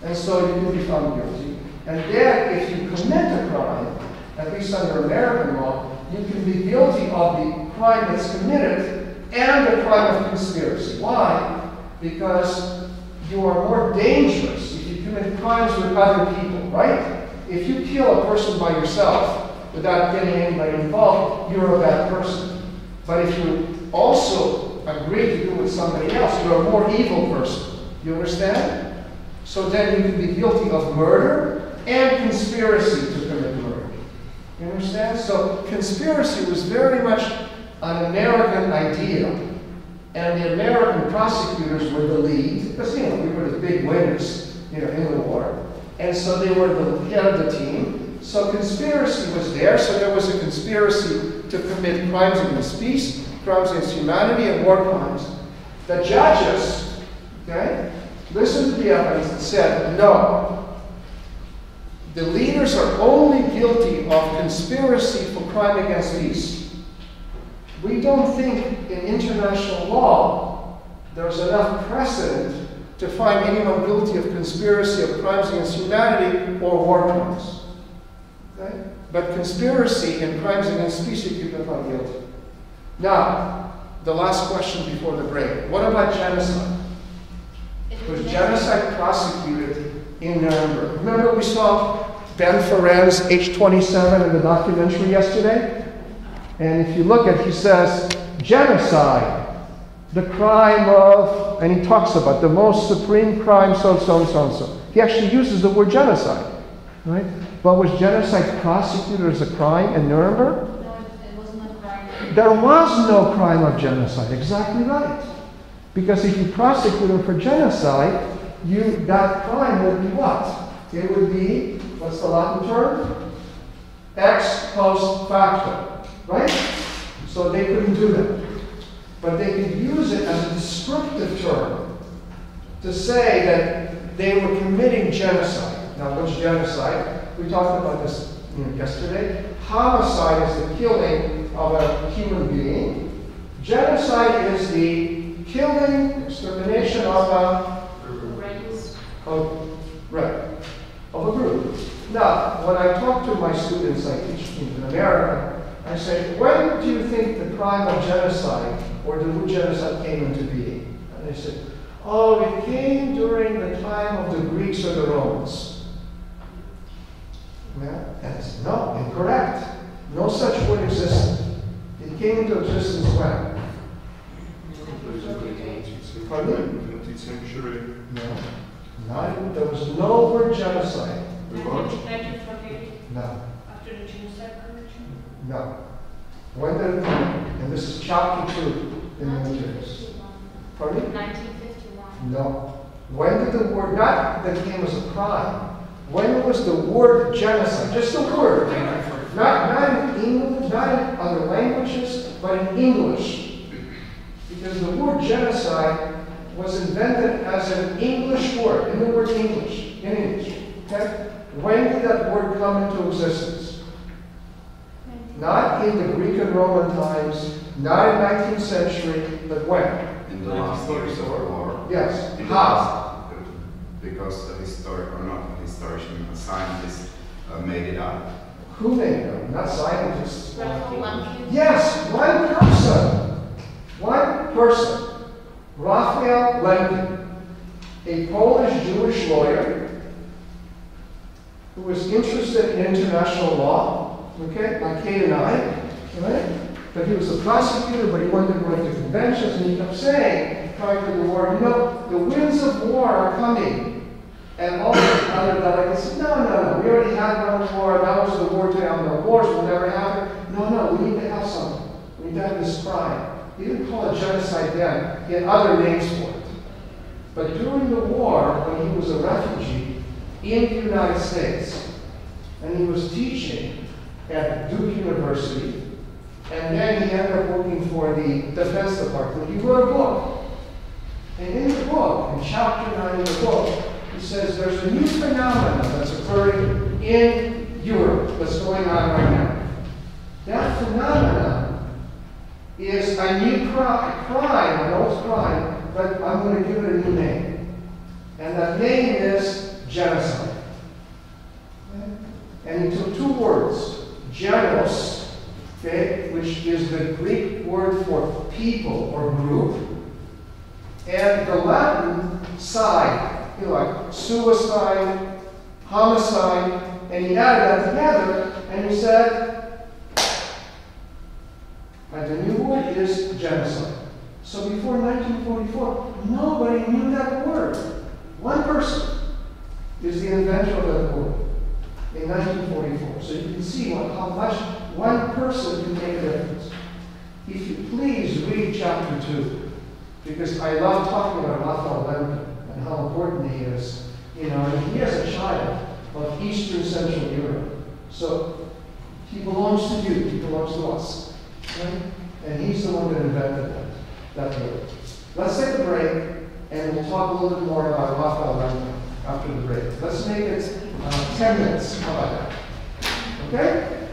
And so you can be found guilty. And then, if you commit a crime, at least under American law, you can be guilty of the crime that's committed and the crime of conspiracy. Why? Because you are more dangerous if you commit crimes with other people, right? If you kill a person by yourself without getting anybody involved, you're a bad person. But if you also agree to do it with somebody else, you're a more evil person. You understand? So then you can be guilty of murder and conspiracy to commit murder. You understand? So conspiracy was very much an American idea. And the American prosecutors were the lead, because, we were the big winners, in the war. And so they were the head of the team. So conspiracy was there. So there was a conspiracy to commit crimes against peace, crimes against humanity, and war crimes. The judges, okay, listened to the evidence and said, no, the leaders are only guilty of conspiracy for crime against peace. We don't think in international law there's enough precedent to find anyone guilty of conspiracy of crimes against humanity or war crimes. Okay? But conspiracy and crimes against peace, you can find guilty. Now, the last question before the break. What about genocide? Was genocide prosecuted in Nuremberg? Remember we saw Ben Feren's H27 in the documentary yesterday? And if you look at it, he says, genocide, the crime of, and he talks about the most supreme crime, so and so and so and so. He actually uses the word genocide, right? But was genocide prosecuted as a crime in Nuremberg? No, it wasn't a crime. There was no crime of genocide, exactly right. Because if you prosecute him for genocide, that crime would be what? It would be, what's the Latin term? Ex post facto, right? So they couldn't do that. But they could use it as a descriptive term to say that they were committing genocide. Now, what's genocide? We talked about this yesterday. Homicide is the killing of a human being. Genocide is the killing, extermination of a group. Now, when I talk to my students, I teach in America, I say, when do you think the crime of genocide or the word genocide came into being? And they said, oh, it came during the time of the Greeks or the Romans. Yeah, that's no, incorrect. No such word existed. It came into existence when? Pardon? 20th century. No, there was no word genocide. 1948. No. After the genocide convention. No. When did it come? And this is chapter 2 in the materials. Pardon? 1951. No. When did the word, not that came as a crime, when was the word genocide, just the word, not in English, not in other languages, but in English. Because the word genocide was invented as an English word, in the word English, in English. Okay? When did that word come into existence? Not in the Greek and Roman times, not in 19th century, but when? In the last years of the war. Yes. In the How? last, because a historian, a scientist made it up. Who made it? Not scientists. Raphael Yes, one person. One person. Raphael Lemkin, a Polish Jewish lawyer who was interested in international law, okay, like Kate and I, right? But he was a prosecutor, but he wanted to go into conventions, and he kept saying, prior to the war, you know, the winds of war are coming. And all the other delegates said, no, we already had one war, that was the wartime, the wars will never happen. No, we need to have something. We need to have this crime. He didn't call it genocide then, he had other names for it. But during the war, when he was a refugee in the United States, and he was teaching at Duke University, and then he ended up working for the Defense Department, he wrote a book. And in the book, in chapter 9 of the book, he says there's a new phenomenon that's occurring in Europe that's going on right now. That phenomenon is a new crime, an old crime, but I'm going to give it a new name. And that name is genocide. And he took two words, genos, okay, which is the Greek word for people or group, and the Latin side, you know, like suicide, homicide, and he added that together, and he said, and the new word is genocide. So before 1944, nobody knew that word. One person is the inventor of that word in 1944. So you can see how much one person can make a difference. If you please read chapter 2, because I love talking about Raphael Lemkin and how important he is. You know, and he is a child of Eastern Central Europe. So he belongs to you, he belongs to us. Right? And he's the one that invented that word. Let's take a break, and we'll talk a little bit more about Raphael Lemkin. after the break. Let's make it 10 minutes. How about that? Okay?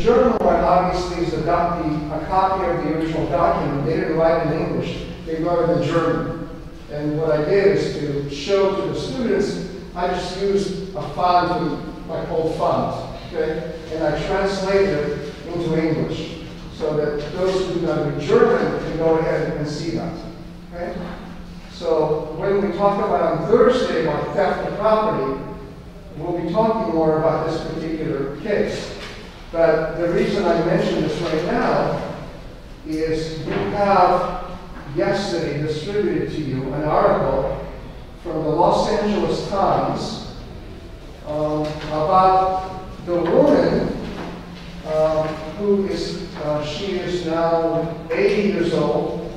German one obviously is a copy of the original document. They didn't write in English, they wrote it in German. And what I did is to show to the students, I just used a font, like old font, okay? And I translated it into English so that those who do not read German can go ahead and see that, okay? So when we talk about on Thursday about theft of property, we'll be talking more about this particular case. But the reason I mention this right now is you have yesterday distributed to you an article from the Los Angeles Times about the woman who is, she is now 80 years old,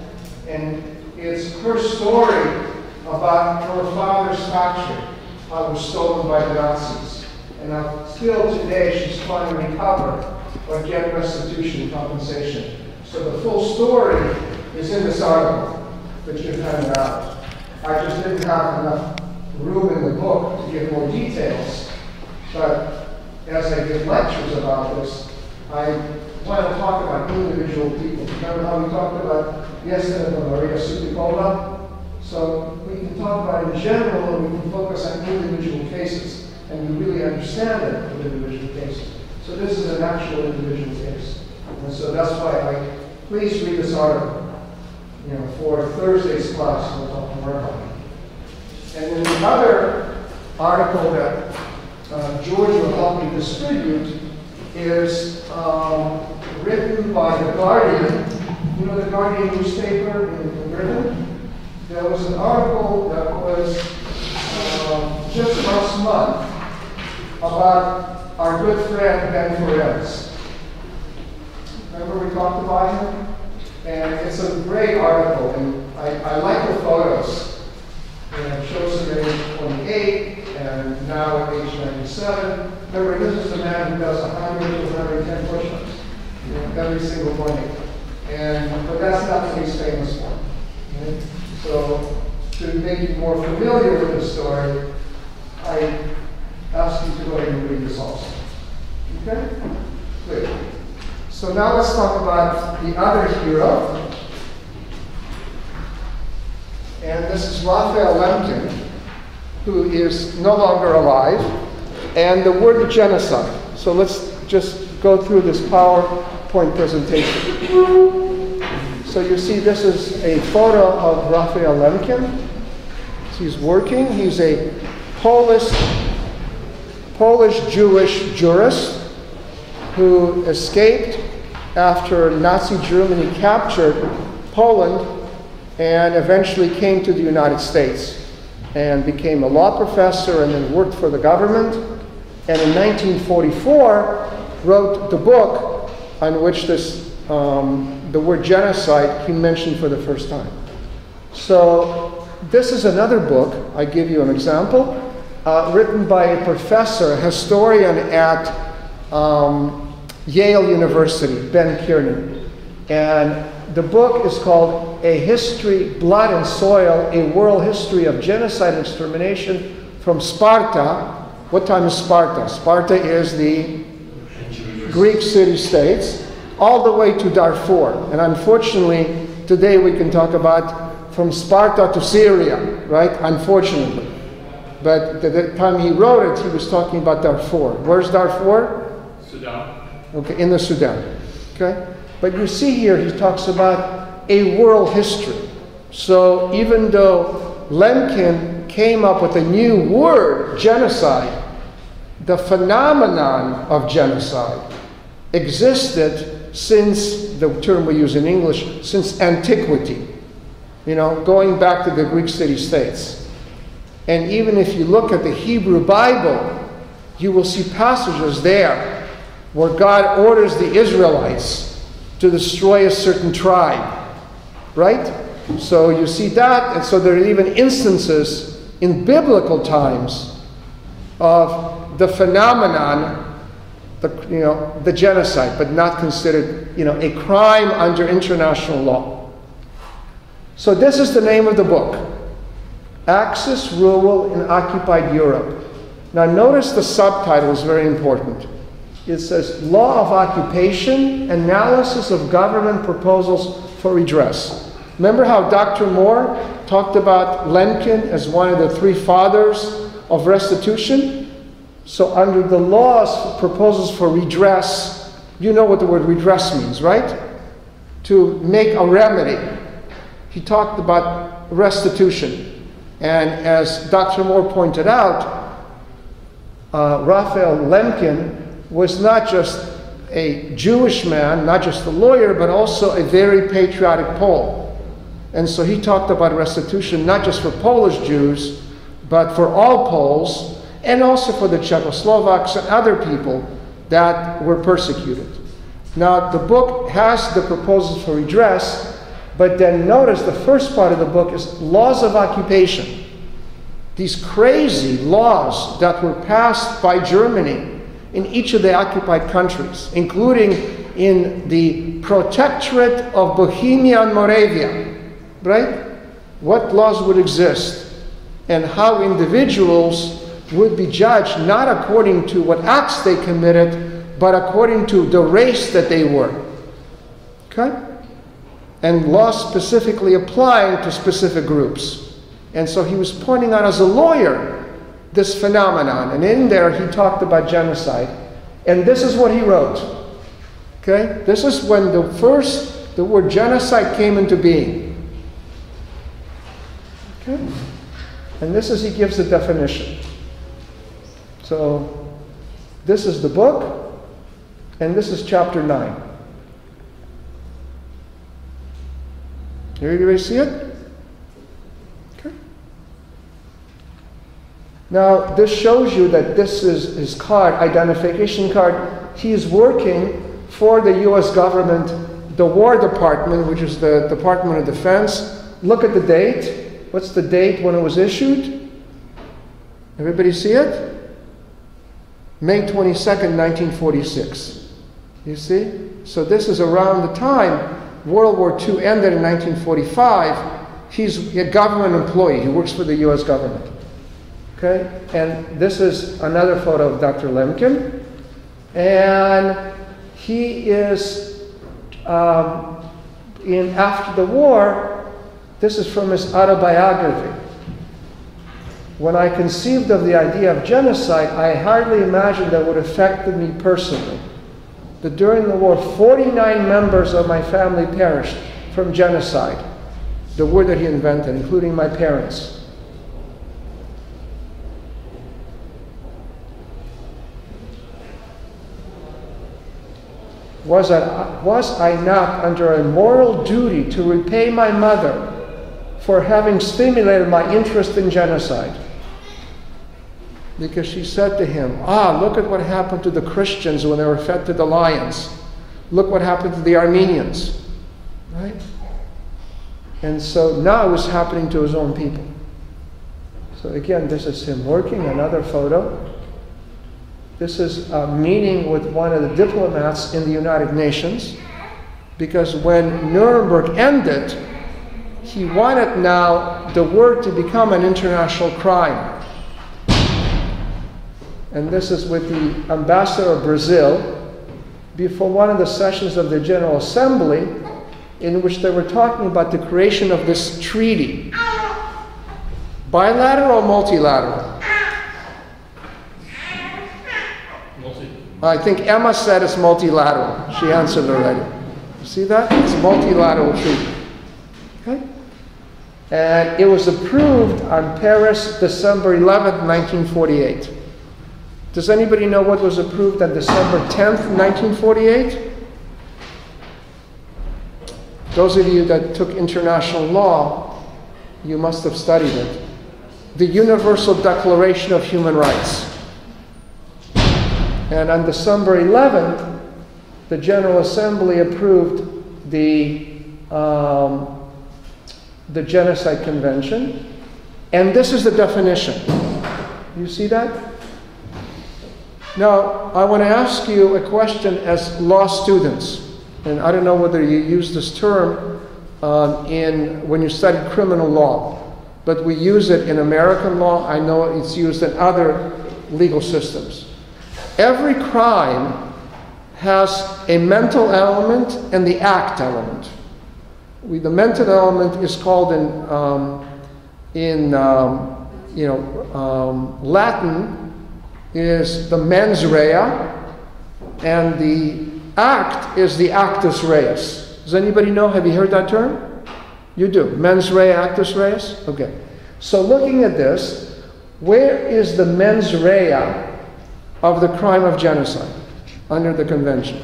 and it's her story about her father's factory, how it was stolen by the Nazis. And now, still today, she's trying to recover or get restitution compensation. So the full story is in this article that you've handed out. I just didn't have enough room in the book to give more details, but as I give lectures about this, I want to talk about individual people. Remember how we talked about yesterday about Maria Supikola? So we can talk about it in general, and we can focus on individual cases, and you really understand it with individual cases. So this is an actual individual case. And so that's why please read this article, for Thursday's class, we'll talk more about it. And then the other article that George will help me distribute is written by The Guardian. You know the Guardian newspaper in Britain? There was an article that was just last month about our good friend Ben Perez. Remember we talked about him? And it's a great article, and I like the photos. And it shows him at age 28, and now at age 97. Remember, this is a man who does 100 to 110 push-ups every single morning. But that's not what he's famous for. Okay? So, to make you more familiar with the story, I ask you to go ahead and read this also. Okay? Good. So now let's talk about the other hero. And this is Raphael Lemkin, who is no longer alive. And the word genocide. So let's just go through this PowerPoint presentation. So you see this is a photo of Raphael Lemkin. He's working. He's a Polish-Jewish jurist who escaped after Nazi Germany captured Poland and eventually came to the United States and became a law professor and then worked for the government. And in 1944 wrote the book on which this, the word genocide he mentioned for the first time. So this is another book, I give you an example, written by a professor, a historian at Yale University, Ben Kiernan. And the book is called A History, Blood and Soil, A World History of Genocide and Extermination from Sparta. What time is Sparta? Sparta is the Greek city-states, all the way to Darfur. And unfortunately, today we can talk about from Sparta to Syria, right? Unfortunately. But at the time he wrote it, he was talking about Darfur. Where's Darfur? Sudan. Okay, in the Sudan. Okay? But you see here, he talks about a world history. So even though Lemkin came up with a new word, genocide, the phenomenon of genocide existed since, the term we use in English, since antiquity. Going back to the Greek city-states. And even if you look at the Hebrew Bible, you will see passages there where God orders the Israelites to destroy a certain tribe, right? So you see that, and so there are even instances in biblical times of the phenomenon, the genocide, but not considered, a crime under international law. So this is the name of the book, Axis Rule in Occupied Europe. Now notice the subtitle is very important. It says, law of occupation, analysis of government proposals for redress. Remember how Dr. Moore talked about Lemkin as one of the three fathers of restitution? So under the laws, proposals for redress, you know what the word redress means, right? To make a remedy. He talked about restitution. And as Dr. Moore pointed out, Raphael Lemkin was not just a Jewish man, not just a lawyer, but also a very patriotic Pole. And so he talked about restitution not just for Polish Jews, but for all Poles, and also for the Czechoslovaks and other people that were persecuted. Now, the book has the proposals for redress, but then notice the first part of the book is laws of occupation. These crazy laws that were passed by Germany in each of the occupied countries, including in the Protectorate of Bohemia and Moravia, right? What laws would exist and how individuals would be judged not according to what acts they committed, but according to the race that they were. Okay? And laws specifically applying to specific groups. And so he was pointing out as a lawyer this phenomenon. And in there he talked about genocide. And this is what he wrote. Okay? This is when the word genocide came into being. Okay? And this is, he gives the definition. So this is the book, and this is chapter 9. Everybody see it? Okay. Now, this shows you that this is his card, identification card. He is working for the U.S. government, the War Department, which is the Department of Defense. Look at the date. What's the date when it was issued? Everybody see it? May 22nd, 1946. You see? So this is around the time World War II ended in 1945. He's a government employee. He works for the U.S. government. Okay? And this is another photo of Dr. Lemkin. And he is, after the war, this is from his autobiography. When I conceived of the idea of genocide, I hardly imagined that it would affect me personally. That during the war, 49 members of my family perished from genocide, the word that he invented, including my parents. Was I not under a moral duty to repay my mother for having stimulated my interest in genocide? Because she said to him, look at what happened to the Christians when they were fed to the lions. Look what happened to the Armenians. Right? And so now it was happening to his own people. So again, this is him working, another photo. This is a meeting with one of the diplomats in the United Nations, because when Nuremberg ended, he wanted now the word to become an international crime. And this is with the ambassador of Brazil before one of the sessions of the General Assembly, in which they were talking about the creation of this treaty. Bilateral or multilateral? I think Emma said it's multilateral. She answered already. You see that? It's a multilateral treaty. Okay? And it was approved on Paris, December 11th, 1948. Does anybody know what was approved on December 10th, 1948? Those of you that took international law, you must have studied it. The Universal Declaration of Human Rights. And on December 11th, the General Assembly approved the Genocide Convention. And this is the definition. You see that? Now, I want to ask you a question as law students. And I don't know whether you use this term when you study criminal law. But we use it in American law. I know it's used in other legal systems. Every crime has a mental element and the act element. The mental element is called in Latin is the mens rea, and the act is the actus reus. Does anybody know? Have you heard that term? You do. Mens rea, actus reus? Okay. So looking at this, where is the mens rea of the crime of genocide under the convention?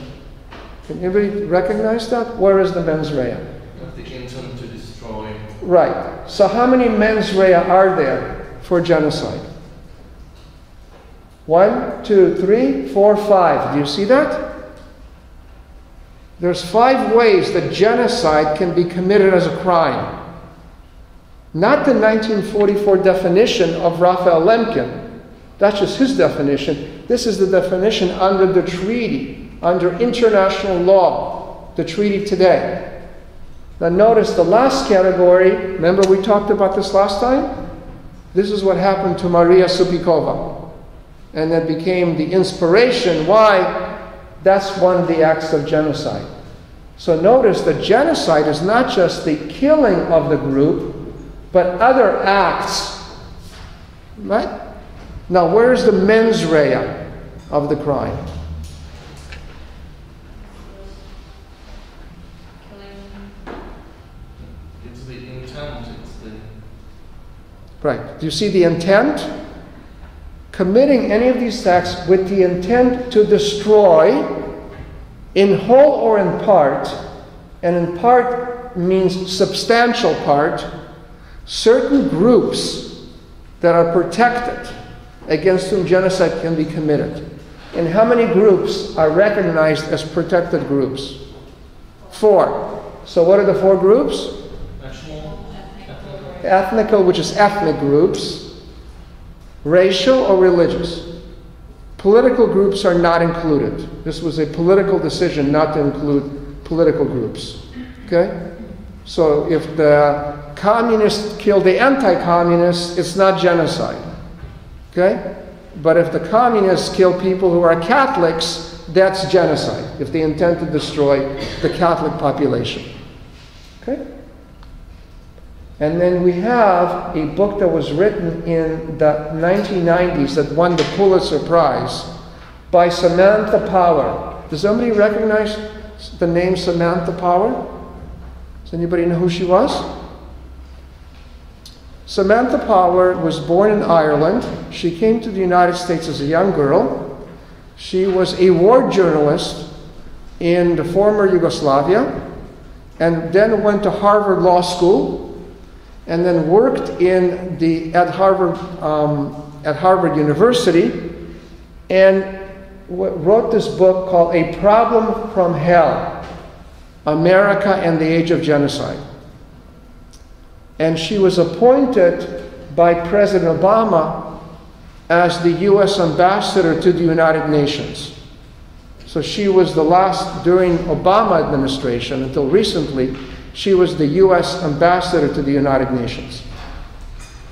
Can anybody recognize that? Where is the mens rea? Of the intent to destroy. Right. So how many mens rea are there for genocide? 1, 2, 3, 4, 5. Do you see that? There's 5 ways that genocide can be committed as a crime. Not the 1944 definition of Raphael Lemkin. That's just his definition. This is the definition under the treaty, under international law, the treaty today. Now notice the last category, remember we talked about this last time? This is what happened to Maria Supikova. And that became the inspiration why that's one of the acts of genocide. So notice that genocide is not just the killing of the group, but other acts. Right? Now where is the mens rea of the crime? It's the intent, it's the... Right. Do you see the intent? Committing any of these acts with the intent to destroy, in whole or in part, and in part means substantial part, certain groups that are protected against whom genocide can be committed. And how many groups are recognized as protected groups? 4. So what are the 4 groups? Ethnical, which is ethnic groups. Racial or religious. Political groups are not included. This was a political decision not to include political groups. Okay? So if the communists kill the anti-communists, it's not genocide. Okay? But if the communists kill people who are Catholics, that's genocide, if they intend to destroy the Catholic population. Okay? And then we have a book that was written in the 1990s that won the Pulitzer Prize by Samantha Power. Does somebody recognize the name Samantha Power? Does anybody know who she was? Samantha Power was born in Ireland. She came to the United States as a young girl. She was a war journalist in the former Yugoslavia, and then went to Harvard Law School, and then worked at Harvard University, and wrote this book called A Problem from Hell, America and the Age of Genocide. And she was appointed by President Obama as the U.S. ambassador to the United Nations. So she was the last, during Obama administration, until recently, she was the U.S. ambassador to the United Nations.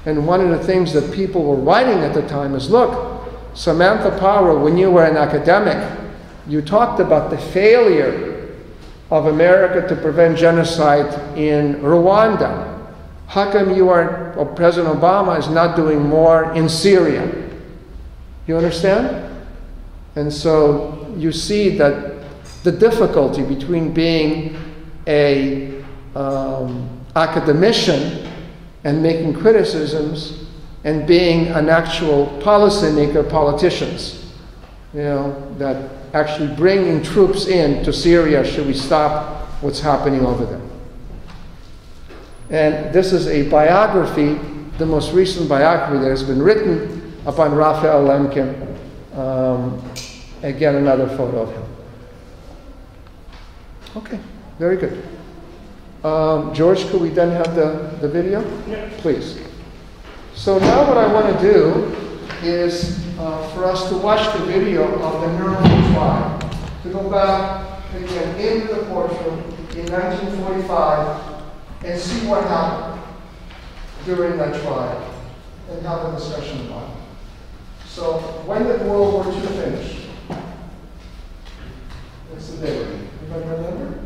And one of the things that people were writing at the time is, look, Samantha Power, when you were an academic, you talked about the failure of America to prevent genocide in Rwanda. How come President Obama is not doing more in Syria? You understand? And so you see that the difficulty between being a academician and making criticisms and being an actual policymaker, politicians, that actually bringing troops in to Syria, should we stop what's happening over there? And this is a biography, the most recent biography that has been written upon Raphael Lemkin. Again, another photo of him. Okay, very good. George, could we then have the video? Yeah. Please. So now what I want to do is for us to watch the video of the Nuremberg trial, to go back again into the courtroom in 1945 and see what happened during that trial and have a discussion about it. So when did World War II finish? What's the date? Anybody remember?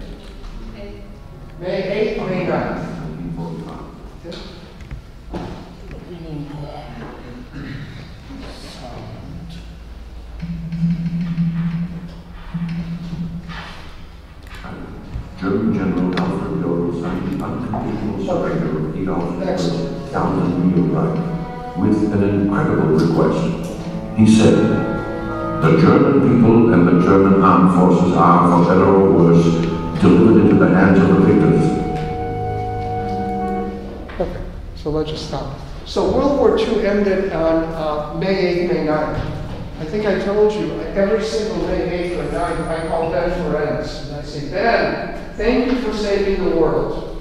May 8th, May 9th. Okay. German General Alfred Dole signed the unconditional surrender of Adolf Hitler's 1,000 Real Reich with an incredible request. He said, "The German people and the German armed forces are, for better or worse, delivered into the hands of the victors." Okay, so let's just stop. So World War II ended on May 8th, May 9th. I think I told you, every single May 8th or 9th, I call Ben Ferenc. And I say, Ben, thank you for saving the world.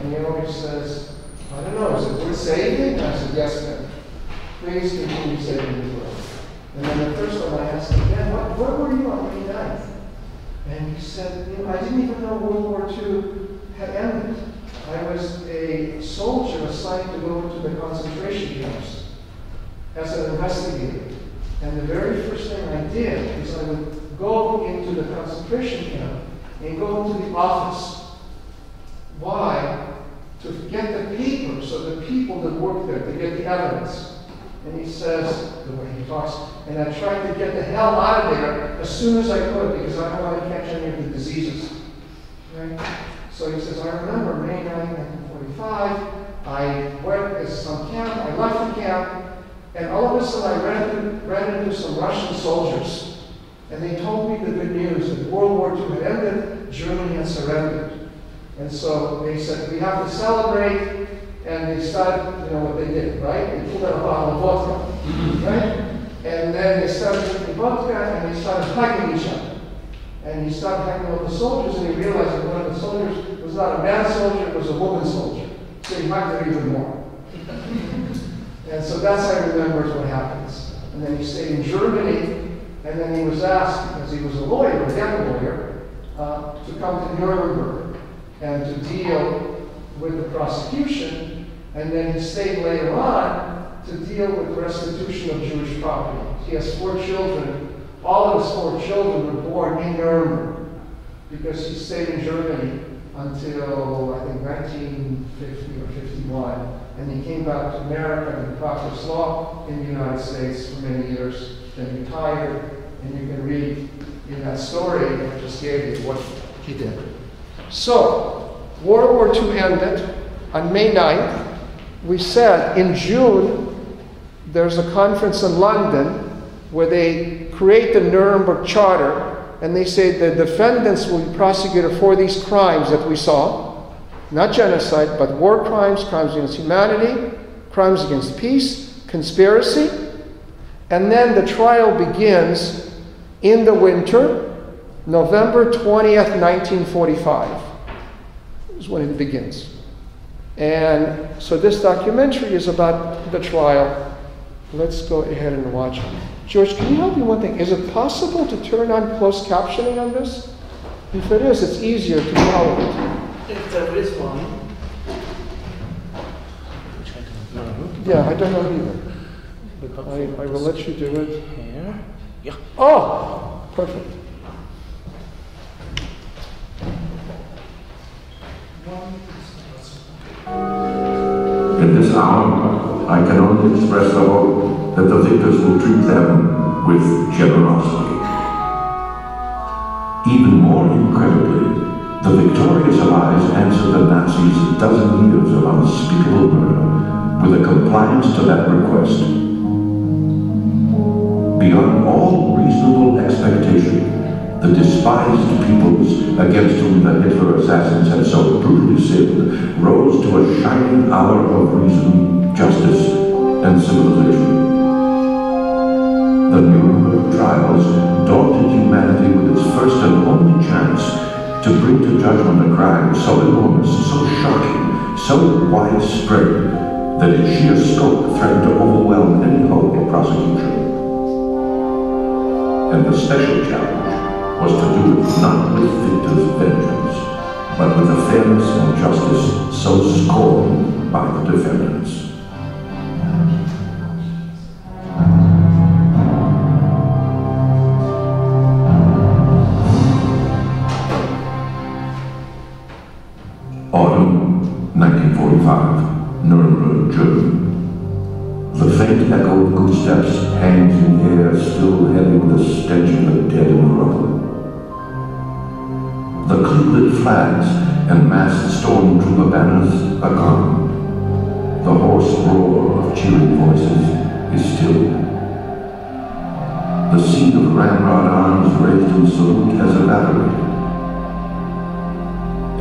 And he always says, I don't know, is it worth saving? And I said, yes, Ben. Please continue saving the world. And then the first one I asked him, Ben, where were you on May 9th? And he said, I didn't even know World War II had ended. I was a soldier assigned to go to the concentration camps as an investigator. And the very first thing I did is I would go into the concentration camp and go into the office. Why? To get the papers of the people that work there, to get the evidence. And he says, the way he talks, and I tried to get the hell out of there as soon as I could because I don't want to catch any of the diseases. Right? So he says, I remember May 9, 1945, I went to some camp, I left the camp, and all of a sudden I ran into some Russian soldiers. And they told me the good news that World War II had ended, Germany had surrendered. And so they said, we have to celebrate, and they started, you know what they did, right? They pulled out a bottle of vodka, right? And then they started drinking vodka, and they started hugging each other. And he started hanging with the soldiers, and he realized that one of the soldiers was not a man soldier, it was a woman soldier. So he hugged her even more. And so that's how he remembers what happens. And then he stayed in Germany, and then he was asked, because he was a lawyer, a young lawyer, to come to Nuremberg and to deal with the prosecution. And then he stayed later on to deal with the restitution of Jewish property. He has 4 children. All of his 4 children were born in Nuremberg because he stayed in Germany until, I think, 1950 or 51. And he came back to America and practiced law in the United States for many years, then retired. And you can read in that story I just gave you what he did. So, World War II ended on May 9th. We said in June, there's a conference in London where they create the Nuremberg Charter, and they say the defendants will be prosecuted for these crimes that we saw. Not genocide, but war crimes, crimes against humanity, crimes against peace, conspiracy. And then the trial begins in the winter, November 20th, 1945 is when it begins. And so this documentary is about the trial. Let's go ahead and watch it. George, can you help me one thing? Is it possible to turn on closed captioning on this? If it is, it's easier to follow it. If there is one. Yeah, I don't know either. But I will let you do it. Here. Yeah. Oh, perfect. In this hour, I can only express the hope that the victors will treat them with generosity. Even more incredibly, the victorious Allies answered the Nazis' a dozen years of unspeakable murder with a compliance to that request. Beyond all reasonable expectation, the despised peoples against whom the Hitler assassins had so brutally sinned rose to a shining hour of reason, justice, and civilization. The Nuremberg trials daunted humanity with its first and only chance to bring to judgment a crime so enormous, so shocking, so widespread, that its sheer scope threatened to overwhelm any hope of prosecution. And the special challenge was to do it not with victor's vengeance, but with the fairness and justice so scorned by the defendants. Autumn 1945, Nuremberg, Germany. The faint echo of footsteps hangs in the air, still heavy with the stench of the dead and rubble. The clear-lit flags and massed stormtrooper banners are gone. The hoarse roar of cheering voices is still. The scene of ramrod arms raised in salute has evaporated.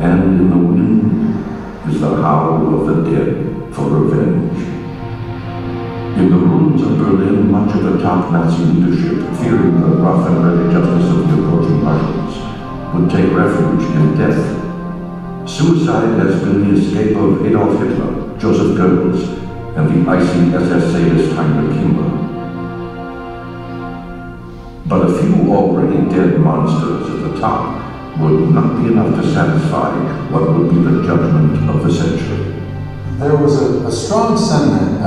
And in the wind is the howl of the dead for revenge. In the ruins of Berlin, much of the top Nazi leadership, fearing the rough and ready justice of the approaching Russians, would take refuge in death. Suicide has been the escape of Adolf Hitler, Joseph Goebbels, and the icy SS sadist Heinrich Himmler. But a few already dead monsters at the top would not be enough to satisfy what would be the judgment of the century. There was a strong sentiment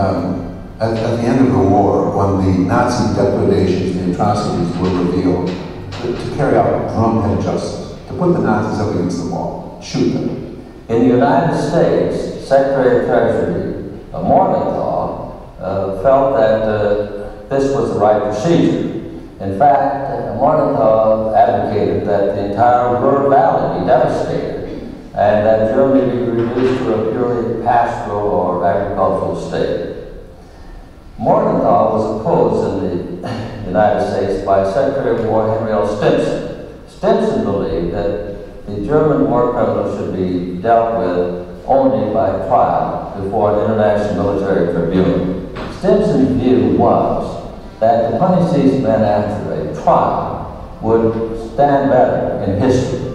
at the end of the war, when the Nazi depredations, the atrocities were revealed, to carry out drumhead justice, to put the Nazis up against the wall, shoot them. In the United States, Secretary of Treasury Morgenthau felt that this was the right procedure. In fact, Morgenthau advocated that the entire Ruhr Valley be devastated and that Germany be reduced to a purely pastoral or agricultural state. Morgenthau was opposed in the United States by Secretary of War Henry L. Stimson. Stimson believed that the German war criminals should be dealt with only by trial before an international military tribunal. Stimson's view was that to punish these men after a trial would stand better in history.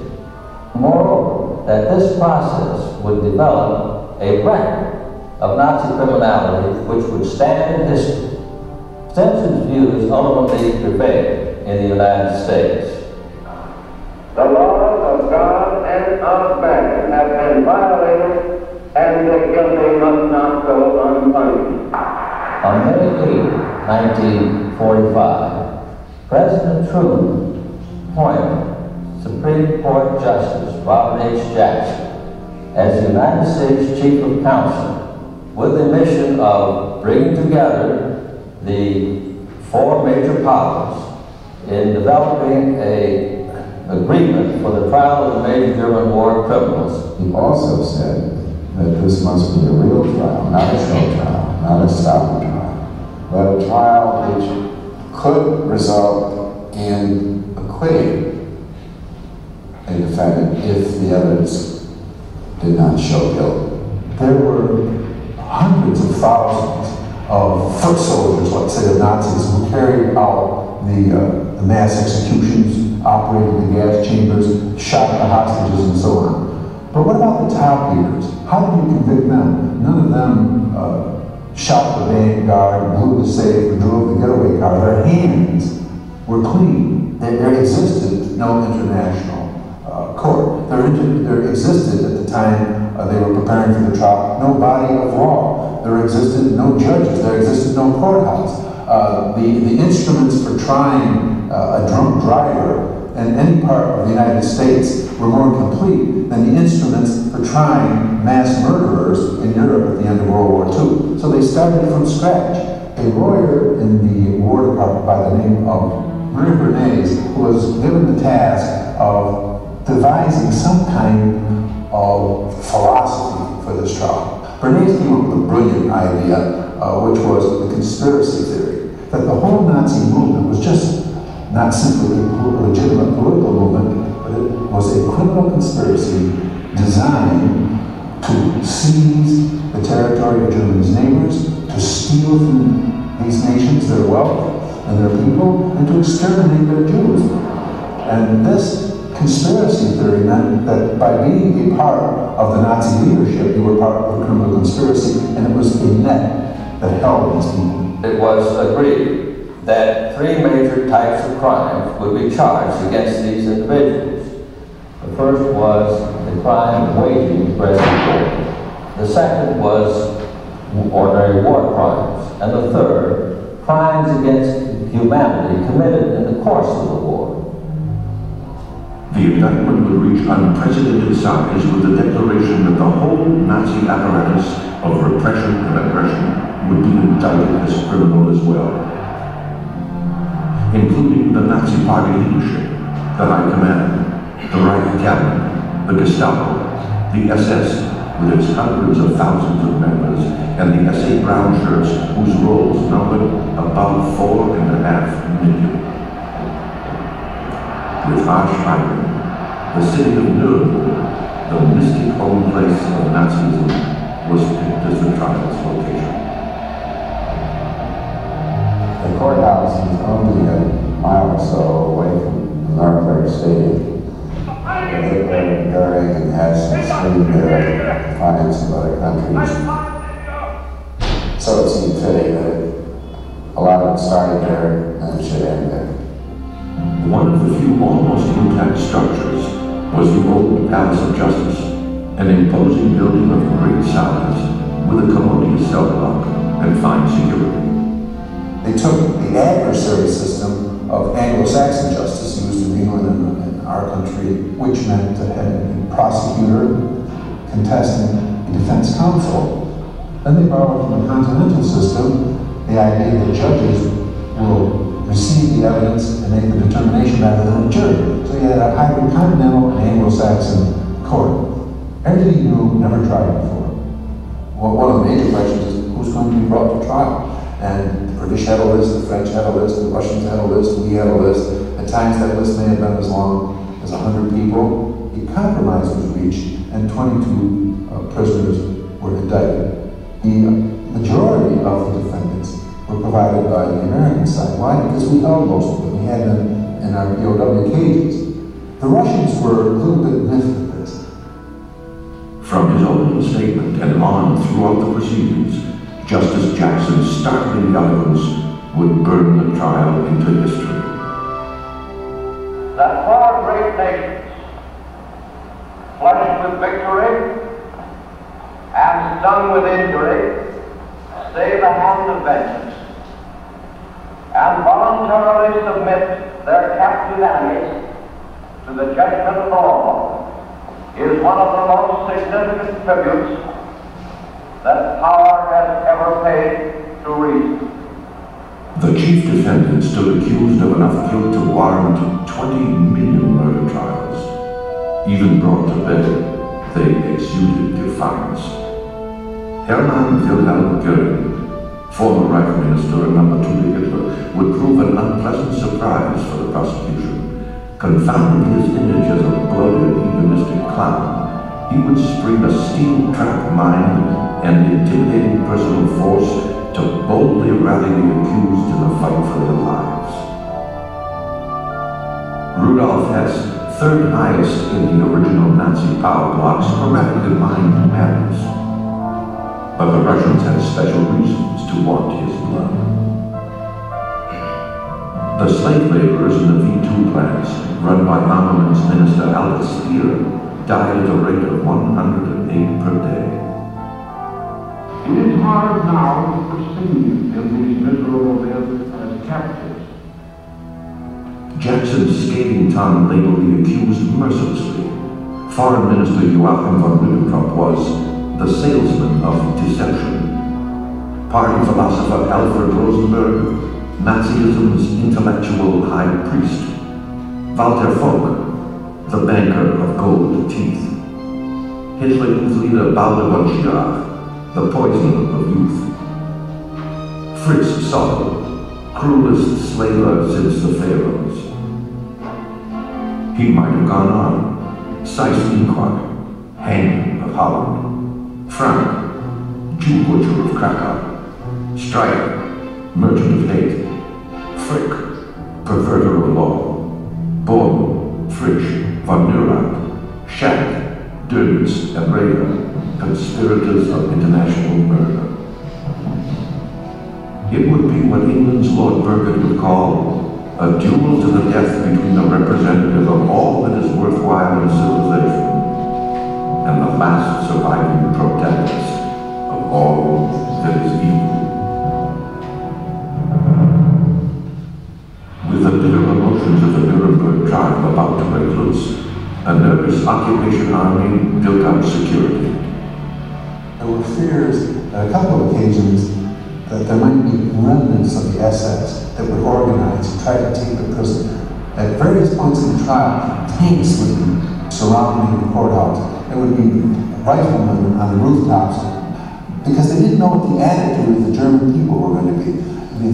Moreover, that this process would develop a record of Nazi criminality which would stand in history. Stimson's views ultimately prevailed in the United States. The laws of God and of man have been violated, and the guilty must not go unpunished. On May 8, 1945, President Truman appointed Supreme Court Justice Robert H. Jackson as the United States Chief of Counsel with the mission of bringing together the four major powers in developing an agreement for the trial of the major German war criminals. He also said that this must be a real trial, not a show trial, not a stopper trial, but a trial which could result in acquitting a defendant if the evidence did not show guilt. There were hundreds of thousands of foot soldiers, let's say the Nazis, who carried out the mass executions, operated the gas chambers, shot the hostages, and so on. But what about the top leaders? How did you convict them? None of them shot the bank guard, blew the safe, or drove the getaway car. Their hands were clean. There existed no international court. There existed at the time they were preparing for the trial no body of law. There existed no judges. There existed no courthouse. The instruments for trying a drunk driver in any part of the United States were more complete than the instruments for trying mass murderers in Europe at the end of World War II. So they started from scratch. A lawyer in the War Department by the name of Marie Bernays, who was given the task of devising some kind of philosophy for this trial. Bernays came up with a brilliant idea, which was the conspiracy theory, that the whole Nazi movement was just not simply a legitimate political movement, but it was a criminal conspiracy designed to seize the territory of Germany's neighbors, to steal from these nations their wealth and their people, and to exterminate their Jews. And this conspiracy theory meant that by being a part of the Nazi leadership, you were part of a criminal conspiracy, and it was a net that held these people. It was agreed that three major types of crimes would be charged against these individuals. The first was the crime of waging present war. The second was ordinary war crimes. And the third, crimes against humanity committed in the course of the war. The indictment would reach unprecedented size with the declaration that the whole Nazi apparatus of repression and aggression would be indicted as criminal as well, including the Nazi Party leadership, the High Command, the Reich Cabinet, the Gestapo, the SS, with its hundreds of thousands of members, and the SA Brown Shirts, whose rolls numbered about 4.5 million. With harsh irony, the city of Nuremberg, the mystic home place of Nazism, was picked as the trial's location. The courthouse is only a mile or so away from the Nuremberg Stadium. Hitler and Goering and Hess screamed their defiance of other countries. So it seemed fitting that a lot of it started there and it should end there. One of the few almost intact structures was the old Palace of Justice, an imposing building of great size with a commodious cell block and fine security. They took the adversary system of Anglo-Saxon justice used in England and our country, which meant to have a prosecutor contesting a defense counsel. Then they borrowed from the continental system the idea that judges will receive the evidence and make the determination rather than a jury. So you had a hybrid continental and Anglo-Saxon court. Everything you knew, never tried before. Well, one of the major questions is who's going to be brought to trial? And the British had a list, the French had a list, the Russians had a list, we had a list. At times that list may have been as long as 100 people. A compromise was reached and 22 prisoners were indicted. The majority of the defendants were provided by the American side. Why? Because we held most of them. We had them in our POW cages. The Russians were a little bit miffed at this. From his opening statement and on throughout the proceedings, Justice Jackson's startling eloquence would burn the trial into history. That four great nations, flushed with victory and stung with injury, stay the hand of vengeance and voluntarily submit their captive enemies to the judgment of the law is one of the most significant tributes that power has ever paid to reason. The chief defendant stood accused of enough guilt to warrant 20 million murder trials. Even brought to bed, they exuded defiance. Hermann Wilhelm Goering, former Reich Minister and number 2 to Hitler, would prove an unpleasant surprise for the prosecution. Confounding his image as a bloated, hedonistic clown, he would spring a steel-trap mind and intimidating personal force to boldly rally the accused in the fight for their lives. Rudolf Hess, third highest in the original Nazi power bloc, sporadically mined madness. But the Russians had special reasons to want his blood. The slave laborers in the V2 plants, run by armaments minister Albert Speer, died at a rate of 108 per day. It is hard now to proceed in these miserable lives as captives. Jackson's scathing tongue labeled the accused mercilessly. Foreign Minister Joachim von Ribbentrop was the salesman of deception. Party philosopher Alfred Rosenberg, Nazism's intellectual high priest. Walter Funk, the banker of gold teeth. Hitler Youth leader Baldur von Schirach, the poison of youth. Fritz Sauer, cruelest slaver since the Pharaohs. He might have gone on. Seyss Inquart, hangman of Holland. Frank, Jew butcher of Krakow. Stryker, merchant of hate. Frick, perverter of law. Born, Frisch, von Neurath, Schack, Dönitz, and Rader, conspirators of international murder. It would be what England's Lord Burgett would call a duel to the death between the representative of all that is worthwhile in civilization and the last surviving protagonist of all that is evil. With the bitter emotions of the Nuremberg trial about to break loose, army built up security. There were fears on a couple of occasions that there might be remnants of the SS that would organize and try to take the prisoner. At various points in the trial, tanks would be surrounding the courthouse. There would be riflemen on the rooftops because they didn't know what the attitude of the German people were going to be. The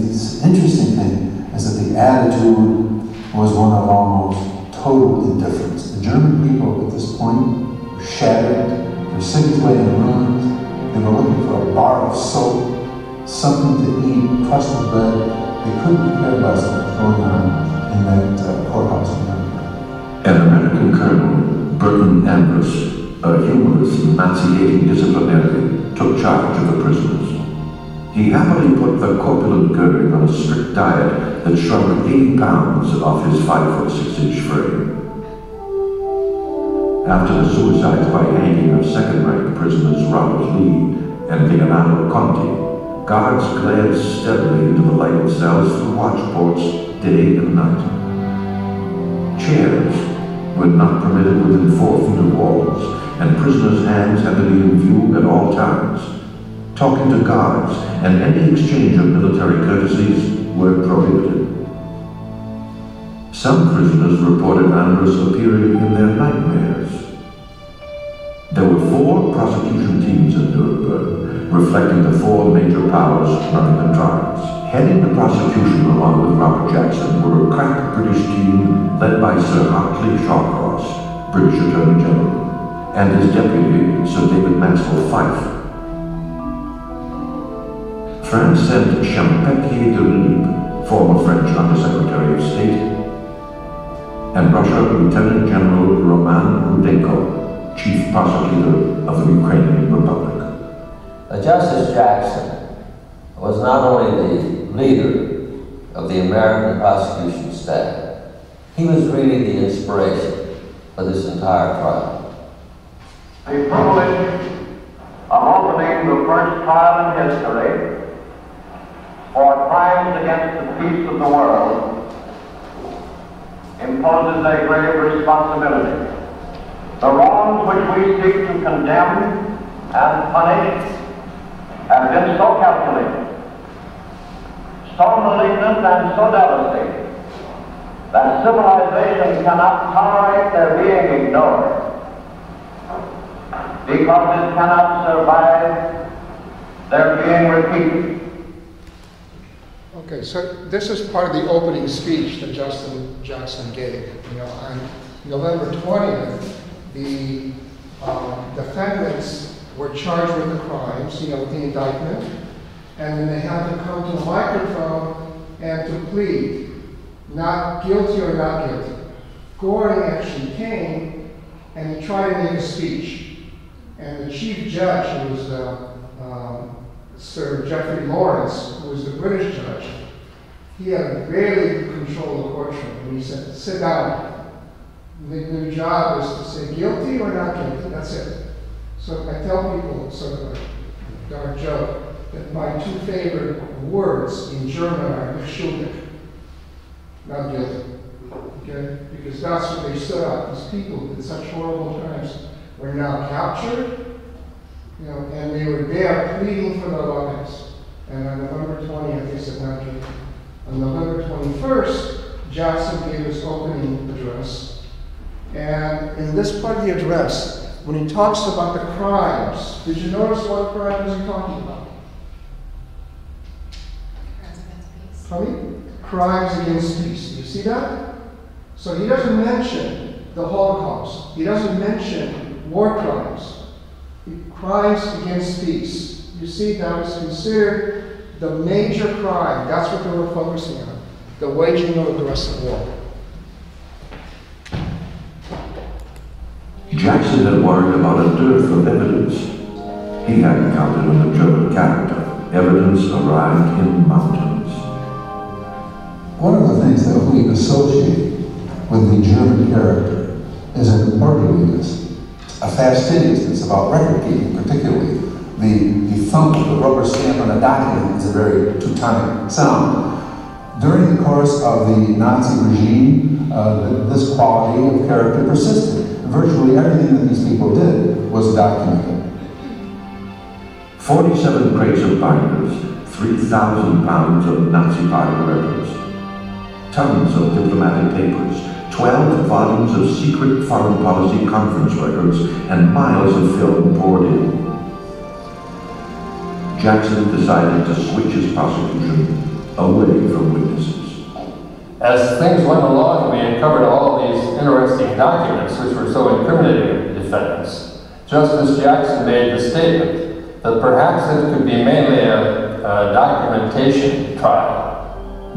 interesting thing is that the attitude was one of almost total indifference. The German people at this point were shattered, their cities lay in ruins, they were looking for a bar of soap, something to eat, crust of bread. They couldn't care less what was going on in that courthouse. An American colonel, Burton Ambrose, a humorous Nazi-hating disciplinarian, took charge of the prisoners. He happily put the corpulent Goering on a strict diet that shrunk 80 pounds off his 5'6" frame. After the suicides by hanging of second-rank prisoners Robert Lee and Leonardo Conti, guards glared steadily into the lighted cells through watchports day and night. Chairs were not permitted within 4 feet of walls, and prisoners' hands had to be in view at all times. Talking to guards and any exchange of military courtesies were prohibited. Some prisoners reported Ambrose appearing in their nightmares. There were 4 prosecution teams in Nuremberg, reflecting the 4 major powers running the trials. Heading the prosecution along with Robert Jackson were a crack British team led by Sir Hartley Shawcross, British Attorney General, and his deputy, Sir David Maxwell Fyfe. France sent Champetier de Lille, former French Undersecretary of State, and Russia Lieutenant General Roman Rudenko, Chief Prosecutor of the Ukrainian Republic. Justice Jackson was not only the leader of the American prosecution staff, he was really the inspiration for this entire trial. The privilege of opening the first trial in history for crimes against the peace of the world imposes a grave responsibility. The wrongs which we seek to condemn and punish have been so calculated, so malignant and so devastating that civilization cannot tolerate their being ignored because it cannot survive their being repeated. Okay, so this is part of the opening speech that Jackson gave. You know, on November 20th, the defendants were charged with the crimes, you know, with the indictment, and then they had to come to the microphone and to plead, not guilty or not guilty. Goring actually came and he tried to make a speech, and the chief judge, who was Sir Geoffrey Lawrence, who was the British judge, he had barely control of the courtroom, and he said, "Sit down." The job is to say guilty or not guilty, that's it. So I tell people, sort of a dark joke, that my 2 favorite words in German are beschuldigt, not guilty. Okay? Because that's what they stood up. These people did such horrible crimes were now captured, you know, and they were there pleading for their lives. And on November 20th, they said not guilty. On November 21st, Jackson gave his opening address. And in this part of the address, when he talks about the crimes, did you notice what crime was he talking about? Crimes against peace. Do you see that? So he doesn't mention the Holocaust. He doesn't mention war crimes. Crimes against peace. You see, that was considered the major crime. That's what they were focusing on. The waging of aggressive war. Jackson had worried about a dearth of evidence. He hadn't counted on the German character. Evidence arrived in mountains. One of the things that we associate with the German character is an orderliness, a fastidiousness about record keeping, particularly. The thump of the rubber stamp on a document is a very Teutonic sound. During the course of the Nazi regime, this quality of character persisted. virtually everything that these people did was documented. 47 crates of binders, 3,000 pounds of Nazi Party records, tons of diplomatic papers, 12 volumes of secret foreign policy conference records, and miles of film poured in. Jackson decided to switch his prosecution away from witnesses. As things went along, we uncovered all these interesting documents which were so incriminating of the defendants. Justice Jackson made the statement that perhaps it could be mainly a documentation trial.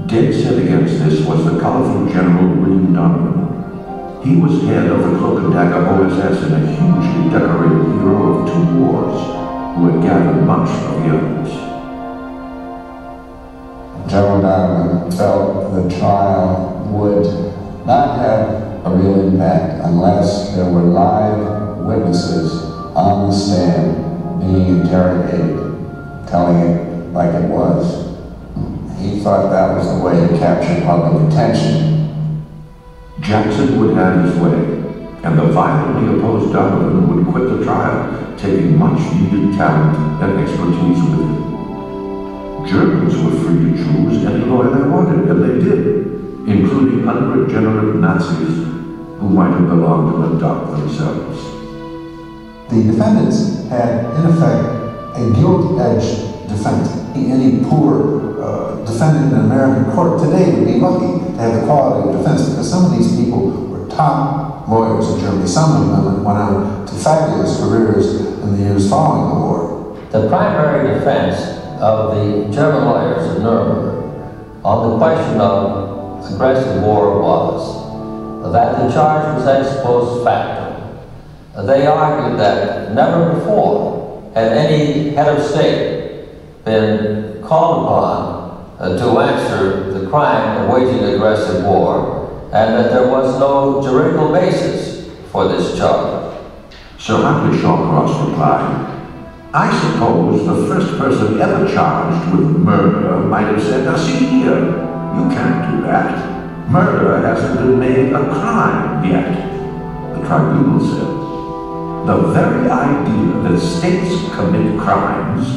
Dead set against this was the colorful General William Donovan. He was head of the Cloak and Dagger OSS and a hugely decorated hero of 2 wars, who had gathered much of the evidence. General Donovan felt the trial would not have a real impact unless there were live witnesses on the stand being interrogated, telling it like it was. He thought that was the way to capture public attention. Jackson would have his way, and the violently opposed Donovan would quit the trial, taking much needed talent and expertise with him. Germans were free to choose any lawyer they wanted, and they did, including unregenerate Nazis who might have belonged to the dark themselves. The defendants had, in effect, a gilt-edged defense. Any poor defendant in an American court today would be lucky to have the quality of defense, because some of these people were top lawyers in Germany. Some of them went on to fabulous careers in the years following the war. The primary defense of the German lawyers at Nuremberg on the question of aggressive war was that the charge was ex post facto. They argued that never before had any head of state been called upon to answer the crime of waging aggressive war, and that there was no juridical basis for this charge. Sir Huntley Shawcross replied, "I suppose the first person ever charged with murder might have said, 'Now see here, you can't do that. Murder hasn't been made a crime yet.' The tribunal said, 'The very idea that states commit crimes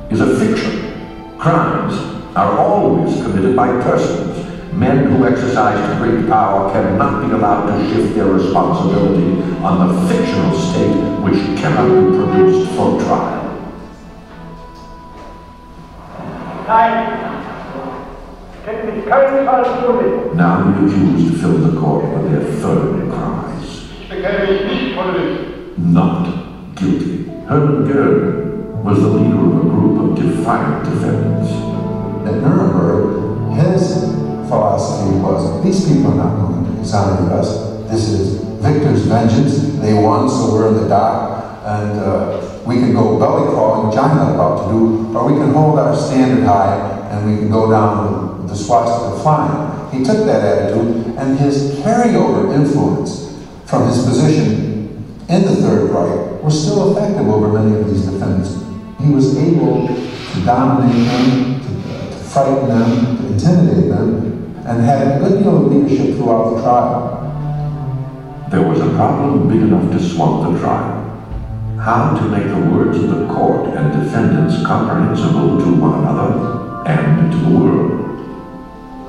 is a fiction. Crimes are always committed by persons. Men who exercise great power cannot be allowed to shift their responsibility on the fictional state which cannot be produced for trial.'" Now the accused filled the court with their fervent cries. Not guilty. Hermann Goering was the leader of a group of defiant defendants. At Nuremberg, his philosophy was, these people are not going to exonerate us. This is victor's vengeance. They won, so we're in the dock. And we can go belly crawling, which I'm not about to do, or we can hold our standard high and we can go down with the swastika flying. He took that attitude, and his carryover influence from his position in the Third Reich was still effective over many of these defendants. He was able to dominate them, to frighten them, to intimidate them, and had a good deal of leadership throughout the trial. There was a problem big enough to swamp the trial. How to make the words of the court and defendants comprehensible to one another and to the world.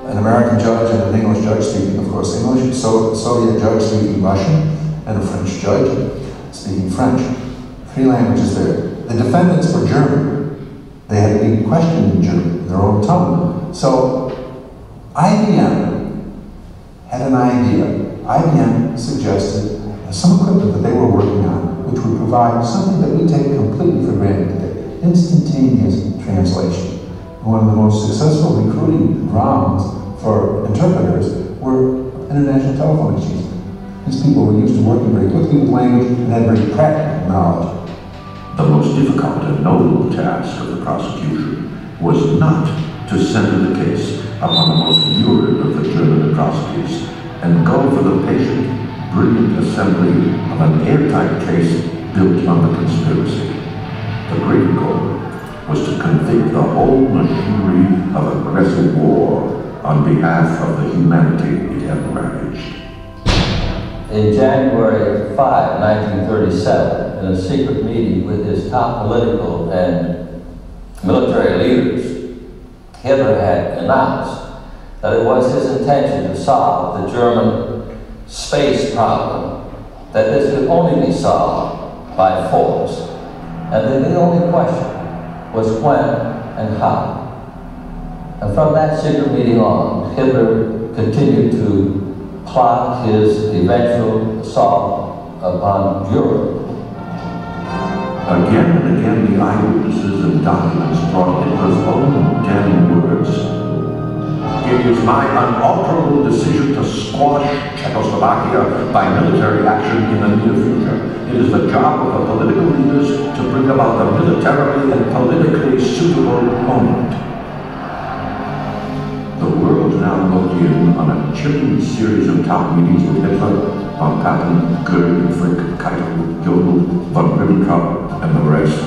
An American judge and an English judge speaking, of course, English, a Soviet judge speaking Russian, and a French judge speaking French. 3 languages there. The defendants were German. They had to be questioned in German, in their own tongue. So IBM had an idea. IBM suggested some equipment that they were working on, which would provide something that we take completely for granted today, instantaneous translation. One of the most successful recruiting grounds for interpreters were international telephone exchanges. These people were used to working very quickly with language and had very practical knowledge. The most difficult and noble task of the prosecution was not to center the case upon the most lurid of the German atrocities and go for the patient, brilliant assembly of an airtight case built on the conspiracy. The greater goal was to convict the whole machinery of aggressive war on behalf of the humanity it had ravaged. in January 5, 1937, in a secret meeting with his top political and military leaders, Hitler had announced that it was his intention to solve the German space problem, that this could only be solved by force, and that the only question was when and how. And from that secret meeting on, Hitler continued to plot his eventual assault upon Europe. Again and again, the eyewitnesses and documents brought Hitler's own damning words. It is my unalterable decision to squash Czechoslovakia by military action in the near future. It is the job of the political leaders to bring about the militarily and politically suitable moment. The world now looked in on a chilling series of top meetings with Hitler, von Papen, Goering, Frick, Keitel, Jodl, von Ribbentrop, and the rest.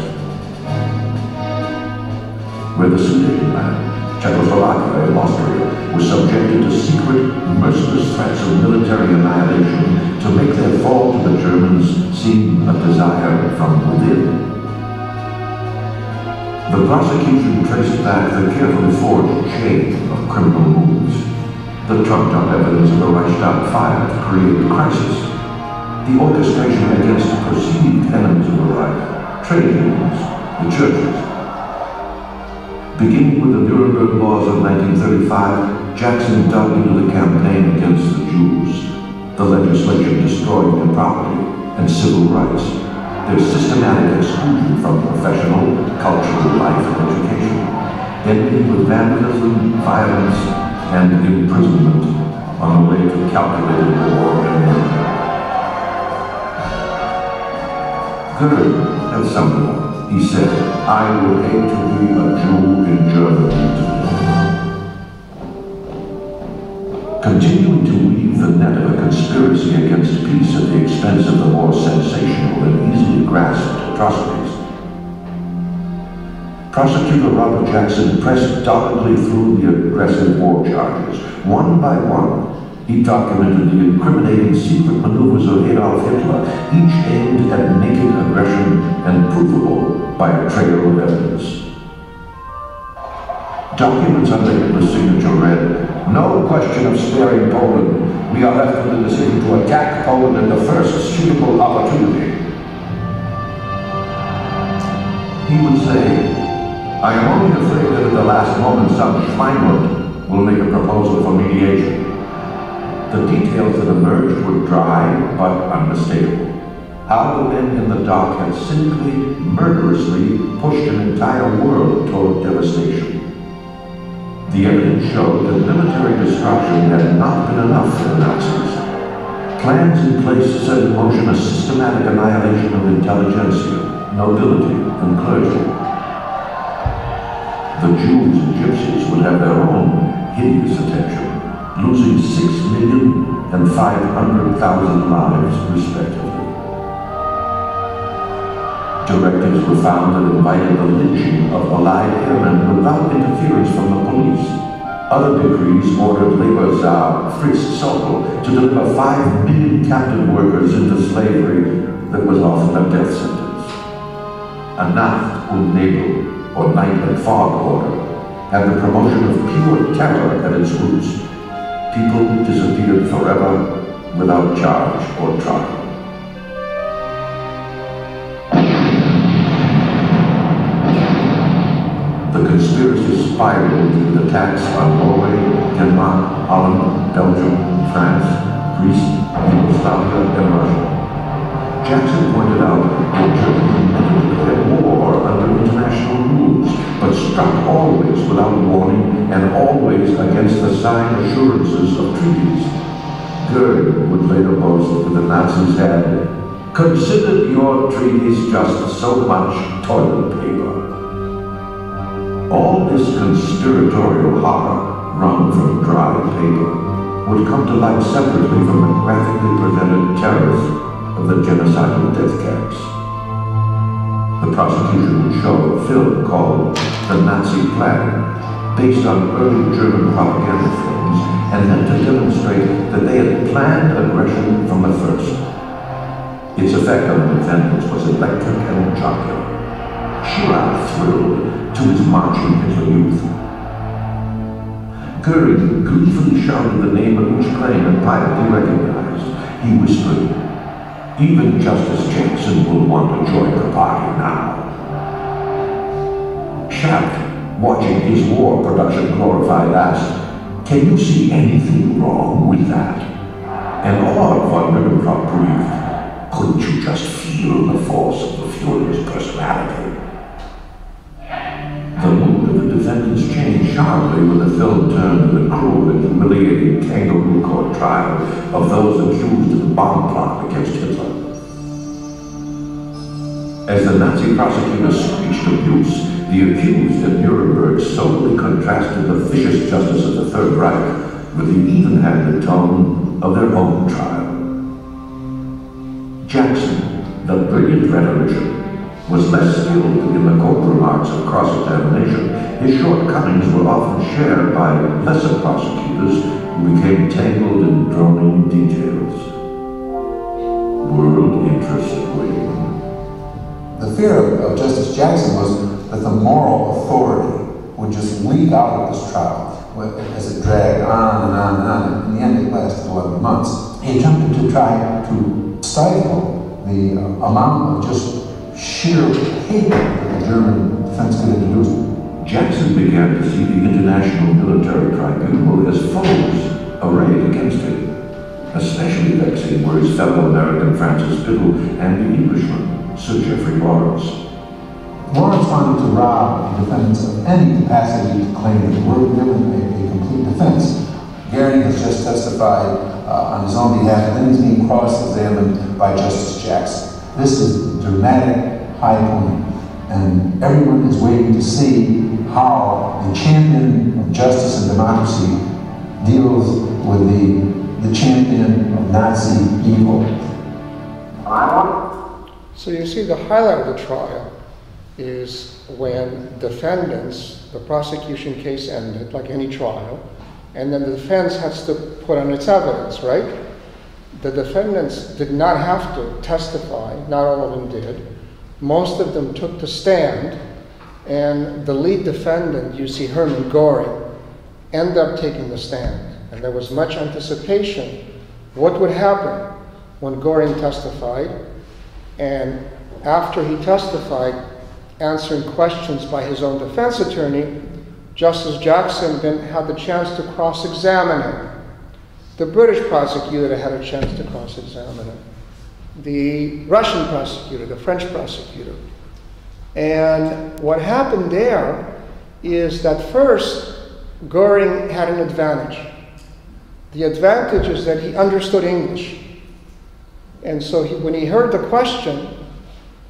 Where the Sudetenland, Czechoslovakia, and Austria were subjected to secret, merciless threats of military annihilation to make their fall to the Germans seem a desire from within. The prosecution traced back the carefully forged chain of criminal moves, the trumped-up evidence of the Reichstag fire to create the crisis, the orchestration against perceived enemies of the Reich, trade unions, the churches. Beginning with the Nuremberg laws of 1935, Jackson dug into the campaign against the Jews, the legislation destroying their property and civil rights, their systematic exclusion from professional, cultural life and education, ending with vandalism, violence, and imprisonment on the way to calculated war and murder. Goering had summed it up. He said, "I would hate to be a Jew in Germany today." Continuing to weave the net of a conspiracy against peace at the expense of the more sensational and easily grasped atrocities, Prosecutor Robert Jackson pressed doggedly through the aggressive war charges. One by one, he documented the incriminating secret maneuvers of Adolf Hitler, each aimed at naked aggression and provable by a trail of evidence. Documents under Hitler's signature read, "No question of sparing Poland. We are left with the decision to attack Poland at the first suitable opportunity." He would say, "I am only afraid that at the last moment some Schweinhund will make a proposal for mediation." The details that emerged were dry but unmistakable. How the men in the dock had cynically, murderously pushed an entire world toward devastation. The evidence showed that military destruction had not been enough for the Nazis. Plans in place set in motion a systematic annihilation of intelligentsia, nobility, and clergy. The Jews and Gypsies would have their own hideous attention, losing 6,500,000 lives respectively. Directives were found that invited the lynching of Allied airmen without interference from the police. Other decrees ordered Labor Czar Fritz Sokol to deliver 5 million captive workers into slavery that was often a death sentence. A Nacht und Nebel, or night and fog order, had the promotion of pure terror at its roots. People disappeared forever without charge or trial. The conspiracy spiraled with attacks on Norway, Denmark, Holland, Belgium, France, Greece, Yugoslavia, and Russia. Jackson pointed out that Germany never declared war under international rules, but struck always without warning and always against the signed assurances of treaties. Goering would later boast that the Nazis had considered your treaties just so much toilet paper. All this conspiratorial horror, wrung from dry paper, would come to light separately from the graphically presented terrors of the genocidal death camps. The prosecution would show a film called The Nazi Plan, based on early German propaganda films, and and meant to demonstrate that they had planned aggression from the first. Its effect on the defendants was electric and jocular. Schirach thrilled to his marching Hitler youth. Goering gleefully shouted the name of each claim and privately recognized. He whispered, "Even Justice Jackson will want to join the party now." Schacht, watching his war production glorified, asked, "Can you see anything wrong with that?" And all of von Ribbentrop breathed, "Couldn't you just feel the force of the Führer's personality?" The mood of the defendants changed sharply when the film turned to the cruel and humiliating kangaroo court trial of those accused of the bomb plot against Hitler. As the Nazi prosecutors screeched abuse, the accused at Nuremberg solely contrasted the vicious justice of the Third Reich with the even-handed tone of their own trial. Jackson, the brilliant rhetorician, was less skilled in the court remarks of cross-examination. His shortcomings were often shared by lesser prosecutors who became tangled in droning details. World interest waned. The fear of Justice Jackson was that the moral authority would just leak out of this trial as it dragged on and on and on. In the end, it lasted 11 months. He attempted to try to stifle the amount of just sheer hatred that the German defense could introduce. Jackson began to see the International Military Tribunal as foes arrayed against him. Especially vexing were his fellow American Francis Biddle and the Englishman, Sir Geoffrey Lawrence. Lawrence wanted to rob the defendants of any capacity to claim that they were given a complete defense. Goering has just testified on his own behalf, and then he's being cross-examined by Justice Jackson. This is a dramatic high point, and everyone is waiting to see how the champion of justice and democracy deals with the champion of Nazi evil. So you see, the highlight of the trial is when defendants, the prosecution case ended, like any trial, and then the defense has to put on its evidence, right? The defendants did not have to testify, not all of them did. Most of them took the stand, and the lead defendant, you see Hermann Göring, ended up taking the stand. And there was much anticipation. What would happen when Göring testified? And after he testified, answering questions by his own defense attorney, Justice Jackson then had the chance to cross-examine him. The British prosecutor had a chance to cross-examine him. The Russian prosecutor, the French prosecutor. And what happened there is that first, Göring had an advantage. The advantage is that he understood English. And so when he heard the question,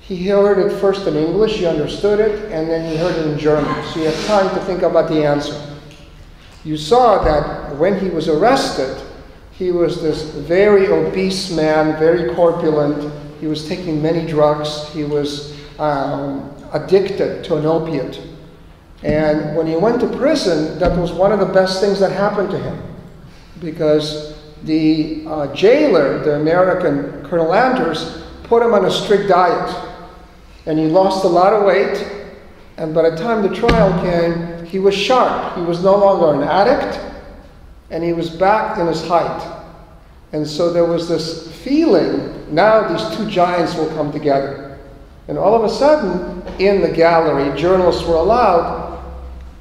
he heard it first in English, he understood it, and then he heard it in German. So he had time to think about the answer. You saw that when he was arrested, he was this very obese man, very corpulent. He was taking many drugs. He was addicted to an opiate. And when he went to prison, that was one of the best things that happened to him. Because the jailer, the American Colonel Anders, put him on a strict diet. And he lost a lot of weight. And by the time the trial came, he was sharp. He was no longer an addict. And he was back in his height. And so there was this feeling, now these two giants will come together. And all of a sudden, in the gallery, journalists were allowed.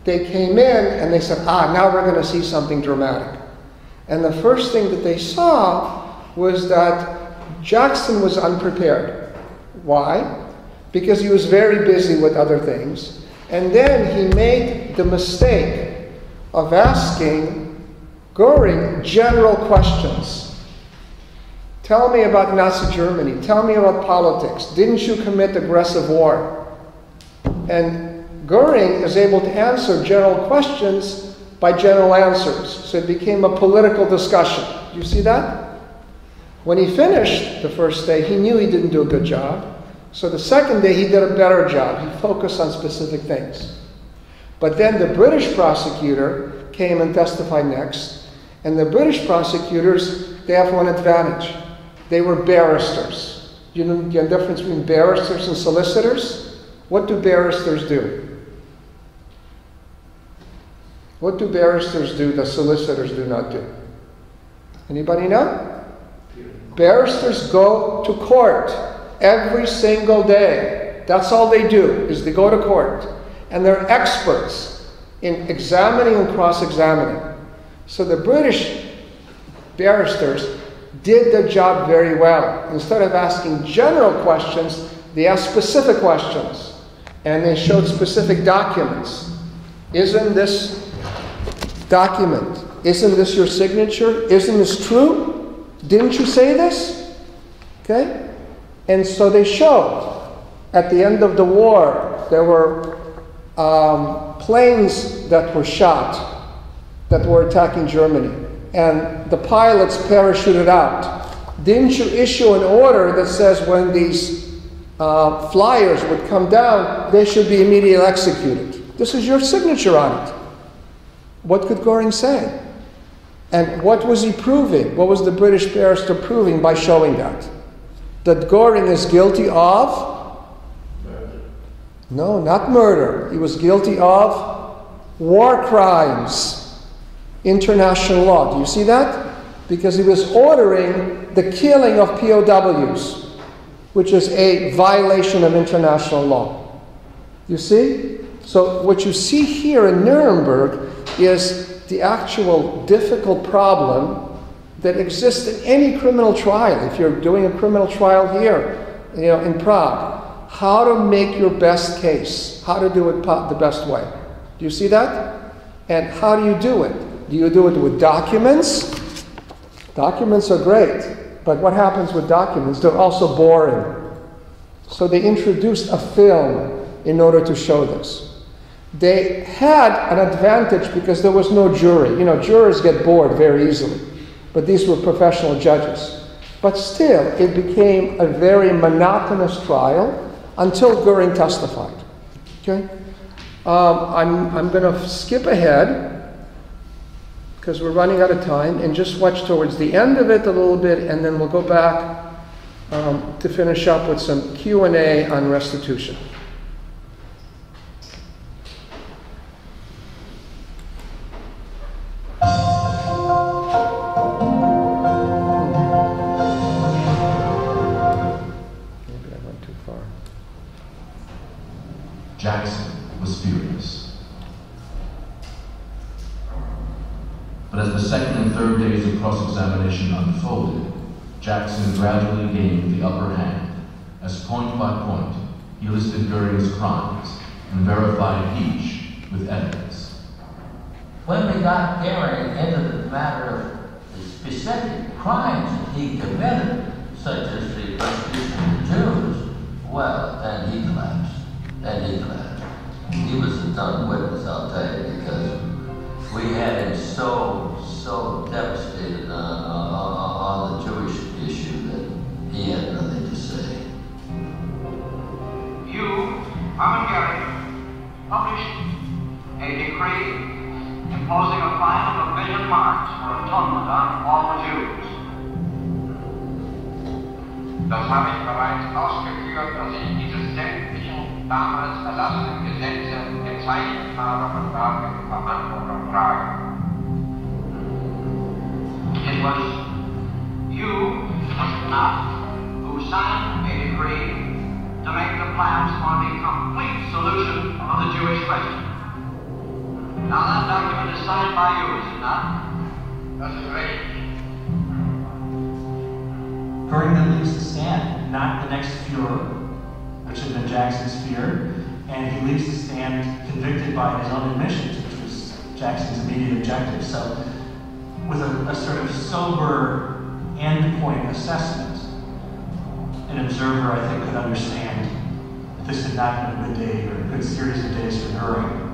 They came in and they said, now we're going to see something dramatic. And the first thing that they saw was that Jackson was unprepared. Why? Because he was very busy with other things. And then he made the mistake of asking Göring general questions. Tell me about Nazi Germany. Tell me about politics. Didn't you commit aggressive war? And Göring is able to answer general questions by general answers. So it became a political discussion. Do you see that? When he finished the first day, he knew he didn't do a good job. So the second day, he did a better job. He focused on specific things. But then the British prosecutor came and testified next. And the British prosecutors, they have one advantage. They were barristers. You know the difference between barristers and solicitors? What do barristers do? What do barristers do that solicitors do not do? Anybody know? Barristers go to court every single day. That's all they do, is they go to court. And they're experts in examining and cross-examining. So the British barristers did their job very well. Instead of asking general questions, they asked specific questions. And they showed specific documents. Isn't this document, isn't this your signature? Isn't this true? Didn't you say this? Okay? And so they showed. At the end of the war, there were planes that were shot that were attacking Germany. And the pilots parachuted out. Didn't you issue an order that says when these flyers would come down, they should be immediately executed? This is your signature on it. What could Göring say? And what was he proving? What was the British barrister proving by showing that? That Göring is guilty of? Murder. No, not murder. He was guilty of war crimes. International law. Do you see that? Because he was ordering the killing of POWs, which is a violation of international law. You see? So what you see here in Nuremberg is the actual difficult problem that exists in any criminal trial. If you're doing a criminal trial here, in Prague, how to make your best case, how to do it the best way. Do you see that? And how do you do it? Do you do it with documents? Documents are great, but what happens with documents? They're also boring. So they introduced a film in order to show this. They had an advantage because there was no jury. Jurors get bored very easily. But these were professional judges. But still, it became a very monotonous trial until Göring testified. Okay? I'm going to skip ahead because we're running out of time and just watch towards the end of it a little bit, and then we'll go back to finish up with some Q&A on restitution. Jackson was furious. But as the second and third days of cross-examination unfolded, Jackson gradually gained the upper hand, as point by point he listed Göring's crimes and verified each with evidence. When we got Göring into the matter of the specific crimes that he committed, such as the persecution of the Jews, well, then he collapsed. He was a done witness, I'll tell you, because we had him so devastated on the Jewish issue that he had nothing to say. You, Hermann Göring, published a decree imposing a fine of 1 million marks for atonement on all the Jews. Das habe ich bereits ausgeführt, dass ich diese sämtlichen damals erlassenen Gesetze gezeichnet habe und dafür Verantwortung trage. It was you, was it not, who signed a decree to make the plans for the complete solution of the Jewish question. Now that document is signed by you, is it not? Das ist richtig. Göring then leaves the stand, not the next Fuhrer, which had been Jackson's fear, and he leaves the stand convicted by his own admissions, which was Jackson's immediate objective. So, with a sort of sober endpoint assessment, an observer, I think, could understand that this had not been a good day or a good series of days for Göring.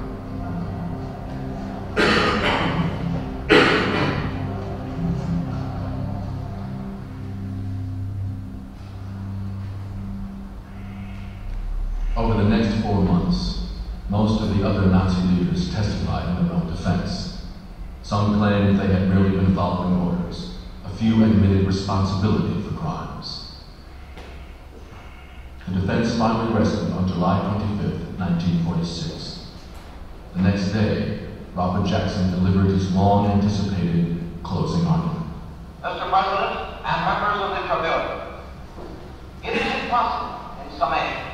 Over the next 4 months, most of the other Nazi leaders testified in their own defense. Some claimed they had merely been following orders. A few admitted responsibility for crimes. The defense finally rested on July 25, 1946. The next day, Robert Jackson delivered his long-anticipated closing argument. Mr. President and members of the Tribune, it is impossible, in summation,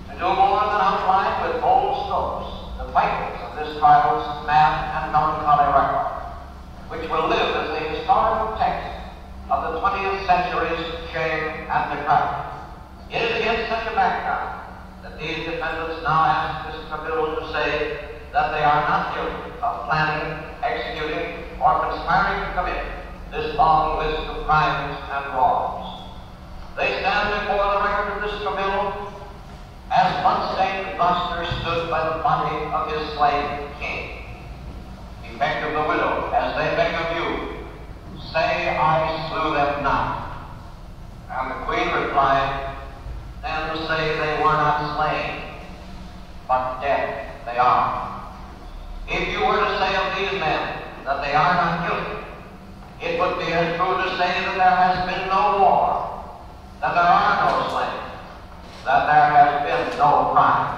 to do more than outline with bold strokes the vitals of this trial's mad and melancholy record, which will live as the historical text of the 20th century's shame and depravity. It is against such a background that these defendants now ask this tribunal to say that they are not guilty of planning, executing, or conspiring to commit this long list of crimes and wrongs. They stand before the record of this tribunal as blood-stained Gloucester stood by the body of his slain king. He begged of the widow, as they beg of you, say I slew them not. And the Queen replied, then say they were not slain, but dead they are. If you were to say of these men that they are not guilty, it would be as true to say that there has been no war, that there are no slain, that there has been no crime.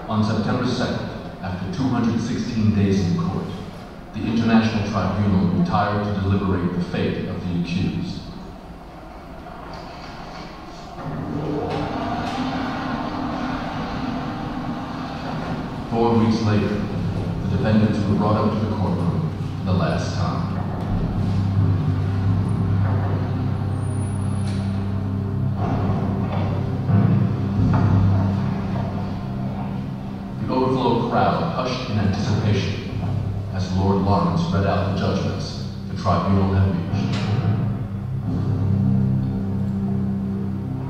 On September 2nd, after 216 days in court, the International Tribunal retired to deliberate the fate of the accused. Four weeks later, the defendants were brought up to the courtroom for the last time. The overflow crowd hushed in anticipation as Lord Lawrence read out the judgments the tribunal had reached.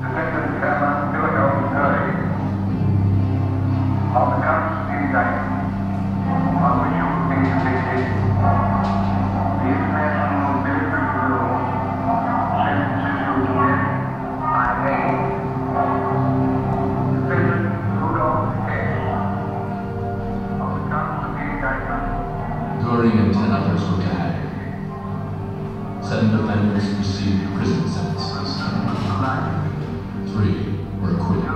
Defendant Chapman University on the counts of the indictment on which you will be convicted, the International Military Bureau sentences you to death by hanging. Defendant Rudolph Hess on the counts of the indictment. Goering and 10 others were gagged. 7 defendants received prison sentences. 3 were acquitted.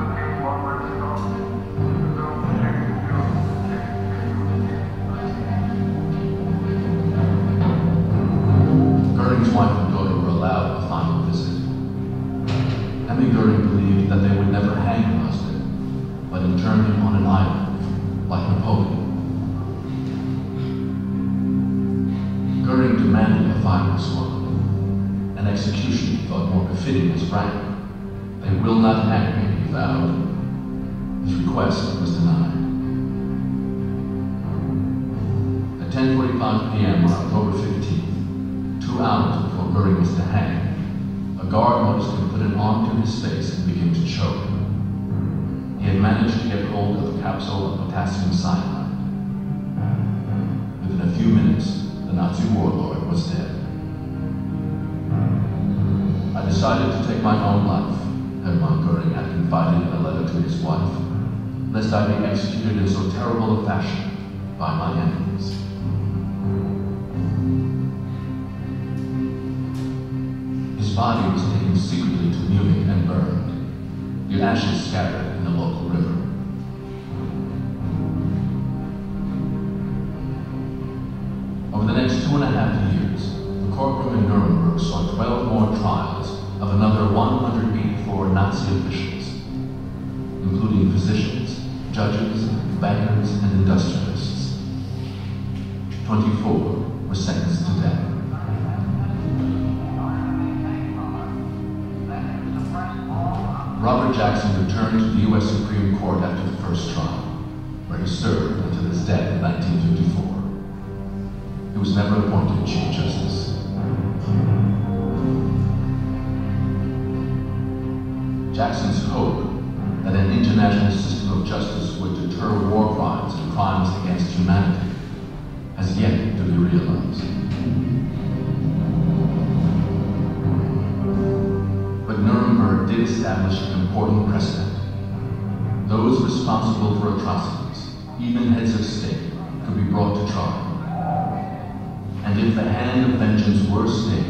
Goering's wife and daughter were allowed a final visit. Emmy Goering believed that they would never hang her husband, but intern him on an island, like Napoleon. Goering demanded a final swallow, an execution he thought more befitting his rank. They will not hang me, he vowed. His request was denied. At 10:45 p.m. on October 15th, 2 hours before Goering was to hang, a guard noticed him put an arm to his face and begin to choke. He had managed to get hold of a capsule of potassium cyanide. Within a few minutes, the Nazi warlord was dead. I decided to take my own life, Hermann Goering had confided in a letter to his wife, lest I be executed in so terrible a fashion by my enemies. His body was taken secretly to Munich and burned, the ashes scattered in the local river. Over the next 2.5 years, the courtroom in Nuremberg saw 12 more trials of another 184 Nazi officials, including physicians, judges, bankers, and industrialists. 24 were sentenced to death. Robert Jackson returned to the U.S. Supreme Court after the first trial, where he served until his death in 1954. He was never appointed Chief Justice. Jackson's hope that an international system of justice would deter war crimes and crimes against humanity has yet to be realized. But Nuremberg did establish an important precedent. Those responsible for atrocities even heads of state could be brought to trial. And if the hand of vengeance were stayed,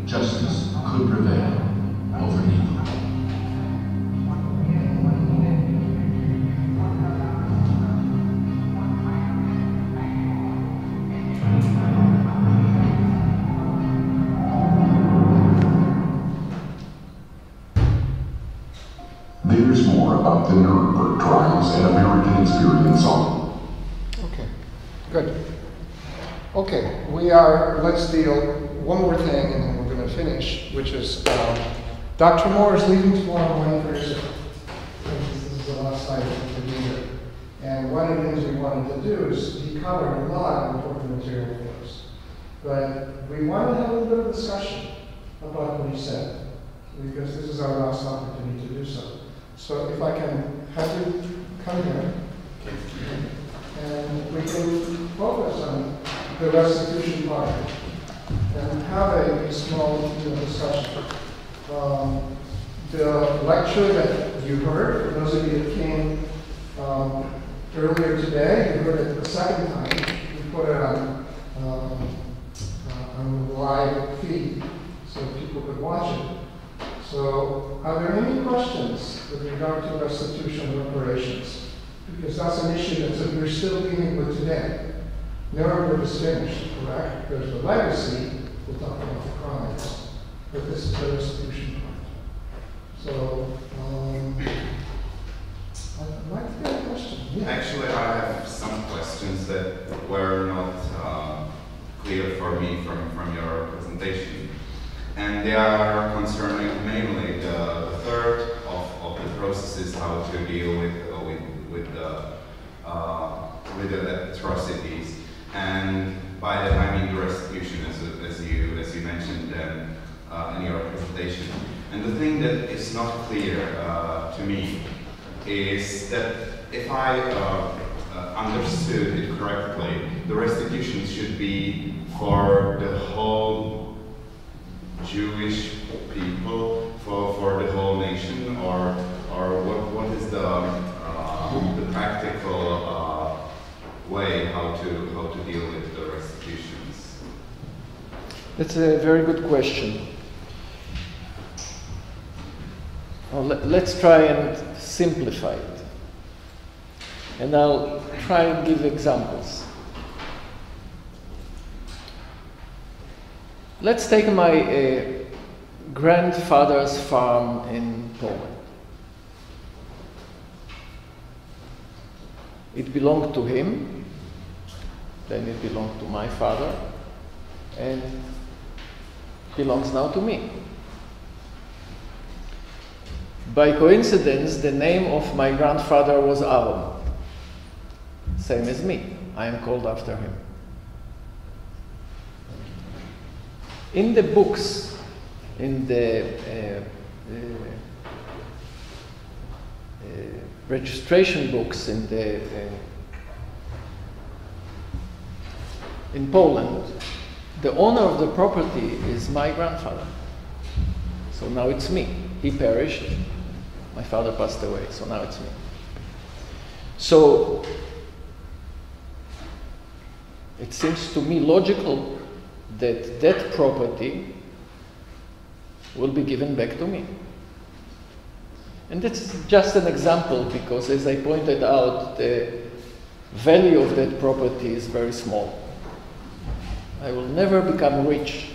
justice could prevail over evil. There's more about the Nuremberg trials and American experience on. Okay, good. Okay, let's deal one more thing and then we're going to finish, which is Dr. Moore is leaving tomorrow morning very soon. This is the last night of the year. And one of the things we wanted to do is he covered a lot of important material for us. But we want to have a little bit of discussion about what he said, because this is our last opportunity to do so. So if I can have you come here, and we can focus on the restitution part and have a small discussion. The lecture that you heard, for those of you that came earlier today, you heard it the second time. We put it on the live feed so people could watch it. So, are there any questions with regard to restitution reparations? Because that's an issue that we're still dealing with today. Nuremberg is finished, correct? There's the legacy, we'll talk about the crimes, but this is the restitution part. So, I'd like to get a question. Yeah. Actually, I have some questions that were not clear for me from your presentation. And they are concerning mainly the third of the processes, how to deal with the atrocities, and by that I mean the restitution, as you mentioned in your presentation. And the thing that is not clear to me is that if I understood it correctly, the restitution should be for the whole Jewish people, for the whole nation, or what is the practical way how to deal with the restitutions? That's a very good question. Well, let's try and simplify it, and I'll try and give examples. Let's take my grandfather's farm in Poland. It belonged to him, then it belonged to my father, and belongs now to me. By coincidence, the name of my grandfather was Aaron, same as me. I am called after him. In the books, in the registration books in Poland, the owner of the property is my grandfather. So now it's me. He perished. My father passed away, so now it's me. So it seems to me logical that that property will be given back to me. And that's just an example, because as I pointed out, the value of that property is very small. I will never become rich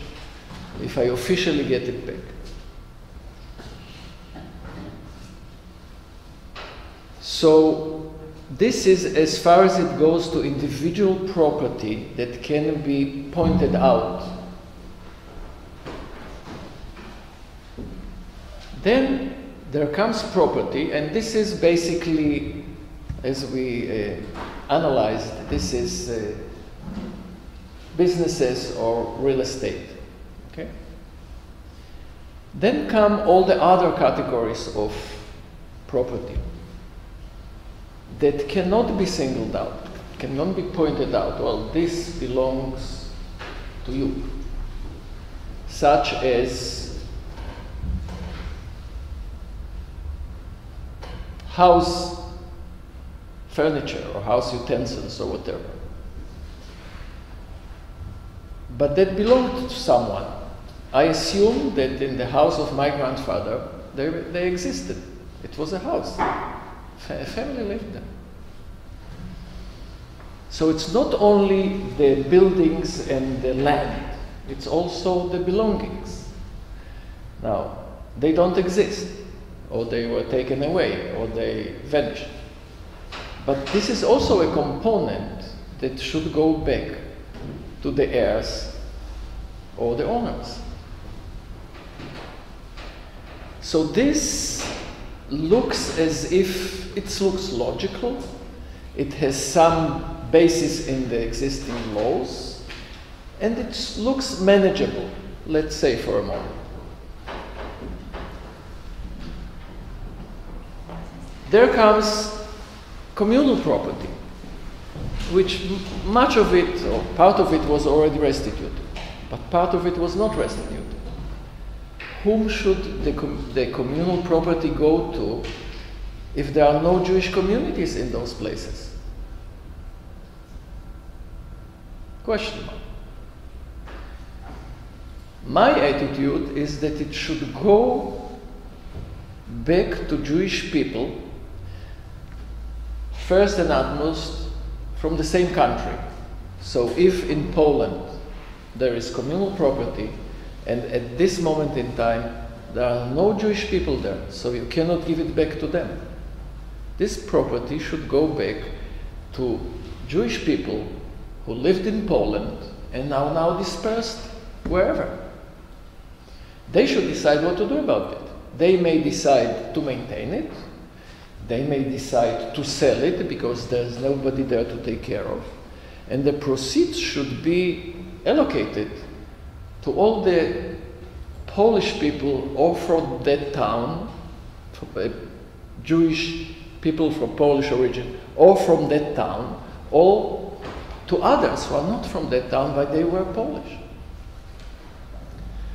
if I officially get it back. So this is as far as it goes to individual property that can be pointed out. Then there comes property, and this is basically, as we analyzed, this is businesses or real estate. Okay? Then come all the other categories of property that cannot be singled out, cannot be pointed out. Well, this belongs to you, such as house, furniture or house utensils or whatever. But that belonged to someone. I assume that in the house of my grandfather, they existed. It was a house. A family lived there. So it's not only the buildings and the land, it's also the belongings. Now, they don't exist, or they were taken away, or they vanished. But this is also a component that should go back to the heirs or the owners. So this looks as if it looks logical. It has some basis in the existing laws, and it looks manageable, let's say for a moment. There comes communal property, which much of it, or part of it, was already restituted, but part of it was not restituted. Whom should the communal property go to if there are no Jewish communities in those places? Question mark. My attitude is that it should go back to Jewish people, first and utmost from the same country. So if in Poland there is communal property, and at this moment in time there are no Jewish people there, so you cannot give it back to them, this property should go back to Jewish people who lived in Poland and are now dispersed wherever. They should decide what to do about it. They may decide to maintain it. They may decide to sell it because there's nobody there to take care of. And the proceeds should be allocated to all the Polish people or from that town, Jewish people from Polish origin, or from that town, or to others who are not from that town, but they were Polish.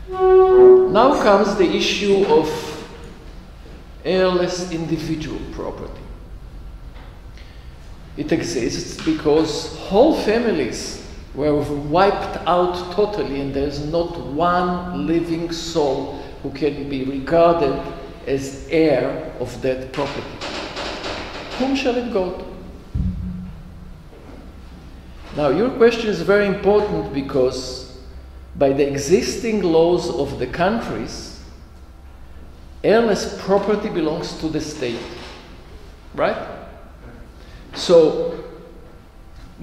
Now comes the issue of heirless individual property. It exists because whole families were wiped out totally, and there's not one living soul who can be regarded as heir of that property. Whom shall it go to? Now, your question is very important because by the existing laws of the countries, heirless property belongs to the state, right? So,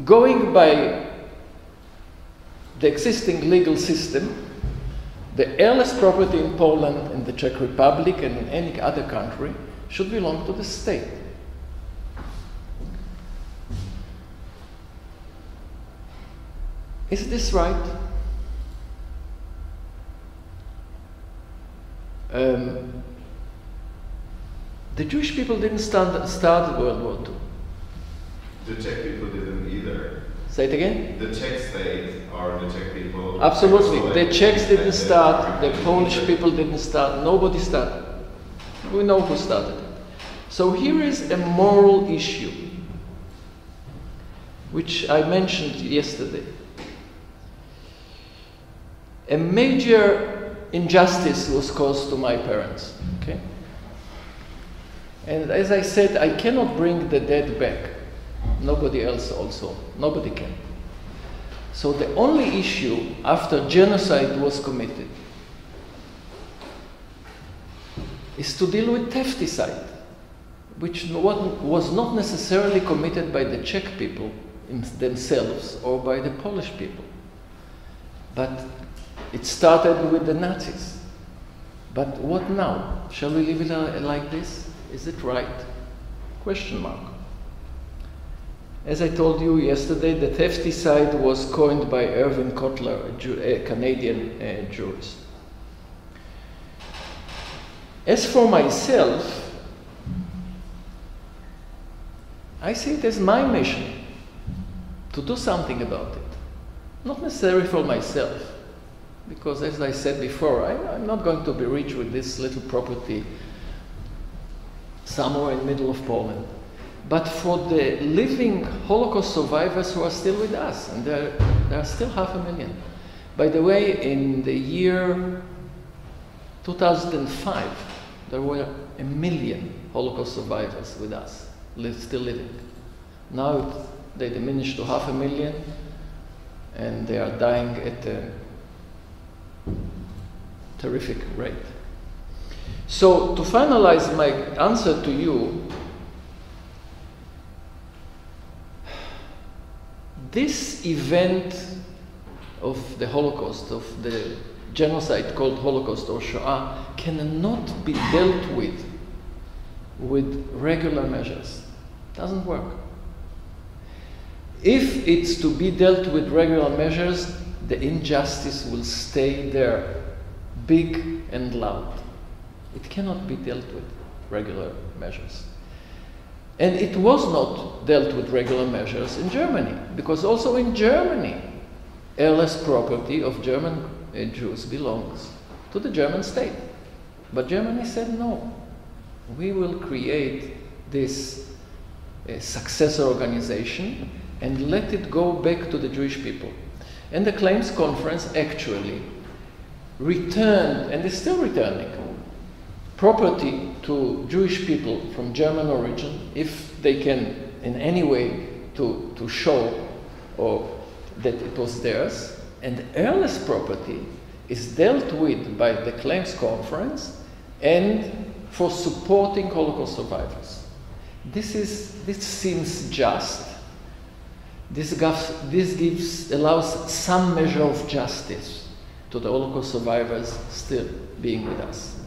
going by the existing legal system, the heirless property in Poland and the Czech Republic and in any other country should belong to the state. Is this right? The Jewish people didn't start World War II. The Czech people didn't either. Say it again? The Czech state or the Czech people. Absolutely. The Czechs didn't start, the Polish people didn't start, nobody started. We know who started it. So here is a moral issue, which I mentioned yesterday. A major injustice was caused to my parents, okay? And as I said, I cannot bring the dead back. Nobody else also. Nobody can. So the only issue after genocide was committed is to deal with thefticide, which was not necessarily committed by the Czech people themselves or by the Polish people. But it started with the Nazis. But what now? Shall we leave it like this? Is it right? Question mark. As I told you yesterday, the thefticide was coined by Irving Kotler, a Canadian jurist. As for myself, I see it as my mission to do something about it. Not necessarily for myself, because as I said before, I'm not going to be rich with this little property somewhere in the middle of Poland. but for the living Holocaust survivors who are still with us, and there are still 500,000. By the way, in the year 2005, there were 1 million Holocaust survivors with us, still living. Now they diminished to 500,000, and they are dying at a terrific rate. So to finalize my answer to you, this event of the Holocaust, of the genocide called Holocaust or Shoah, cannot be dealt with regular measures. It doesn't work. If it's to be dealt with regular measures, the injustice will stay there, big and loud. It cannot be dealt with regular measures. And it was not dealt with regular measures in Germany, because also in Germany, airless property of German Jews belongs to the German state. But Germany said no. We will create this successor organization and let it go back to the Jewish people. And the Claims Conference actually returned, and is still returning, property to Jewish people from German origin if they can in any way to show that it was theirs. And airless property is dealt with by the Claims Conference and for supporting Holocaust survivors. This seems just. This allows some measure of justice to the Holocaust survivors still being with us.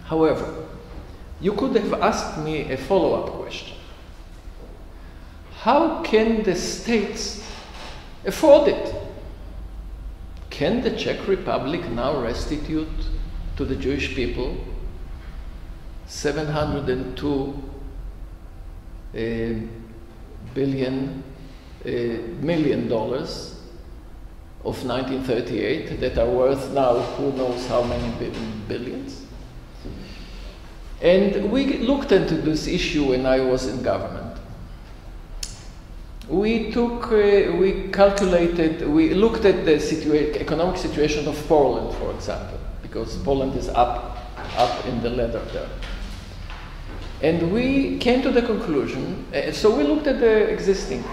However, you could have asked me a follow-up question. How can the states afford it? Can the Czech Republic now restitute to the Jewish people $702 million of 1938 that are worth now who knows how many billions? And we looked into this issue when I was in government. We calculated, we looked at the economic situation of Poland, for example, because Poland is up in the ladder there. And we came to the conclusion, so we looked at the existing.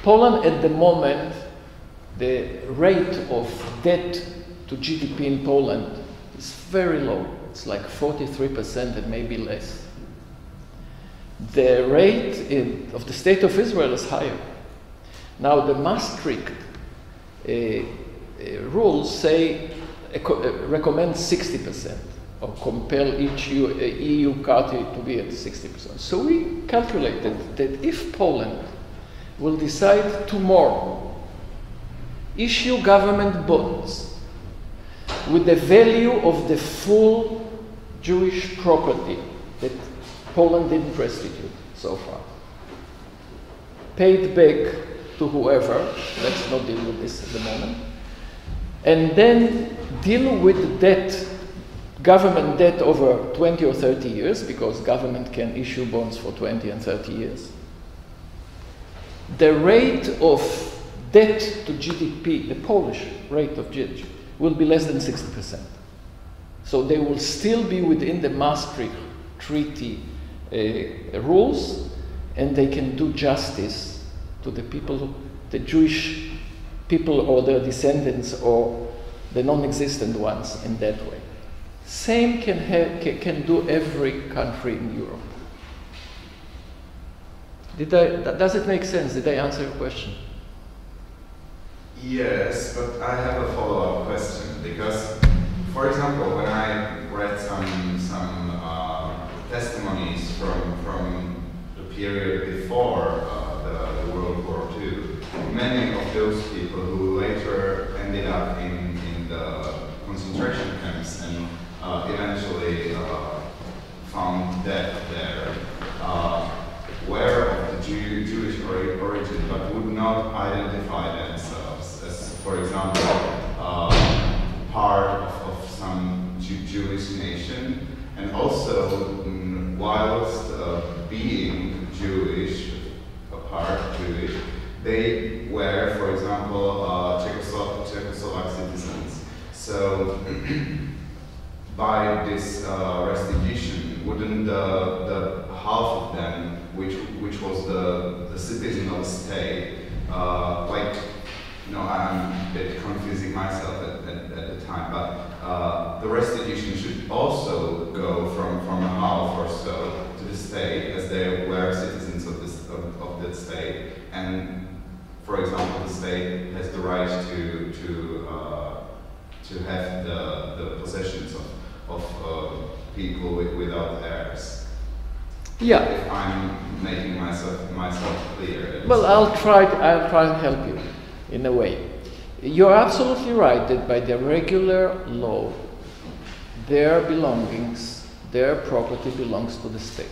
Poland at the moment, the rate of debt to GDP in Poland is very low. It's like 43% and maybe less. The rate of the State of Israel is higher. Now the Maastricht rules recommend 60% or compel each EU country to be at 60%. So we calculated that if Poland will decide tomorrow issue government bonds with the value of the full Jewish property that Poland didn't restitute so far, paid back to whoever, let's not deal with this at the moment, and then deal with debt, government debt over 20 or 30 years, because government can issue bonds for 20 and 30 years. The rate of debt to GDP, the Polish rate of GDP, will be less than 60%. So they will still be within the Maastricht Treaty rules, and they can do justice to the people, the Jewish people or their descendants or the non-existent ones in that way. Same can do every country in Europe. Does it make sense? Did I answer your question? Yes, but I have a follow-up question, because, for example, when I read some testimonies from the period before the World War II, many of those people who later ended up in the concentration camps and eventually found death there were of the Jewish origin, but would not identify themselves as, for example, part of some Jewish nation. And also, whilst being Jewish, apart Jewish, they were, for example, Czechoslovak citizens. So, by this restitution, wouldn't the half of them, which was the citizen of the state, like, you know, I'm a bit confusing myself at the time, but the restitution should also go from a half or so to the state, as they were citizens of that state, and for example, the state has the right to have the possessions of people without heirs. Yeah. If I'm making myself clear. Well, I'll try and help you in a way. You're absolutely right that by the regular law, their belongings, their property belongs to the state.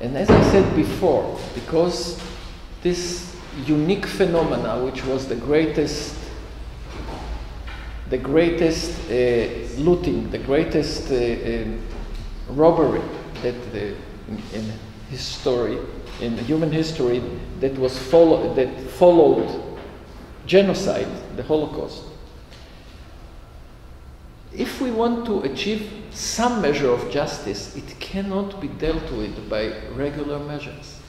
And as I said before, because this unique phenomena, which was the greatest looting, the greatest robbery that in history, in human history, that followed genocide, the Holocaust. If we want to achieve some measure of justice, it cannot be dealt with by regular measures.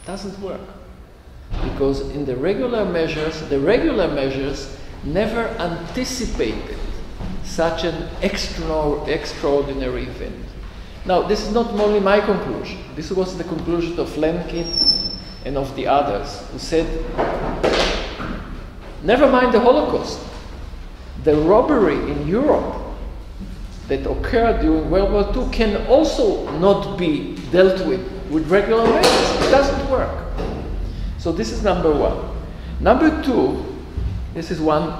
It doesn't work. Because in the regular measures never anticipated such an extraordinary event. Now, this is not only my conclusion. This was the conclusion of Lemkin and of the others, who said, never mind the Holocaust. The robbery in Europe that occurred during World War II can also not be dealt with regular measures. It doesn't work. So this is number one. Number two, this is one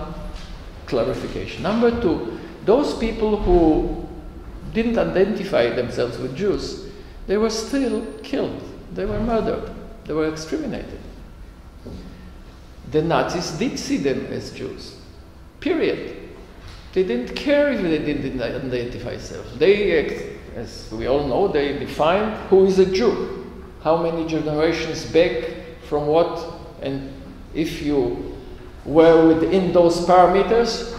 clarification. Number two, those people who didn't identify themselves with Jews, they were still killed. They were murdered. They were exterminated. The Nazis did see them as Jews. Period. They didn't care if they didn't identify themselves. They, as we all know, they defined who is a Jew, how many generations back, from what, and if you were within those parameters,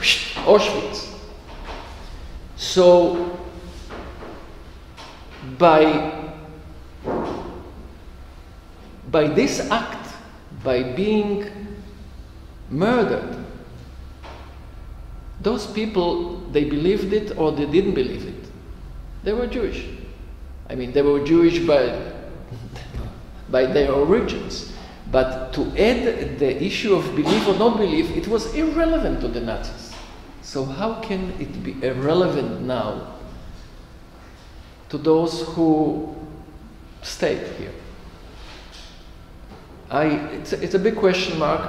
Auschwitz. So, by this act, by being murdered, those people, they believed it or they didn't believe it. They were Jewish. I mean, they were Jewish by their origins. But to add the issue of belief or not belief, it was irrelevant to the Nazis. So how can it be irrelevant now to those who stayed here? It's a big question mark.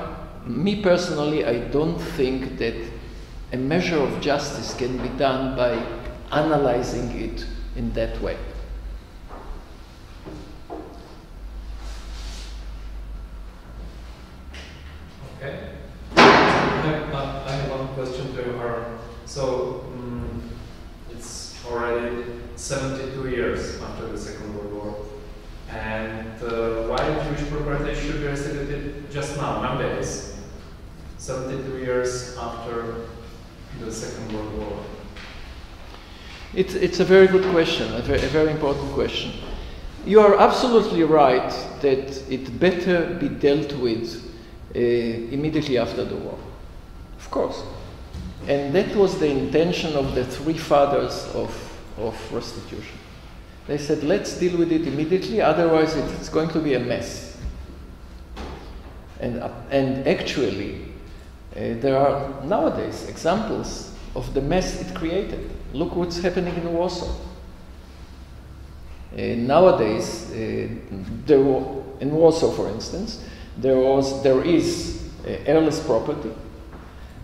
Me personally, I don't think that a measure of justice can be done by analyzing it in that way. Okay. I have one question to her. So, it's already 72 years after the Second World War. And why Jewish property should be restituted just now, nowadays, 72 years after the Second World War? It's a very good question, a very important question. You are absolutely right that it better be dealt with immediately after the war. Of course. And that was the intention of the three fathers of restitution. They said, let's deal with it immediately, otherwise it's going to be a mess. And actually, there are nowadays examples of the mess it created. Look what's happening in Warsaw. Nowadays, in Warsaw, for instance, there is heirless property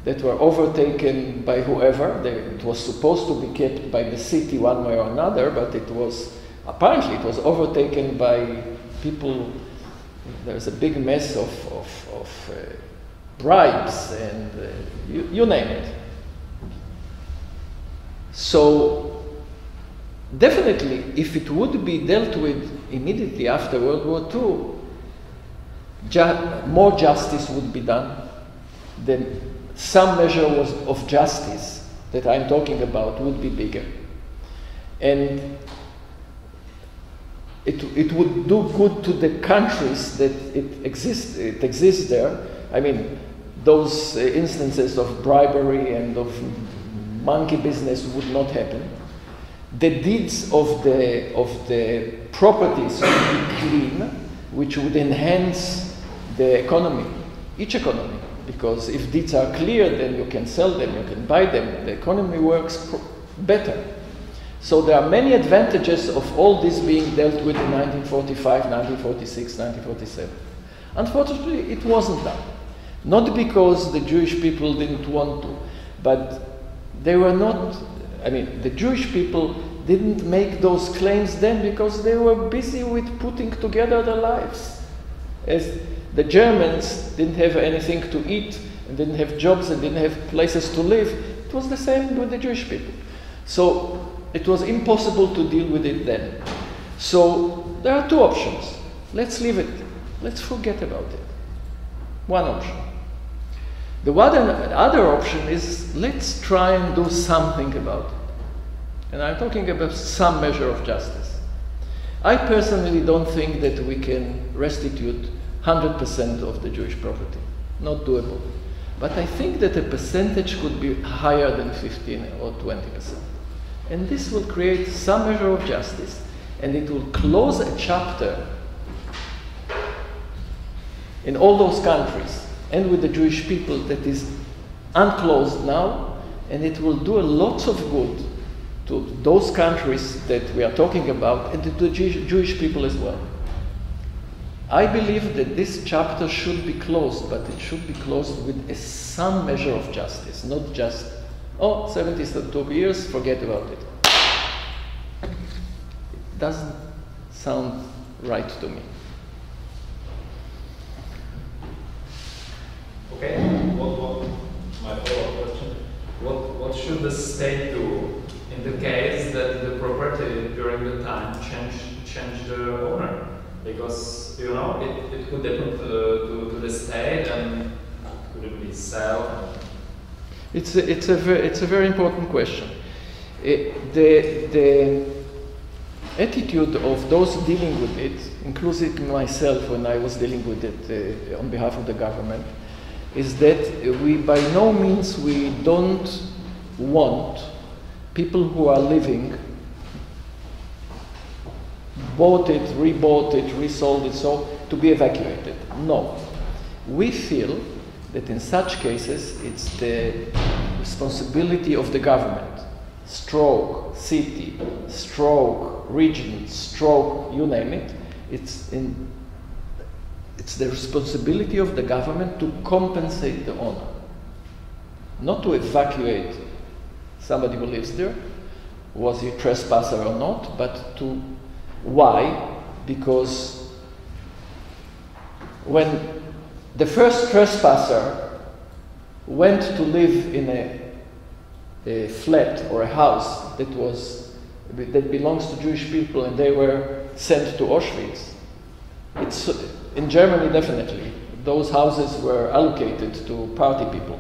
that were overtaken by whoever. It was supposed to be kept by the city one way or another, but apparently it was overtaken by people. There's a big mess of bribes and you name it. So definitely, if it would be dealt with immediately after World War II, more justice would be done. Then some measure of justice that I'm talking about would be bigger. And it would do good to the countries that it exists there. I mean, those instances of bribery and of monkey business would not happen. The deeds of the properties would be clean, which would enhance the economy, each economy. Because if deeds are clear, then you can sell them, you can buy them, the economy works better. So there are many advantages of all this being dealt with in 1945, 1946, 1947. Unfortunately, it wasn't done. Not because the Jewish people didn't want to, but they were not, I mean, the Jewish people didn't make those claims then because they were busy with putting together their lives. As the Germans didn't have anything to eat, and didn't have jobs, and didn't have places to live, it was the same with the Jewish people. So it was impossible to deal with it then. So there are two options. Let's leave it. Let's forget about it. One option. The other option is let's try and do something about it. And I'm talking about some measure of justice. I personally don't think that we can restitute 100% of the Jewish property. Not doable. But I think that a percentage could be higher than 15 or 20%. And this will create some measure of justice, and it will close a chapter in all those countries and with the Jewish people that is unclosed now, and it will do a lot of good to those countries that we are talking about and to the Jewish people as well. I believe that this chapter should be closed, but it should be closed with some measure of justice, not just, 72 years, forget about it. It doesn't sound right to me. Okay, my follow-up question, what should the state do in the case that the property during the time changed the owner? Because, you know, it could happen to the state, and could it be sold? It's a very important question. The attitude of those dealing with it, including myself when I was dealing with it on behalf of the government, is that we by no means we don't want people who are living, bought it, rebought it, resold it, so to be evacuated. No. We feel that in such cases it's the responsibility of the government, stroke city, stroke region, stroke you name it, it's the responsibility of the government to compensate the owner. Not to evacuate somebody who lives there, was he a trespasser or not, but to, why? Because when the first trespasser went to live in a flat or a house that belongs to Jewish people and they were sent to Auschwitz, it's in Germany definitely, those houses were allocated to party people.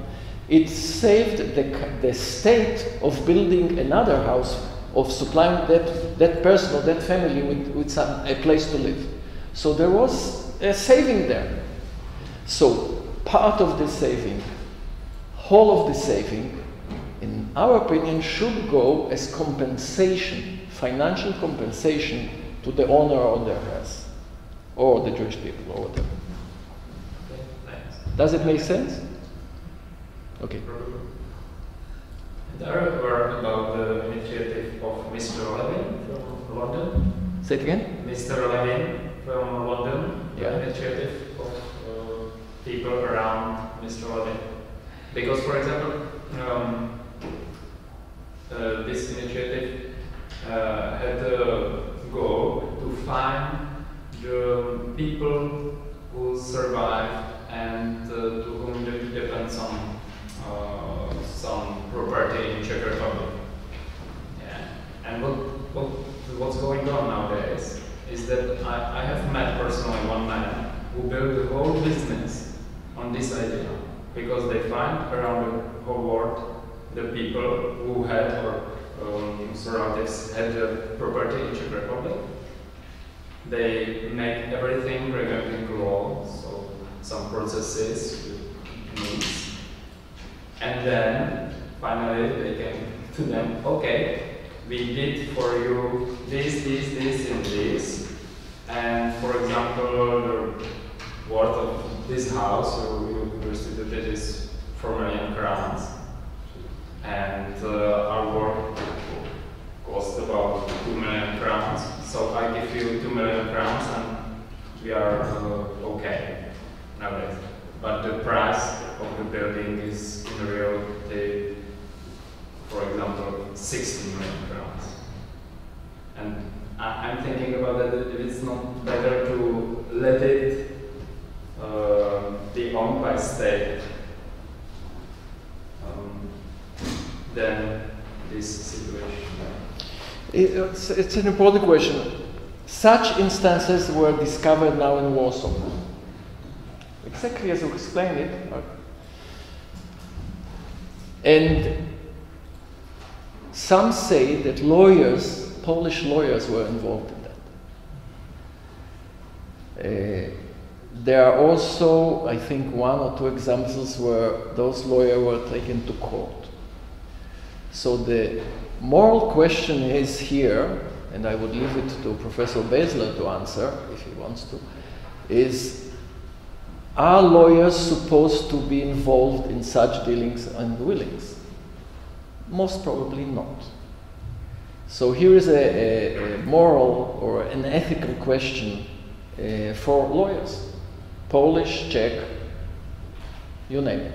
It saved the state of building another house, of supplying that person or that family with a place to live. So there was a saving there. So part of the saving, whole of the saving, in our opinion, should go as compensation, financial compensation to the owner of their house, or the Jewish people, or whatever. Okay, thanks. Does it make sense? Okay. And I heard about the initiative of Mr. Levin from London. Say it again? Mr. Levin from London, yeah. The initiative of people around Mr. Levin. Because, for example, this initiative had the goal to find the people who survived and to whom depends some property in Czech Republic. Yeah. And what build the whole business on this idea, because they find around the whole world the people who had or relatives had the property in Czech Republic. They make everything regarding law, so some processes with needs, and then finally they came to them, okay, we did for you this, and this, and for example, the worth of this house, you restituted is 4 million crowns, and our work cost about 2 million crowns, so I give you 2 million crowns and we are okay nowadays. But the price of the building is in reality, for example, 16 million crowns. And I'm thinking about that it's not better to let it be owned by state than this situation. It's an important question. Such instances were discovered now in Warsaw. Exactly as you explained it. And some say that lawyers, Polish lawyers, were involved in that. There are also, I think, 1 or 2 examples where those lawyers were taken to court. So the moral question is here, and I would leave it to Professor Bazyler to answer, if he wants to, is, are lawyers supposed to be involved in such dealings and willings? Most probably not. So here is a moral or an ethical question for lawyers. Polish, Czech, you name it.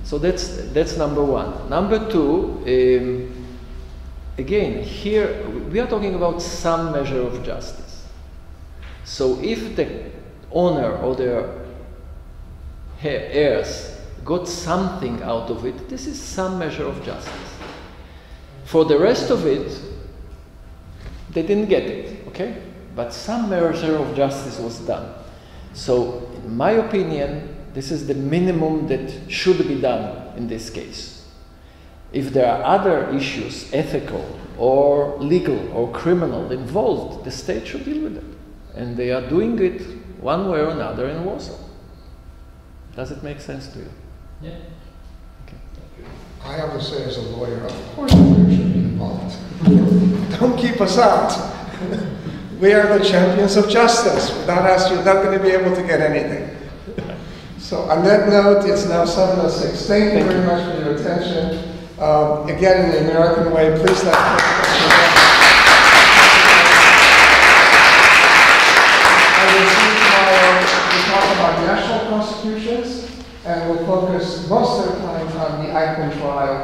So that's number 1. Number 2, again, here we are talking about some measure of justice. So if the owner or the heirs got something out of it, this is some measure of justice. For the rest of it, they didn't get it, okay? But some measure of justice was done. So, in my opinion, this is the minimum that should be done in this case. If there are other issues, ethical or legal or criminal involved, the state should deal with it. And they are doing it one way or another in Warsaw. Does it make sense to you? Yeah. Okay. I have to say as a lawyer, of course lawyers should be involved. Don't keep us out. We are the champions of justice. Without us, you're not going to be able to get anything. So on that note, it's now 7:06. Thank you very much for your attention. Again, in the American way, please let we'll talk about national prosecutions, and we'll focus most of the time on the Eichmann trial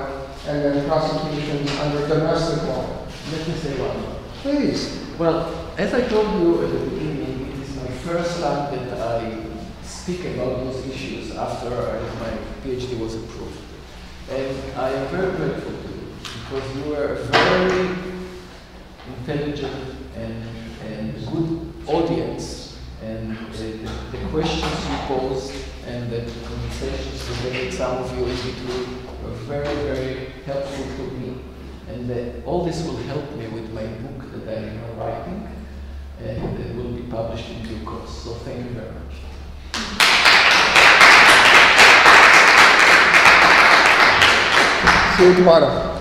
and then prosecutions under domestic law. Let me say one more. Please. Well, as I told you at the beginning, it is my first time that I speak about those issues after my PhD was approved. And I am very grateful to you, because you were a very intelligent and good audience, and the questions you posed and the conversations you had with some of you in between were very, very helpful to me. And all this will help me with my book that I am writing, and it will be published in due course. So thank you very much. See you tomorrow.